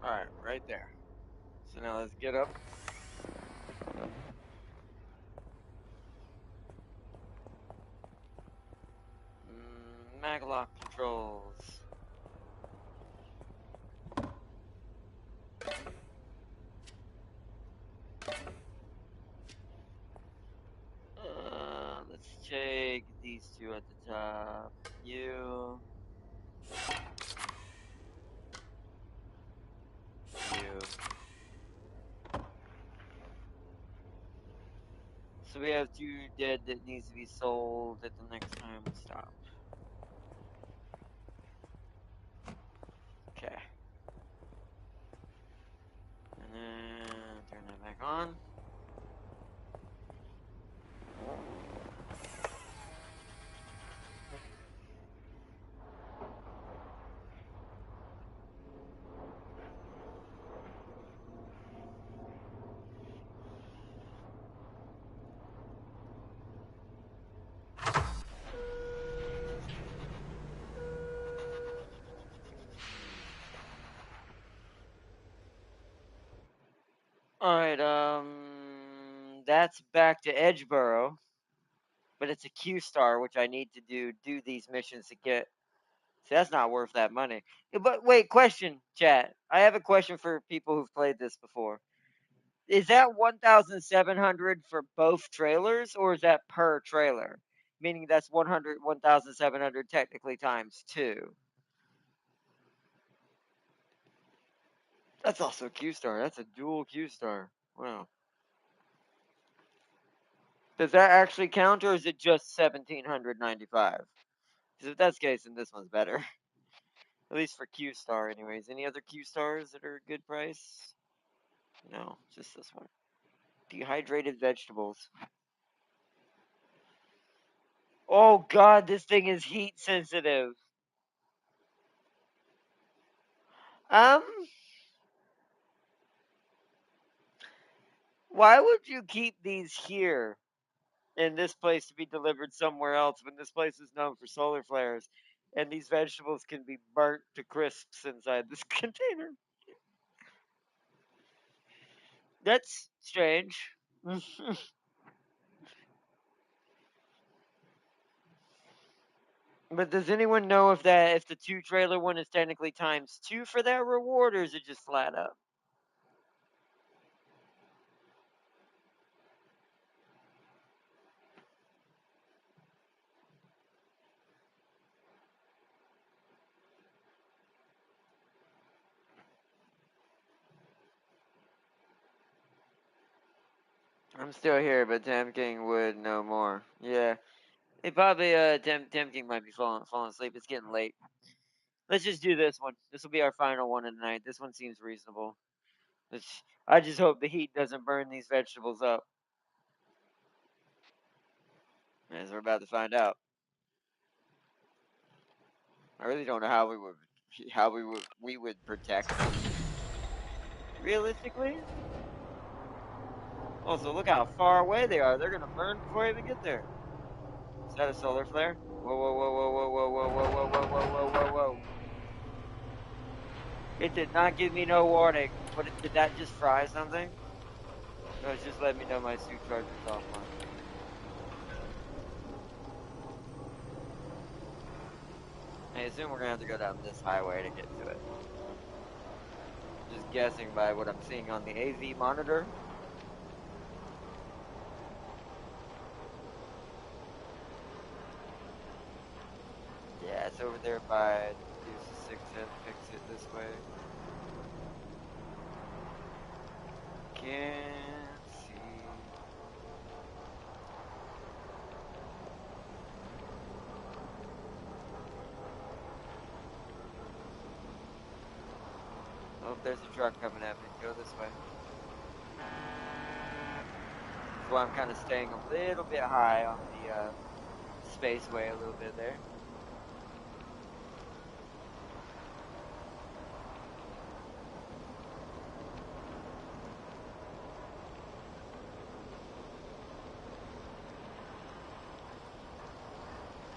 Alright, right there. So now let's get up. Maglock controls. Let's take these two at the top. You. You. So we have two dead that needs to be sold at the next time we stop. Okay. And then turn that back on. Alright, that's back to Edgeboro. But it's a Q star, which I need to do these missions to get. See, that's not worth that money. But wait, question, chat. I have a question for people who've played this before. Is that 1,700 for both trailers, or is that per trailer? Meaning that's 1,700 technically times two. That's also a Q star. That's a dual Q star. Wow. Does that actually count, or is it just 1,795? Because if that's the case, then this one's better. At least for Q star, anyways. Any other Q stars that are a good price? No, just this one. Dehydrated vegetables. Oh god, this thing is heat sensitive. Um, why would you keep these here? in this place to be delivered somewhere else when this place is known for solar flares, and these vegetables can be burnt to crisps inside this container. That's strange. But does anyone know if the two trailer one is technically times two for that reward, or is it just flat up? I'm still here, but King would know more. Yeah, he probably King might be falling asleep. It's getting late. Let's just do this one. This will be our final one of the night. This one seems reasonable. I just hope the heat doesn't burn these vegetables up, as we're about to find out. I really don't know how we would protect them. Realistically. Also, look how far away they are. They're gonna burn before I even get there. Is that a solar flare? Whoa, whoa, whoa, whoa, whoa, whoa, whoa, whoa, whoa, whoa, whoa, whoa, whoa, whoa. It did not give me no warning. But did that just fry something? No, it's just letting me know my suit charge is offline. I assume we're gonna have to go down this highway to get to it. Just guessing by what I'm seeing on the AV monitor. Yeah, it's over there by Deuces 610. Fix it this way. Can't see. Oh, there's a truck coming at me. Go this way. That's why I'm kind of staying a little bit high on the Spaceway a little bit there.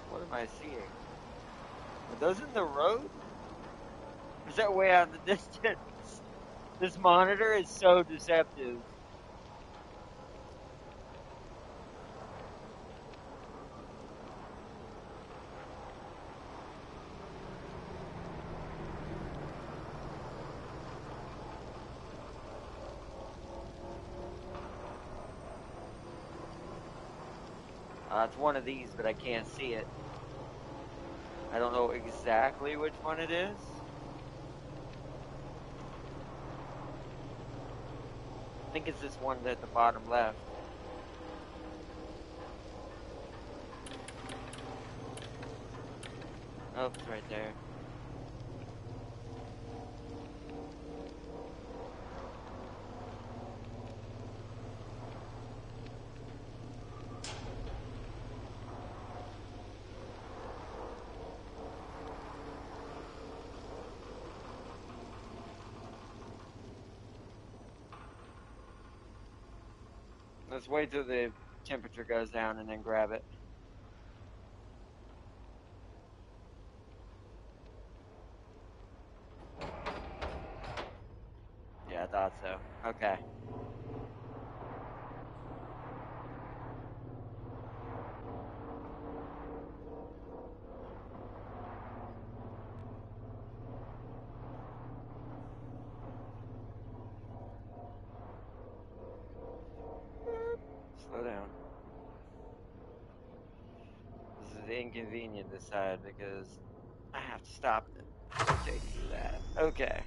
What am I seeing? Are those in the road? Or is that way out in the distance? This monitor is so deceptive. It's one of these, but I can't see it. I don't know exactly which one it is. I think it's this one at the bottom left. Oh, it's right there. Let's wait till the temperature goes down and then grab it. Yeah, I thought so. Okay. Slow down. This is inconvenient this side because I have to stop it. Rotate through that. Okay.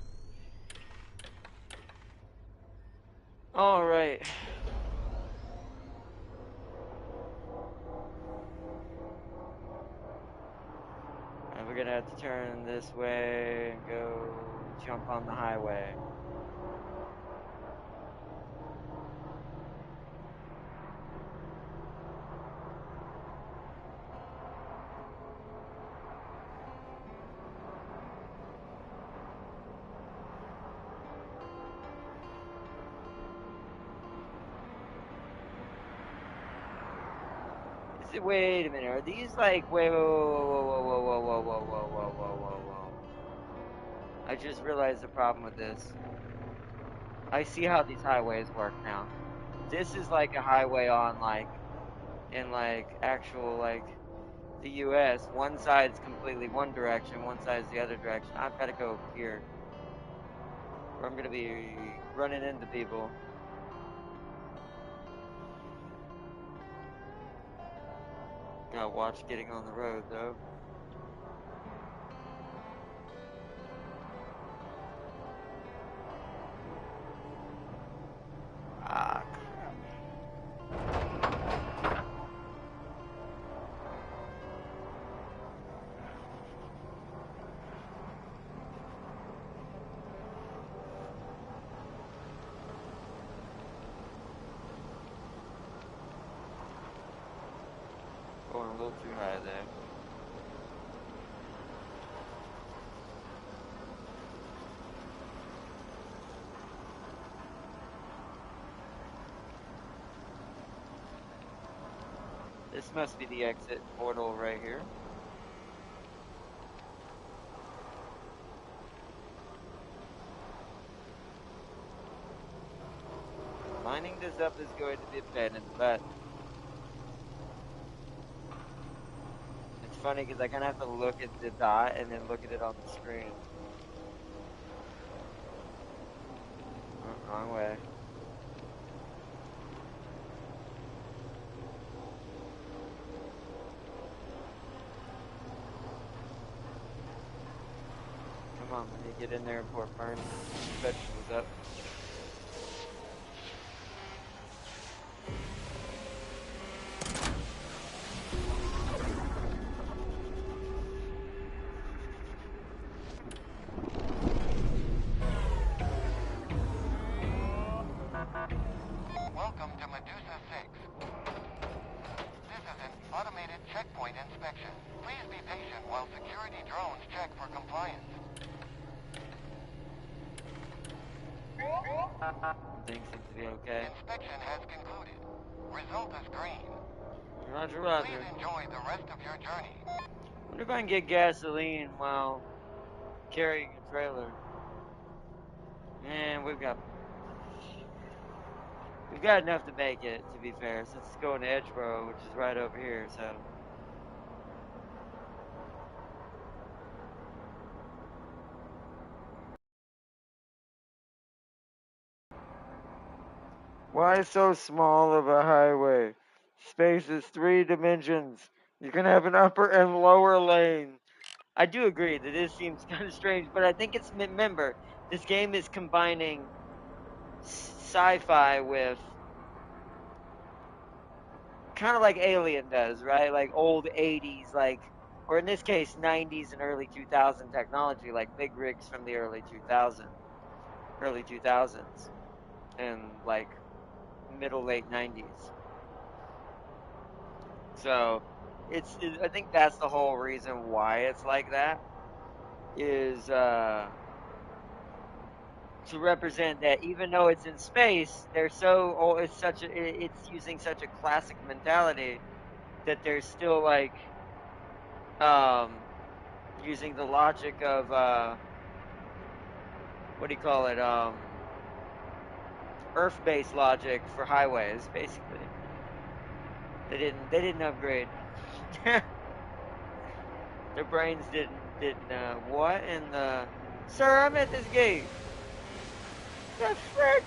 Alright. And we're gonna have to turn this way and go jump on the highway. Wait a minute. Are these like? Wait, whoa, whoa, whoa, whoa, whoa, whoa, whoa, whoa, whoa, whoa, whoa, whoa. I just realized the problem with this. I see how these highways work now. This is like a highway on like in like actual like the US. One side's completely one direction, one side's the other direction. I've got to go over here, or I'm gonna be running into people. Gotta watch getting on the road though. Ah, crap. Going a little too high there. This must be the exit portal right here. Lining this up is going to be a pain in the butt. It's funny because I kind of have to look at the dot and then look at it on the screen. Oh, wrong way. Come on, let me get in there before it burns vegetables up. Welcome to Medusa 6. This is an automated checkpoint inspection. Please be patient while security drones check for compliance. Things seem to be okay. Inspection has concluded. Result is green. Roger, roger. Please enjoy the rest of your journey. Wonder if I can get gasoline while carrying a trailer. Man, we've got enough to make it, to be fair, since it's going to Edgeboro, which is right over here, so. Why so small of a highway? Space is 3 dimensions. You can have an upper and lower lane. I do agree that this seems kind of strange, but I think it's, remember, this game is combining sci-fi with kind of like Alien does, right? Like old 80s, like, or in this case, 90s and early 2000 technology, like big rigs from the early 2000s, and like middle late 90s. So I think that's the whole reason why it's like that is to represent that even though it's in space, it's using such a classic mentality that there's still like using the logic of what do you call it? Earth-based logic for highways, basically. They didn't upgrade. Their brains didn't what in the Sir, I'm at this gate. The frick?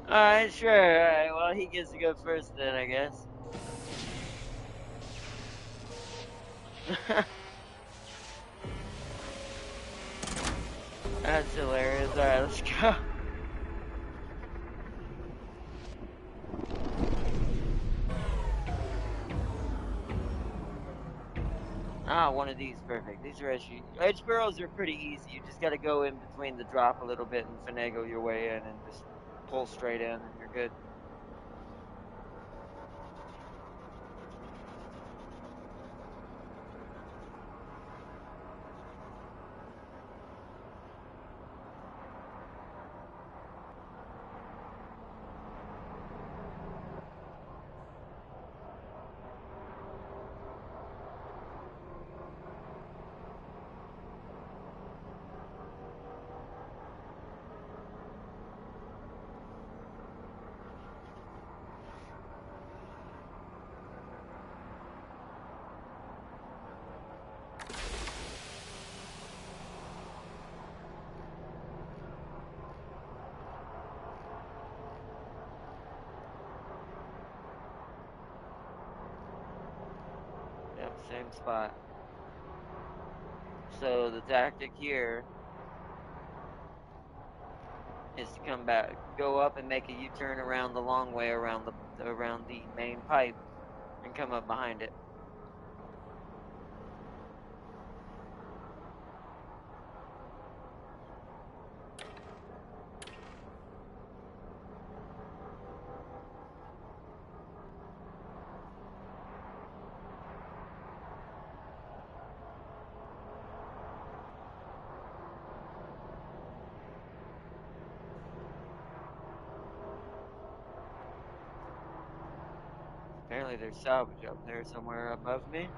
Alright, sure, alright, well he gets to go first then, I guess. That's hilarious. Alright, let's go. Ah, one of these, perfect. These are edge barrels are pretty easy. You just gotta go in between the drop a little bit and finagle your way in and just pull straight in and you're good. Same spot. So the tactic here is to come back, go up and make a U-turn around the long way around the main pipe and come up behind it. Apparently there's salvage up there somewhere above me.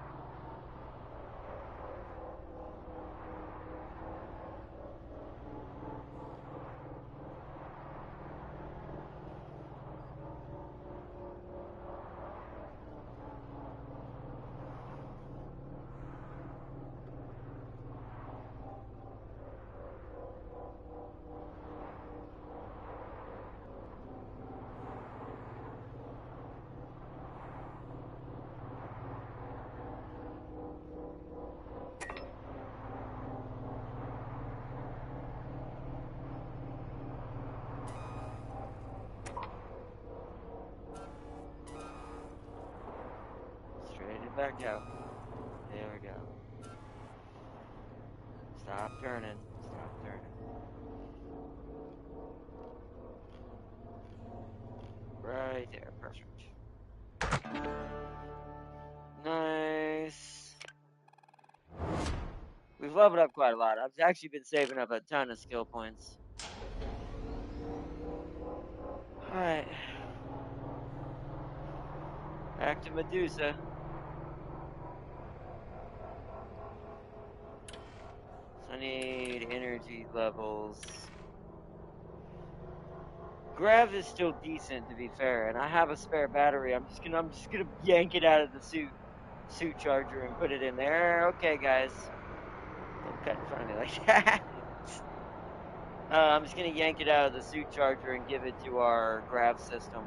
Straight it back out. There we go. Stop turning. Stop turning. Right there. Perfect. Nice. We've leveled up quite a lot. I've actually been saving up a ton of skill points. Alright. Back to Medusa. So I need energy levels. Grav is still decent, to be fair, and I have a spare battery. I'm just gonna yank it out of the suit charger and put it in there. Okay, guys, don't cut in front of me like that. I'm just gonna yank it out of the suit charger and give it to our Grav system.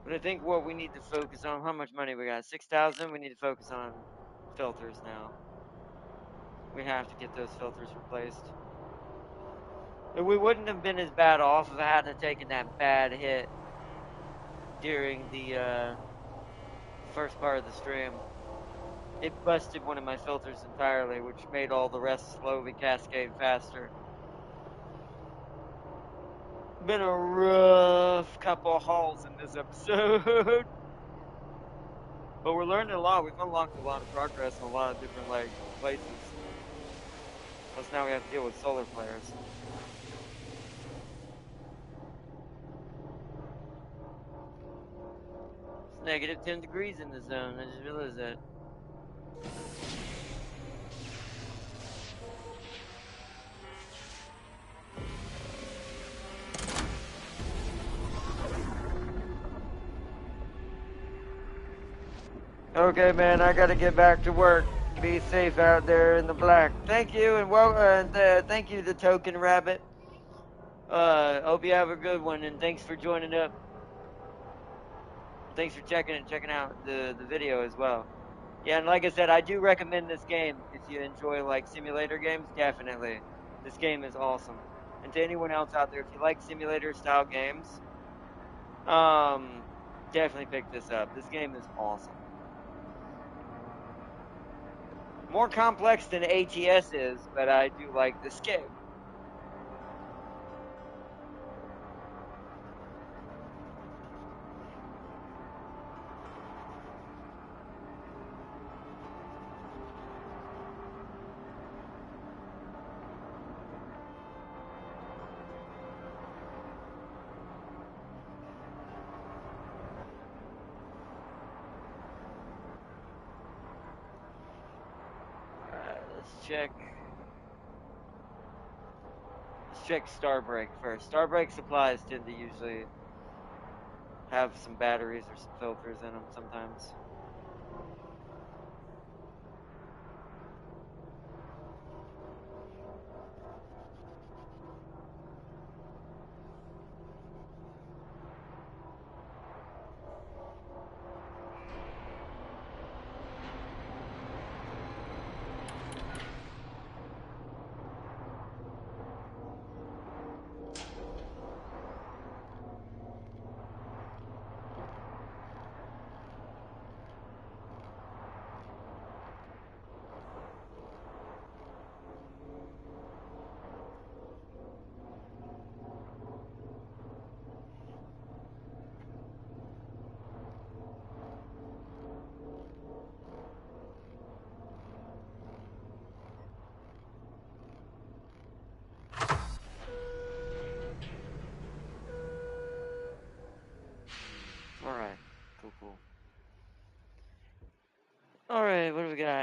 But I think what we need to focus on, how much money we got? 6,000. We need to focus on filters now. We have to get those filters replaced. And we wouldn't have been as bad off if I hadn't taken that bad hit during the first part of the stream. It busted one of my filters entirely, which made all the rest slowly cascade faster. Been a rough couple of hauls in this episode. But we're learning a lot. We've unlocked a lot of progress in a lot of different places. Plus now we have to deal with solar flares. It's negative 10 degrees in the zone. I just realized that. Okay, man, I gotta get back to work. Be safe out there in the black. Thank you, and thank you, the token rabbit. Hope you have a good one, and thanks for joining up. Thanks for checking out the video as well. Yeah, and like I said, I do recommend this game if you enjoy like simulator games. Definitely, this game is awesome. And to anyone else out there, if you like simulator style games, definitely pick this up. This game is awesome. More complex than ATS is, but I do like this game. Let's check. Let's check Starbreak first. Starbreak supplies tend to usually have some batteries or some filters in them sometimes.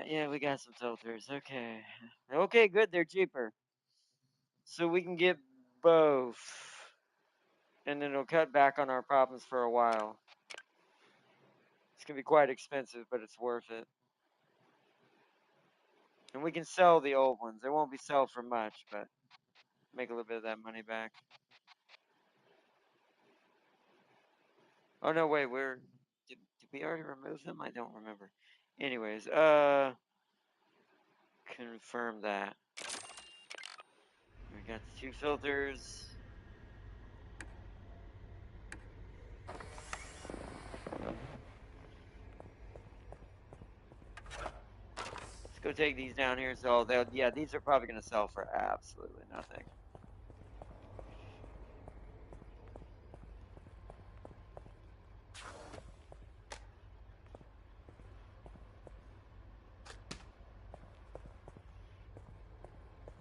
Alright, yeah, we got some filters. Okay. Okay, good. They're cheaper. So we can get both. And then it'll cut back on our problems for a while. It's going to be quite expensive, but it's worth it. And we can sell the old ones. They won't be sold for much, but make a little bit of that money back. Oh, no, wait. Did we already remove them? I don't remember. Anyways, confirm that. We got the 2 filters. Let's go take these down here. So yeah, these are probably going to sell for absolutely nothing.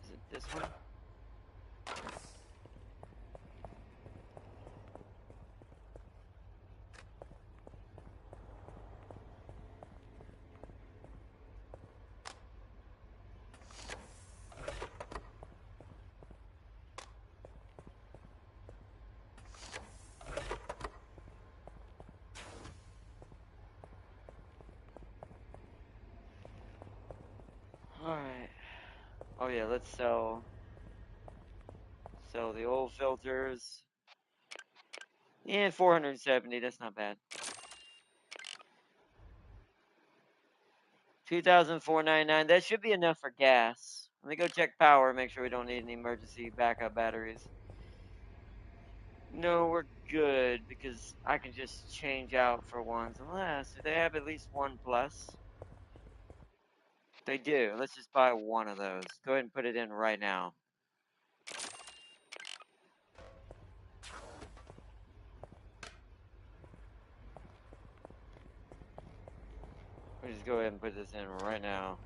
Is it this one? Alright. Oh yeah, let's sell the old filters. Yeah, 470, that's not bad. 2,499, that should be enough for gas. Let me go check power, make sure we don't need any emergency backup batteries. No, we're good, because I can just change out for ones. Unless, do they have at least 1 plus? They do. Let's just buy one of those. Go ahead and put it in right now. We'll just go ahead and put this in right now.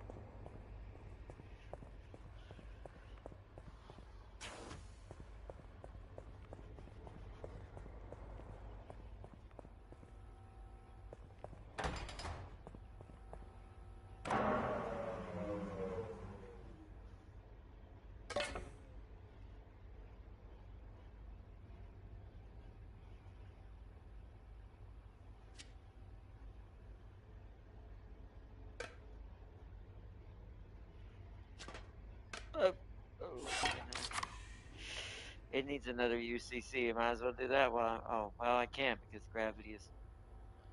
Oh, it needs another UCC. Might as well do that. Well, I can't because gravity is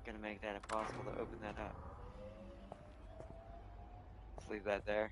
gonna make that impossible to open that up. Let's leave that there.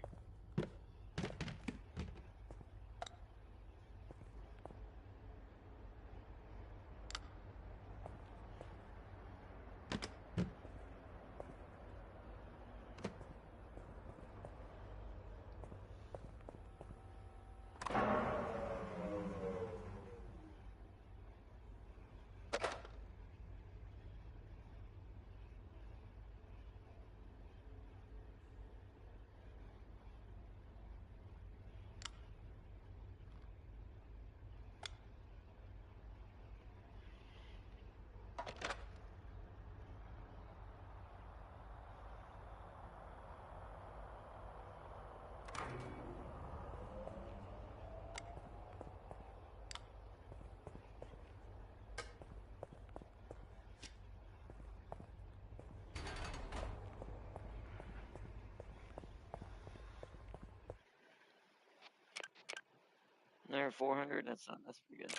There, 400. That's pretty good.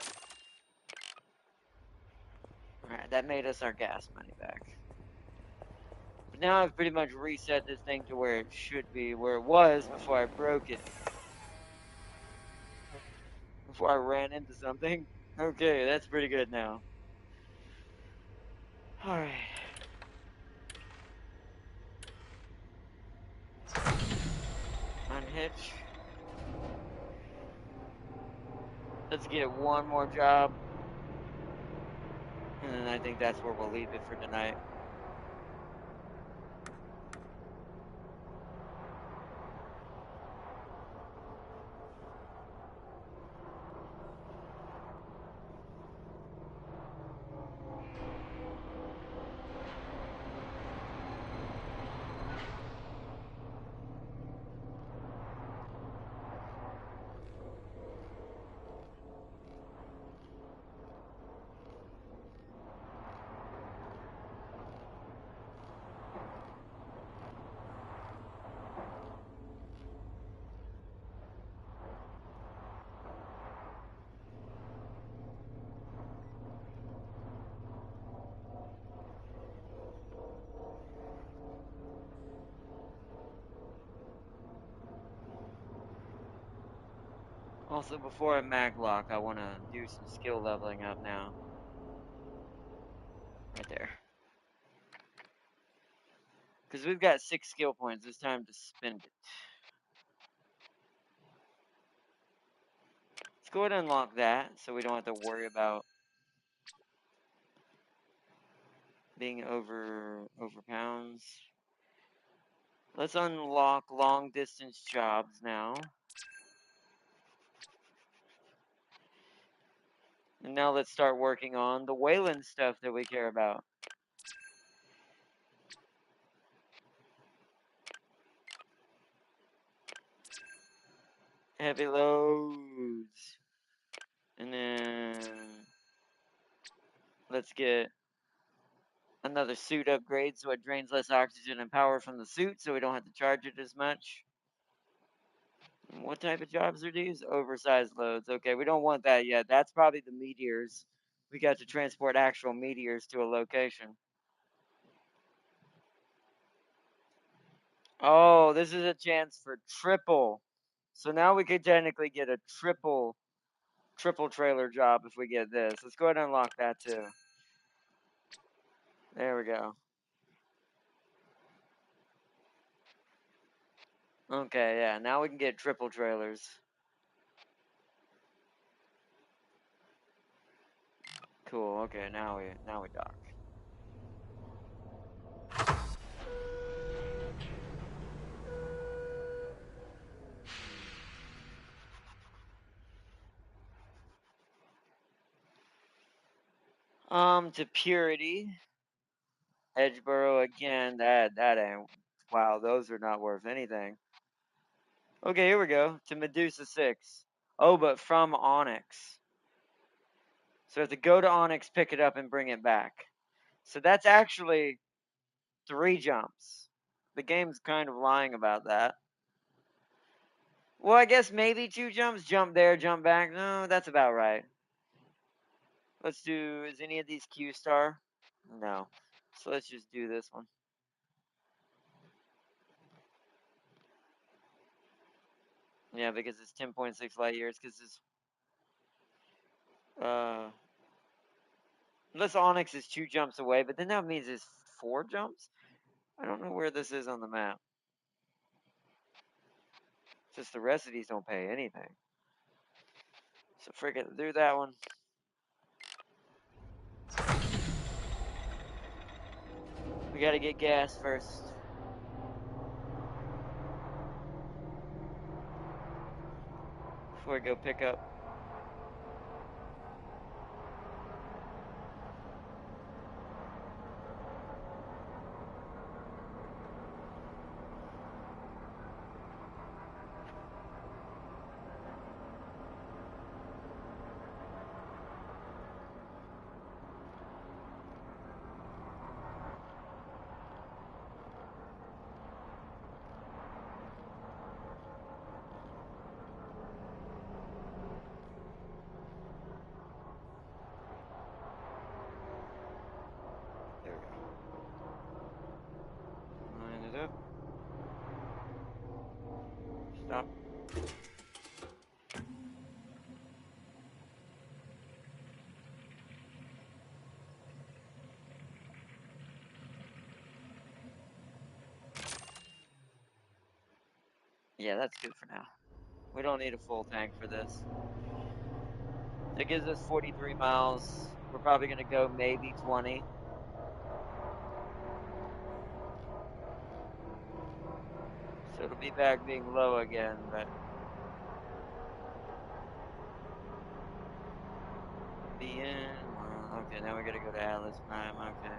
All right, that made us our gas money back. But now I've pretty much reset this thing to where it should be, where it was before I broke it. Before I ran into something. Okay, that's pretty good now. All right. Unhitch. Let's get one more job. And then I think that's where we'll leave it for tonight. Also, before I maglock, I want to do some skill leveling up now. Right there. Because we've got 6 skill points. It's time to spend it. Let's go ahead and unlock that so we don't have to worry about being over pounds. Let's unlock long distance jobs now. And now let's start working on the Wayland stuff that we care about. Heavy loads. And then let's get another suit upgrade so it drains less oxygen and power from the suit so we don't have to charge it as much. What type of jobs are these? Oversized loads. Okay, we don't want that yet. That's probably the meteors. We got to transport actual meteors to a location. Oh, this is a chance for triple. So now we could technically get a triple trailer job if we get this. Let's go ahead and unlock that too. There we go. Okay, yeah, now we can get triple trailers. Cool. Okay, now we dock. To Purity. Edgeboro again. That ain't. Wow, those are not worth anything. Okay, here we go. To Medusa 6. Oh, but from Onyx. So we have to go to Onyx, pick it up, and bring it back. So that's actually 3 jumps. The game's kind of lying about that. Well, I guess maybe 2 jumps. Jump there, jump back. No, that's about right. Let's do, is any of these Q-Star? No. So let's just do this one. Yeah, because it's 10.6 light years, because it's, unless Onyx is 2 jumps away, but then that means it's 4 jumps? I don't know where this is on the map. Just the rest of these don't pay anything. So friggin' do that one. We gotta get gas first. Before we go pick up. There we go. Line it up. Stop. Yeah, that's good for now. We don't need a full tank for this. That gives us 43 miles. We're probably gonna go maybe 20. So it'll be back being low again, but be in. Well, okay, now we gotta go to Atlas Prime. Okay.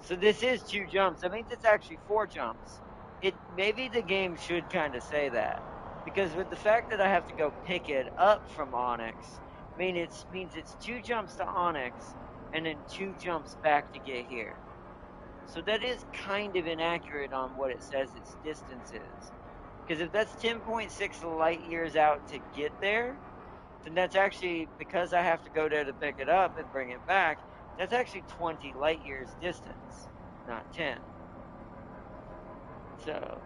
So this is 2 jumps. That means it's actually 4 jumps. It maybe the game should kind of say that, because with the fact that I have to go pick it up from Onyx, means it's 2 jumps to Onyx and then 2 jumps back to get here. So that is kind of inaccurate on what it says its distance is. Because if that's 10.6 light years out to get there, then that's actually, because I have to go there to pick it up and bring it back, that's actually 20 light years distance, not 10. So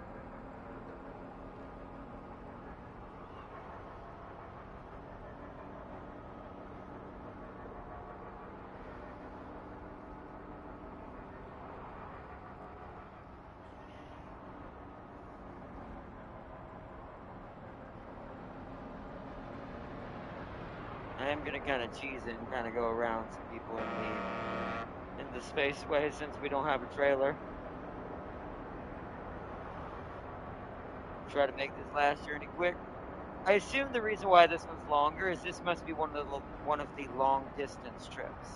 am gonna kind of cheese it and kind of go around some people in the Spaceway since we don't have a trailer. Try to make this last journey quick. I assume the reason why this one's longer is this must be one of the long distance trips.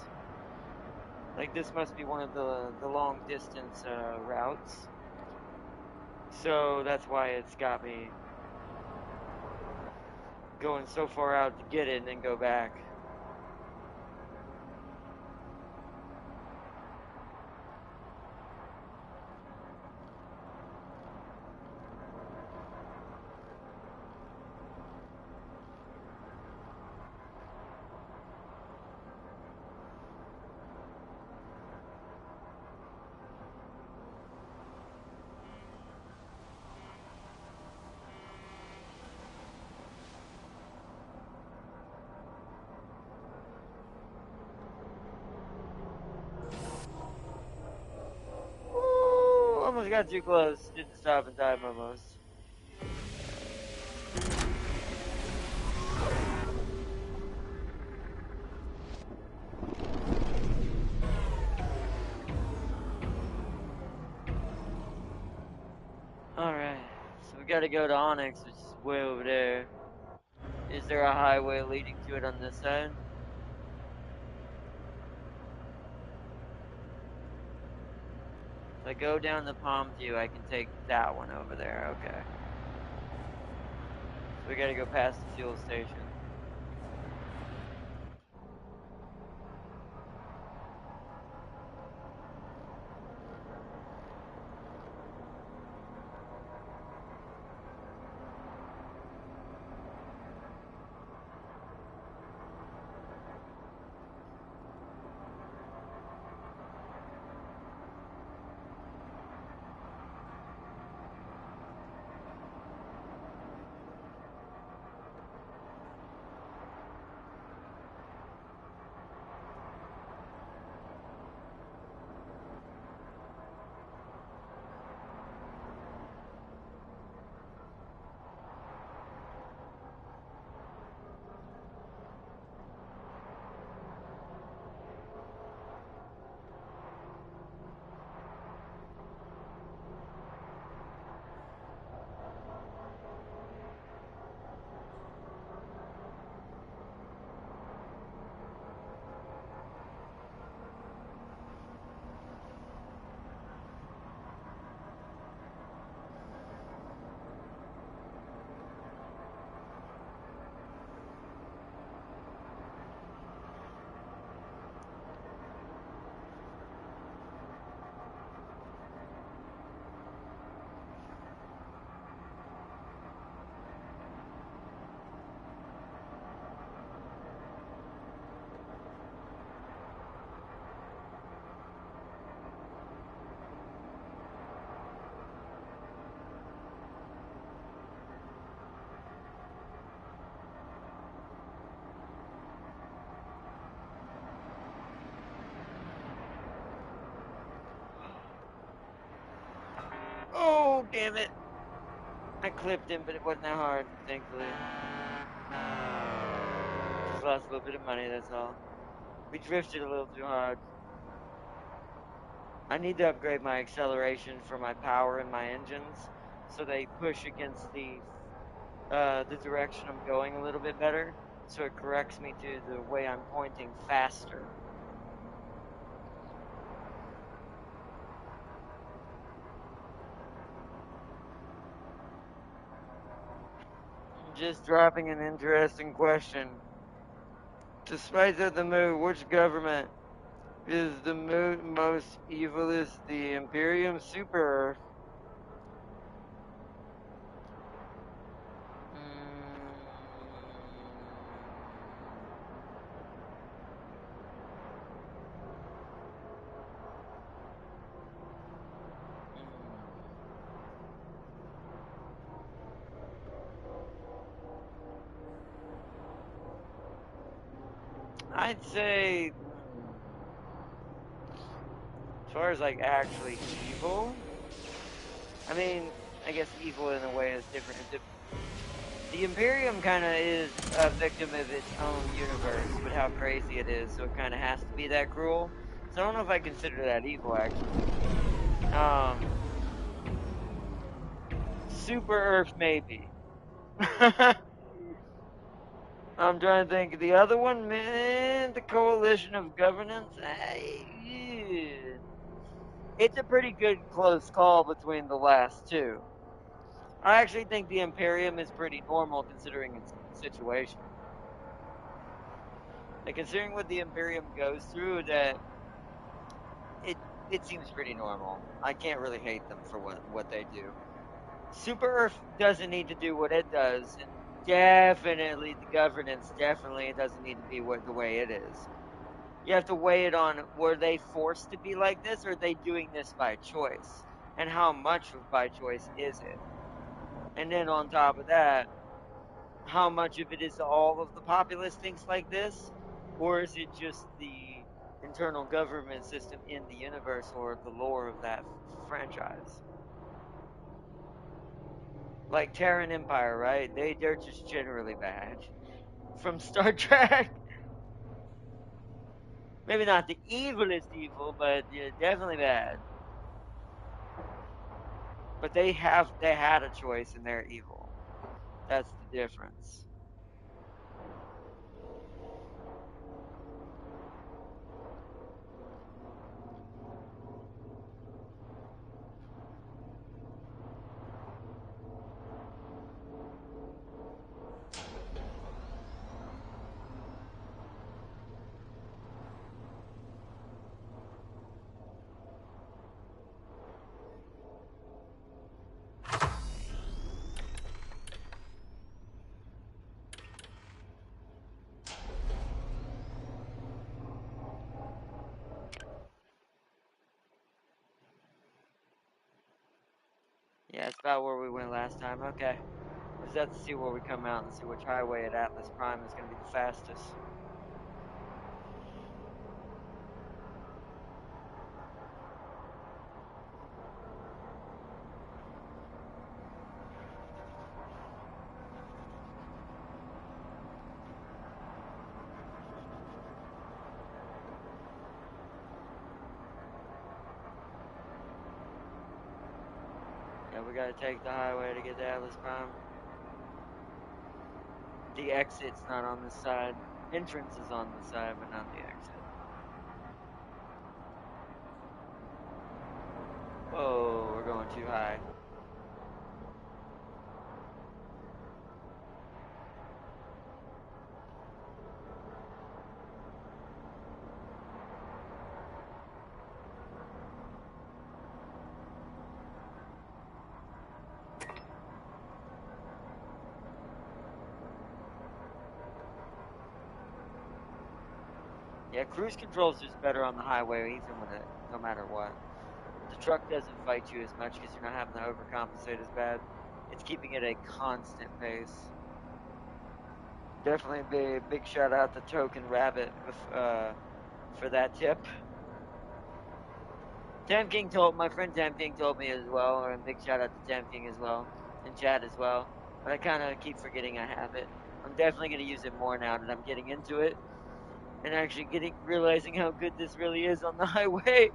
Like this must be one of the long distance routes. So that's why it's got me going so far out to get it and then go back. Almost got too close. Didn't stop in time almost. Alright, so we gotta go to Onyx, which is way over there. Is there a highway leading to it on this side? If I go down the Palm View, I can take that one over there, okay. So we gotta go past the fuel station. Oh, damn it. I clipped him, but it wasn't that hard, thankfully. Just lost a little bit of money, that's all. We drifted a little too hard. I need to upgrade my acceleration for my power and my engines so they push against the direction I'm going a little bit better, so it corrects me to the way I'm pointing faster. Just dropping an interesting question. Despite of the mood, which government is the most evilest? The Imperium Super Earth? I'd say, as far as like actually evil, I mean, I guess evil in a way is different. The Imperium kind of is a victim of its own universe with how crazy it is, so it kind of has to be that cruel. So I don't know if I consider that evil, actually. Super Earth, maybe. I'm trying to think of the other one, man. The Coalition of Governance. It's a pretty good close call between the last two. I actually think the Imperium is pretty normal considering its situation. Like considering what the Imperium goes through, that it seems pretty normal. I can't really hate them for what they do. Super Earth doesn't need to do what it does, and definitely the governance definitely doesn't need to be the way it is. You have to weigh it on, were they forced to be like this, or are they doing this by choice? And how much of by choice is it? And then on top of that, how much of it is all of the populace thinks like this, or is it just the internal government system in the universe or the lore of that franchise? Like Terran Empire, right? They're just generally bad. From Star Trek, maybe not the evilest evil, but yeah, definitely bad. But they had a choice in their evil. That's the difference. Yeah, it's about where we went last time. Okay. We'll just have to see where we come out and see which highway at Atlas Prime is going to be the fastest. Yeah, we gotta take the highway to get to Atlas Prime. The exit's not on this side. Entrance is on this side, but not the exit. Whoa, we're going too high. Yeah, cruise control's just better on the highway, even when no matter what. The truck doesn't fight you as much because you're not having to overcompensate as bad. It's keeping it a constant pace. Definitely a big shout out to Token Rabbit for that tip. My friend Tam King told me as well, and big shout out to Tam King as well, and Chad as well. But I kind of keep forgetting I have it. I'm definitely going to use it more now that I'm getting into it, and actually realizing how good this really is on the highway.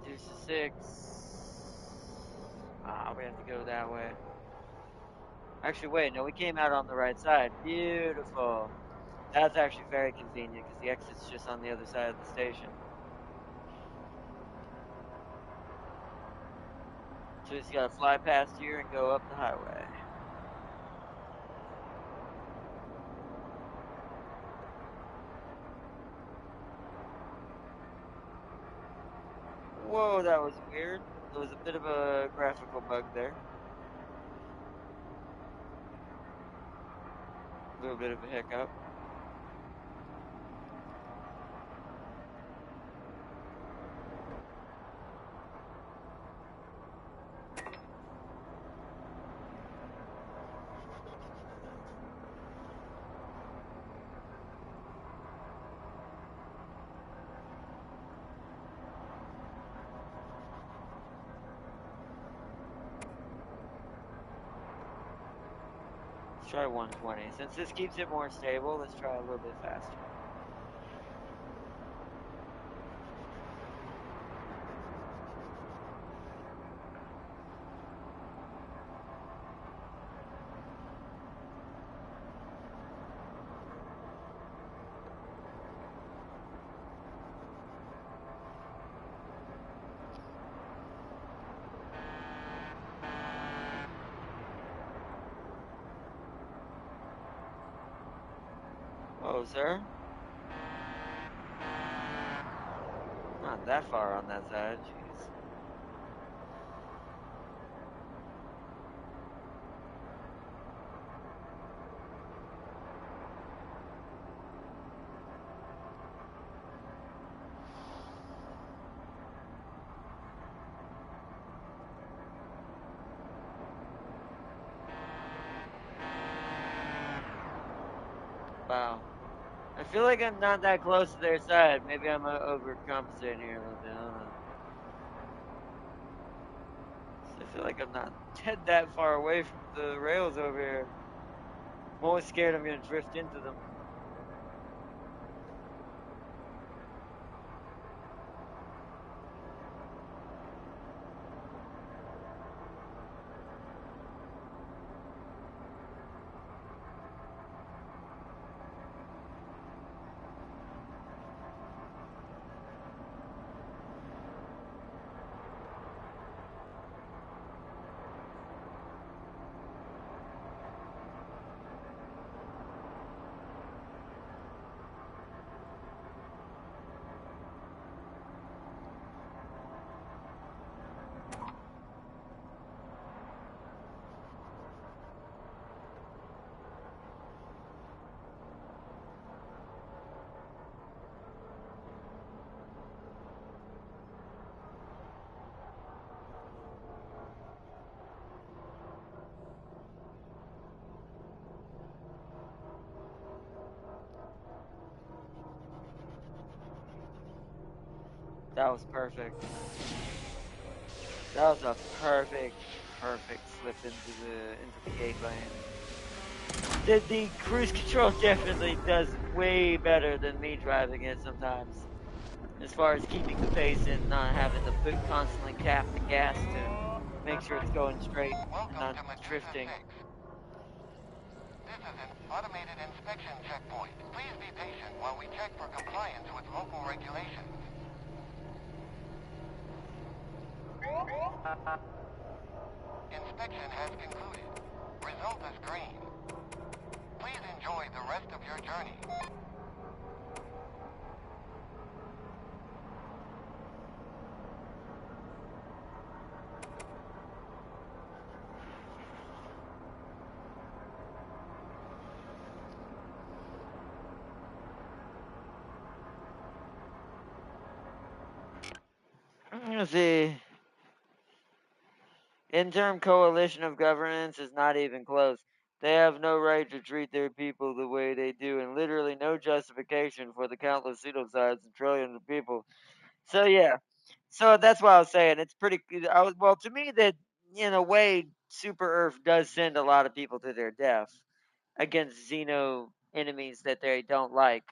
Deuce to 6. Ah, we have to go that way. Actually, wait, no, we came out on the right side. Beautiful. That's actually very convenient because the exit's just on the other side of the station. So we just gotta fly past here and go up the highway. Whoa, that was weird. There was a bit of a graphical bug there. A little bit of a hiccup. Let's try 120. Since this keeps it more stable, let's try a little bit faster. Oh, sir? Not that far on that side, jeez. Wow. I feel like I'm not that close to their side. Maybe I'm overcompensating here a little bit. I don't know. I feel like I'm not that far away from the rails over here. I'm always scared I'm gonna drift into them. That was perfect. That was a perfect slip into the gate lane. The cruise control definitely does way better than me driving it sometimes. As far as keeping the pace and not having to constantly tap the gas to make sure it's going straight and not drifting. This is an automated inspection checkpoint. Please be patient while we check for compliance with local regulations. Inspection has concluded. Result is green. Please enjoy the rest of your journey. The interim coalition of governance is not even close. They have no right to treat their people the way they do, and literally no justification for the countless genocides and trillions of people. So yeah, so that's what I was saying. It's pretty. Well, to me, that in a way, Super Earth does send a lot of people to their death against Xeno enemies that they don't like.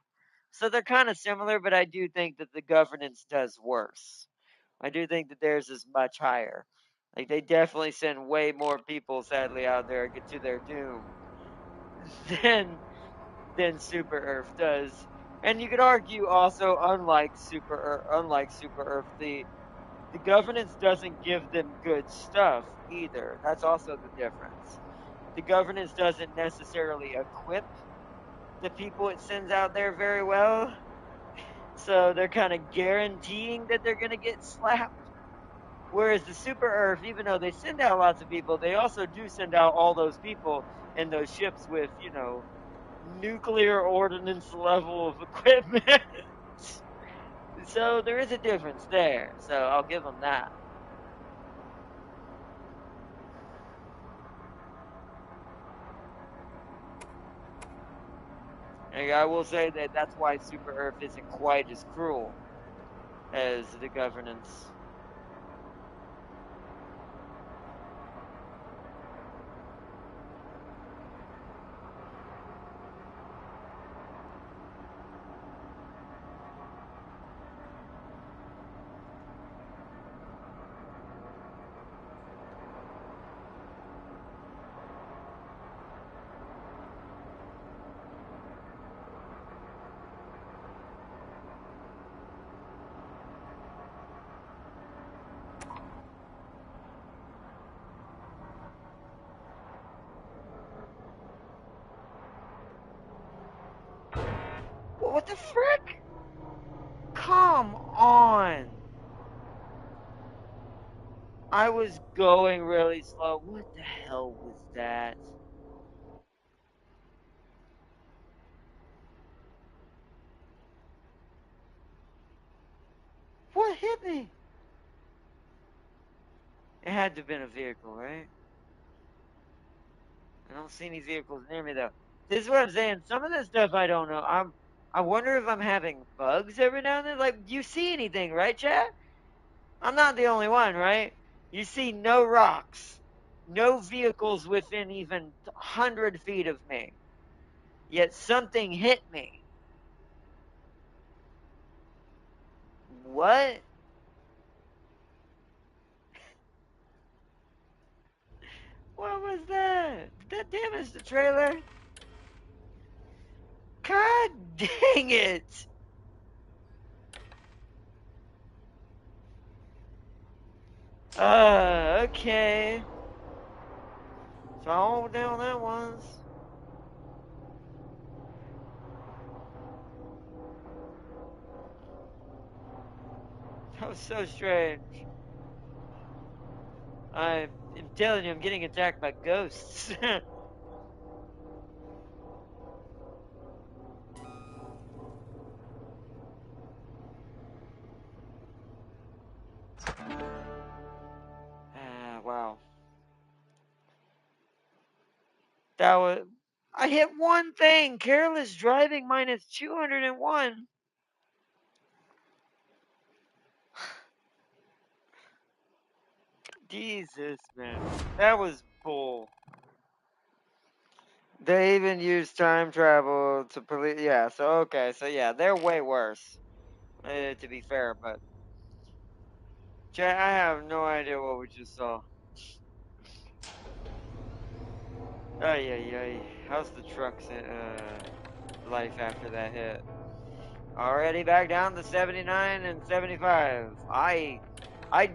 So they're kind of similar, but I do think that the governance does worse. I do think that theirs is much higher. Like they definitely send way more people, sadly, out there get to their doom than Super Earth does. And you could argue also, unlike Super Earth, the governance doesn't give them good stuff either. That's also the difference. The governance doesn't necessarily equip the people it sends out there very well. So they're kind of guaranteeing that they're going to get slapped. Whereas the Super Earth, even though they send out lots of people, they also do send out all those people in those ships with, nuclear ordnance level of equipment. So there is a difference there. So I'll give them that. And I will say that that's why Super Earth isn't quite as cruel as the governance. What the frick? Come on. I was going really slow. What the hell was that? What hit me? It had to have been a vehicle, right? I don't see any vehicles near me though. This is what I'm saying. Some of this stuff I don't know. I wonder if I'm having bugs every now and then. Like, do you see anything, right, chat? I'm not the only one, right? You see no rocks, no vehicles within even 100 feet of me. Yet something hit me. What? What was that? Did that damage the trailer? God dang it! Okay. So all down that was. That was so strange. I'm telling you, I'm getting attacked by ghosts. Wow. That was. I hit one thing. Careless driving minus 201. Jesus, man. That was bull. They even use time travel to police. Yeah, so okay. So yeah, they're way worse. To be fair, but. I have no idea what we just saw. Ay, ay, ay. How's the truck's life after that hit? Already back down to 79 and 75. I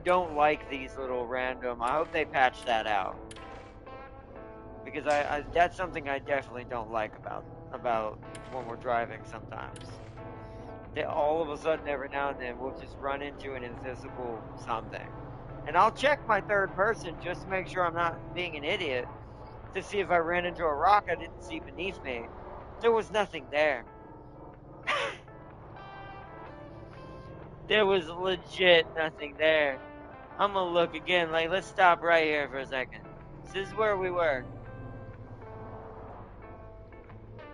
don't like these little random. I hope they patch that out because I that's something I definitely don't like about when we're driving sometimes. That all of a sudden every now and then we'll just run into an invisible something. And I'll check my third person just to make sure I'm not being an idiot to see if I ran into a rock I didn't see beneath me. There was nothing there. There was legit nothing there. I'm gonna look again. Like, let's stop right here for a second. This is where we were.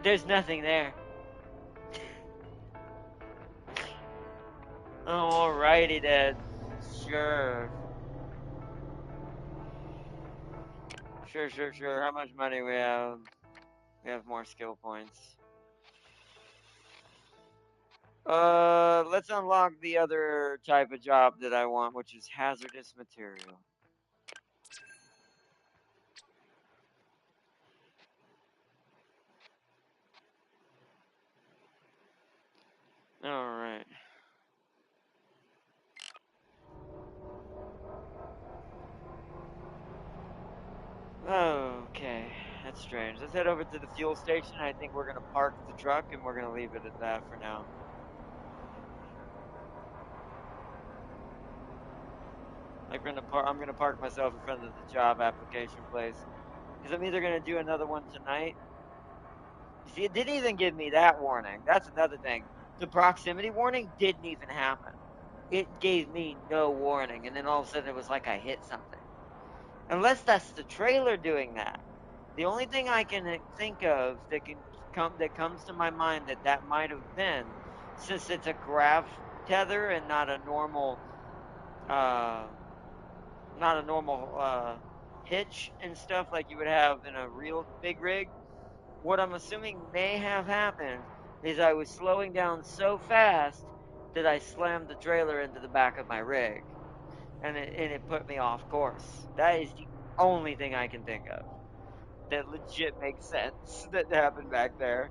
There's nothing there. Alrighty then. Sure. Sure. How much money we have? We have more skill points. Let's unlock the other type of job that I want, which is hazardous material. Alright. Okay, that's strange. Let's head over to the fuel station. I think we're gonna park the truck and we're gonna leave it at that for now. Like I'm gonna park myself in front of the job application place because I'm either gonna do another one tonight. See, it didn't even give me that warning. That's another thing. The proximity warning didn't even happen. It gave me no warning, and then all of a sudden it was like I hit something. Unless that's the trailer doing that. The only thing I can think of that comes to my mind that might have been, since it's a grav tether and uh, not a normal hitch and stuff like you would have in a real big rig. What I'm assuming may have happened is I was slowing down so fast that I slammed the trailer into the back of my rig, and it put me off course. That is the only thing I can think of that legit makes sense that happened back there.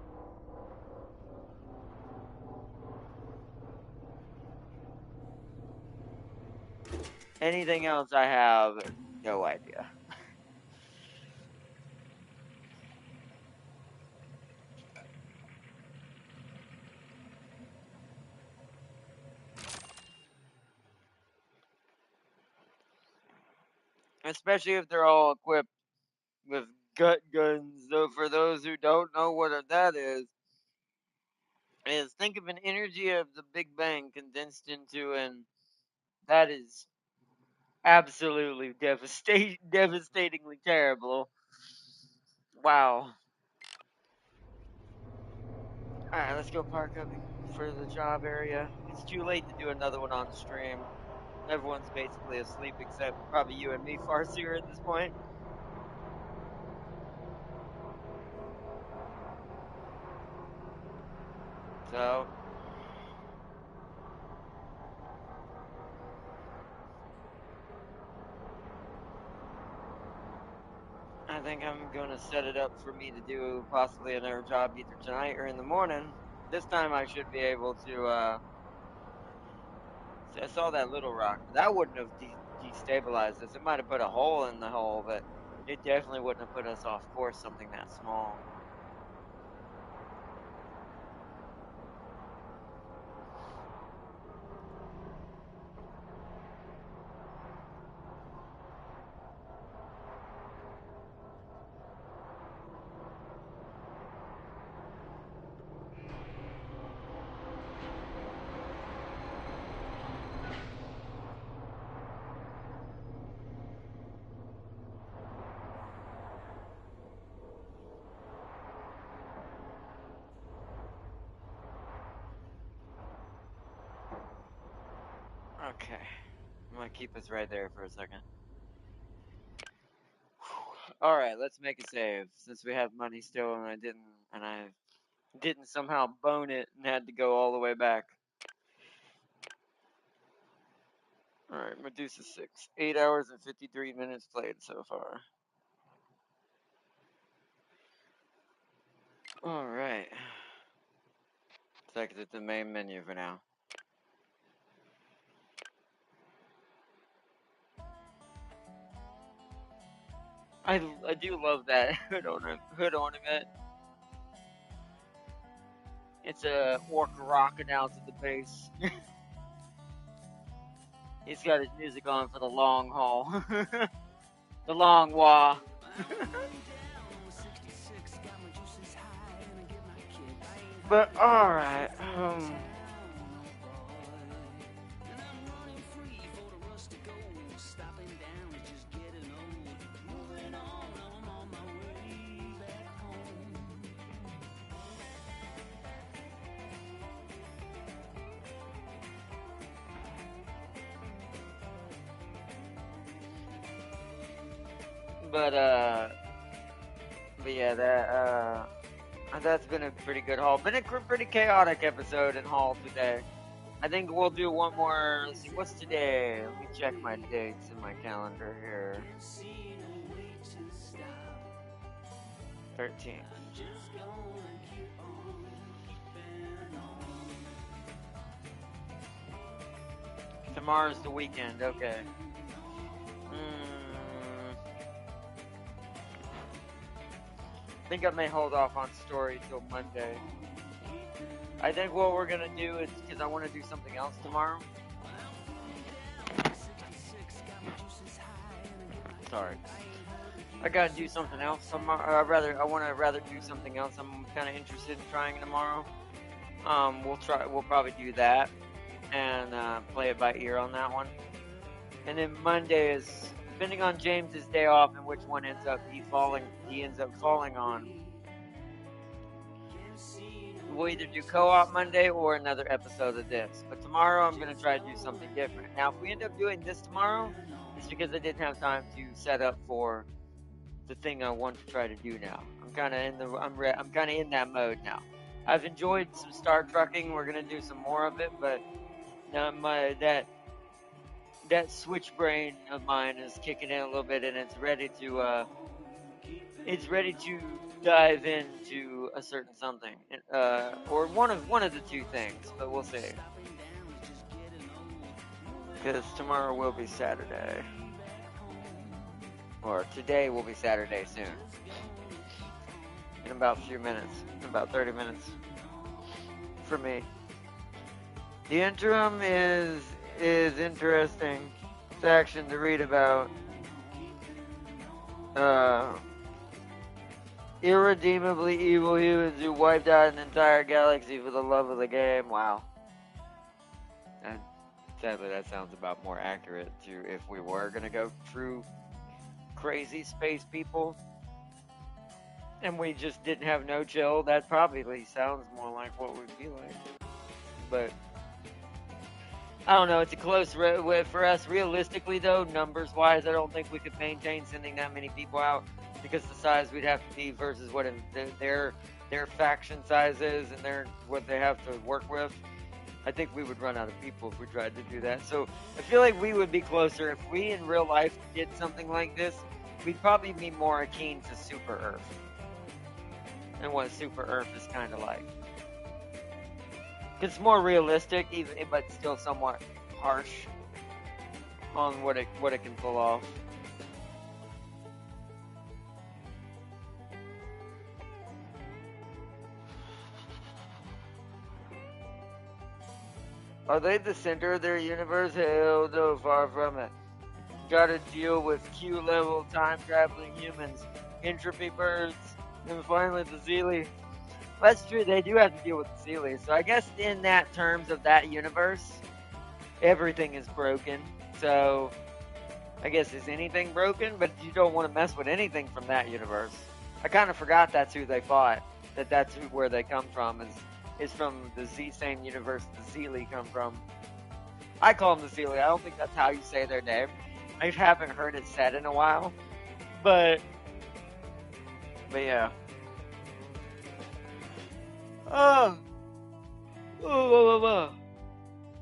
Anything else, I have no idea. Especially if they're all equipped with gut guns. So for those who don't know what that is think of an energy of the Big Bang condensed into an that is absolutely devastatingly terrible. Wow. All right, let's go park up for the job area. It's too late to do another one on stream. Everyone's basically asleep except probably you and me, Farseer, at this point. So, I think I'm going to set it up for me to do possibly another job either tonight or in the morning. This time I should be able to, see, I saw that little rock, but that wouldn't have destabilized us. It might have put a hole in the hole, but it definitely wouldn't have put us off course, something that small. Okay. I'm gonna keep us right there for a second. Alright, let's make a save. Since we have money still and I didn't somehow bone it and had to go all the way back. Alright, Medusa 6. 8 hours and 53 minutes played so far. Alright. Let's exit the main menu for now. I do love that hood ornament. It's a orc rocking out to the bass. He's got his music on for the long haul. The long wah. But alright. But yeah, that's been a pretty good haul. Been a pretty chaotic episode and haul today. I think we'll do one more. Let's see, what's today? Let me check my dates in my calendar here. 13th. Tomorrow's the weekend, okay. I think I may hold off on story till Monday. I think what we're gonna do is, because I want to do something else tomorrow. Sorry. I gotta do something else tomorrow. I want to rather do something else. I'm kind of interested in trying tomorrow. We'll probably do that and play it by ear on that one. And then Monday is depending on James's day off and which one ends up he ends up falling on. We'll either do co-op Monday or another episode of this. But tomorrow I'm gonna try to do something different. Now, if we end up doing this tomorrow, it's because I didn't have time to set up for the thing I want to try to do now. I'm kind of in that mode now. I've enjoyed some Star Trekking. We're gonna do some more of it, but now that switch brain of mine is kicking in a little bit, and it's ready to dive into a certain something, or one of the two things. But we'll see, because tomorrow will be Saturday, or today will be Saturday soon. In about a few minutes, in about 30 minutes, for me. The interim is interesting section to read about. Irredeemably evil humans who wiped out an entire galaxy for the love of the game. Wow. And sadly, that sounds about more accurate to if we were gonna go true crazy space people and we just didn't have no chill. That probably sounds more like what we'd be like. But I don't know. It's a close for us. Realistically, though, numbers-wise, I don't think we could maintain sending that many people out because the size we'd have to be versus what their faction size is and what they have to work with. I think we would run out of people if we tried to do that. So I feel like we would be closer if we in real life did something like this. We'd probably be more keen to Super Earth and what Super Earth is kind of like. It's more realistic, but still somewhat harsh on what it can pull off. Are they the center of their universe? Hell no, far from it. Gotta deal with Q-level time-traveling humans, entropy birds, and finally the Zeely. That's true, they do have to deal with the Sealy. So I guess in that terms of that universe, everything is broken. So I guess is anything broken? But you don't want to mess with anything from that universe. I kind of forgot that's who they fought. That's where they come from. Is from the same universe the Zeely come from. I call them the Zeely. I don't think that's how you say their name. I haven't heard it said in a while. But yeah. Oh.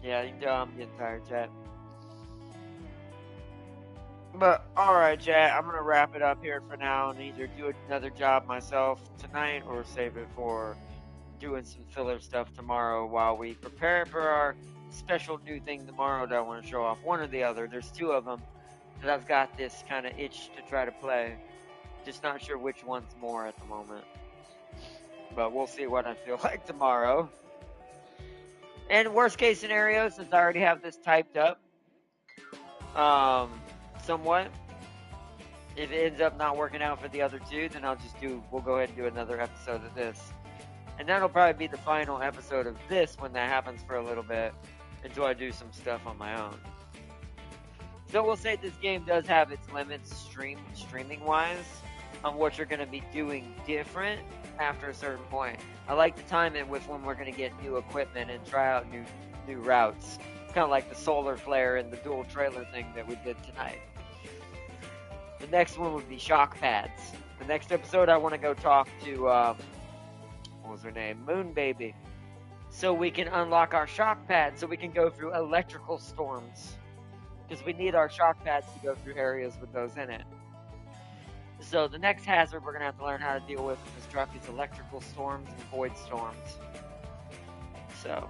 Yeah, you can tell I'm getting tired, chat. But, alright, chat, I'm gonna wrap it up here for now and either do another job myself tonight or save it for doing some filler stuff tomorrow while we prepare for our special new thing tomorrow that I want to show off. One or the other. There's two of them that I've got this kind of itch to try to play. Just not sure which one's more at the moment. But we'll see what I feel like tomorrow. And worst case scenario, since I already have this typed up, somewhat, if it ends up not working out for the other two, then we'll go ahead and do another episode of this. And that'll probably be the final episode of this when that happens for a little bit, until I do some stuff on my own. So we'll say this game does have its limits streaming-wise on what you're going to be doing different after a certain point. I like to time it with when we're going to get new equipment and try out new routes. It's kind of like the solar flare and the dual trailer thing that we did tonight. The next one would be shock pads. The next episode I want to go talk to, what was her name? Moon Baby. So we can unlock our shock pads so we can go through electrical storms. Because we need our shock pads to go through areas with those in it. So the next hazard we're going to have to learn how to deal with in this truck is electrical storms and void storms. So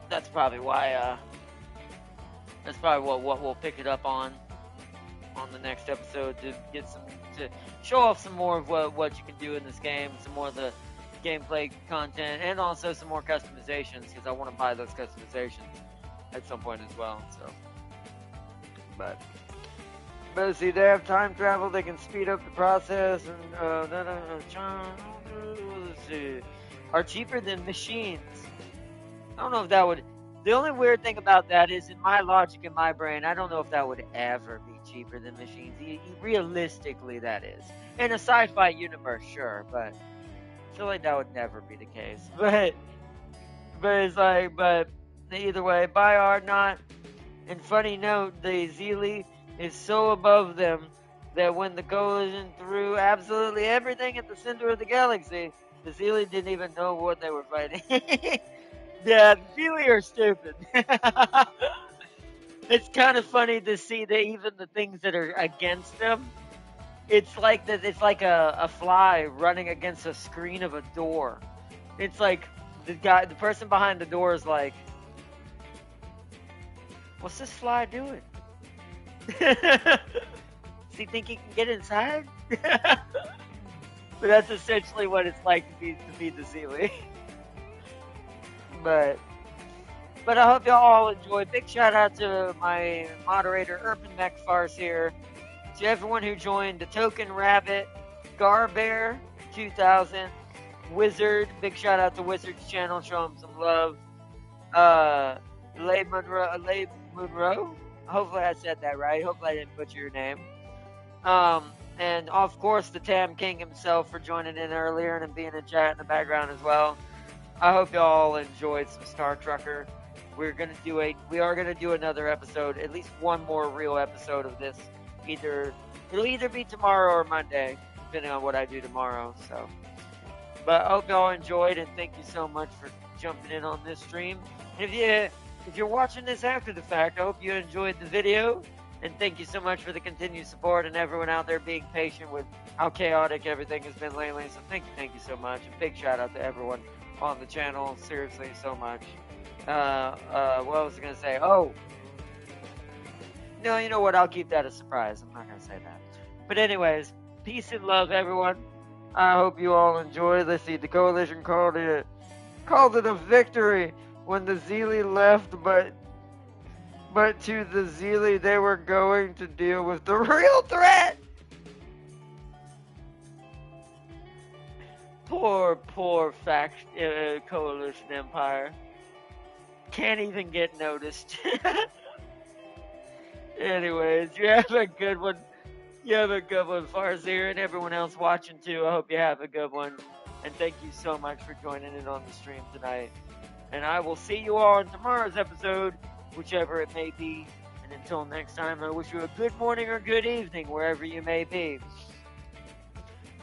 that's probably why, that's probably what we'll pick it up on the next episode to show off some more of what you can do in this game, some more of the gameplay content, and also some more customizations, because I want to buy those customizations at some point as well. So But see, they have time travel. They can speed up the process, and let's see, are cheaper than machines. I don't know if that would. The only weird thing about that is, in my logic, in my brain, I don't know if that would ever be cheaper than machines. Realistically, that is. In a sci-fi universe, sure, but I feel like that would never be the case. But it's like, but either way, by or not. And funny note, the Zeely is so above them that when the coalition threw absolutely everything at the center of the galaxy, the Zeely didn't even know what they were fighting. Yeah, the Zeely are stupid. It's kind of funny to see that even the things that are against them, it's like that. It's like a fly running against a screen of a door. It's like the person behind the door is like, "What's this fly doing? Does he think he can get inside?" But that's essentially what it's like to be the Zeely. But I hope y'all all enjoyed. Big shout out to my moderator, Urban Mech Farce here. To everyone who joined, the Token Rabbit, Garbear 2000, Wizard. Big shout out to Wizard's channel. Show him some love. Leigh Monroe. Hopefully I said that right. Hopefully I didn't butcher your name. And of course the Tam King himself for joining in earlier and being in chat in the background as well. I hope y'all enjoyed some Star Trucker. We are gonna do another episode, at least one more real episode of this. It'll either be tomorrow or Monday, depending on what I do tomorrow. So, but I hope y'all enjoyed, and thank you so much for jumping in on this stream. And if you're watching this after the fact, I hope you enjoyed the video, and thank you so much for the continued support and everyone out there being patient with how chaotic everything has been lately. So thank you so much, and big shout out to everyone on the channel. Seriously, so much. What was I gonna say? Oh, no, you know what? I'll keep that a surprise. I'm not gonna say that. But anyways, peace and love, everyone. I hope you all enjoy. Let's see. The coalition called it a victory when the Zeely left, but to the Zeely, they were going to deal with the real threat. Poor coalition empire. Can't even get noticed. Anyways, you have a good one. You have a good one, Farzir, and everyone else watching too. I hope you have a good one. And thank you so much for joining in on the stream tonight. And I will see you all in tomorrow's episode, whichever it may be. And until next time, I wish you a good morning or good evening, wherever you may be.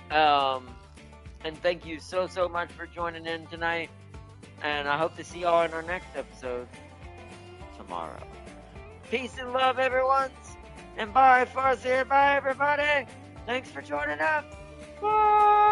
And thank you so much for joining in tonight. And I hope to see y'all in our next episode tomorrow. Peace and love, everyone. And bye, Farzir. Bye, everybody. Thanks for joining us. Bye.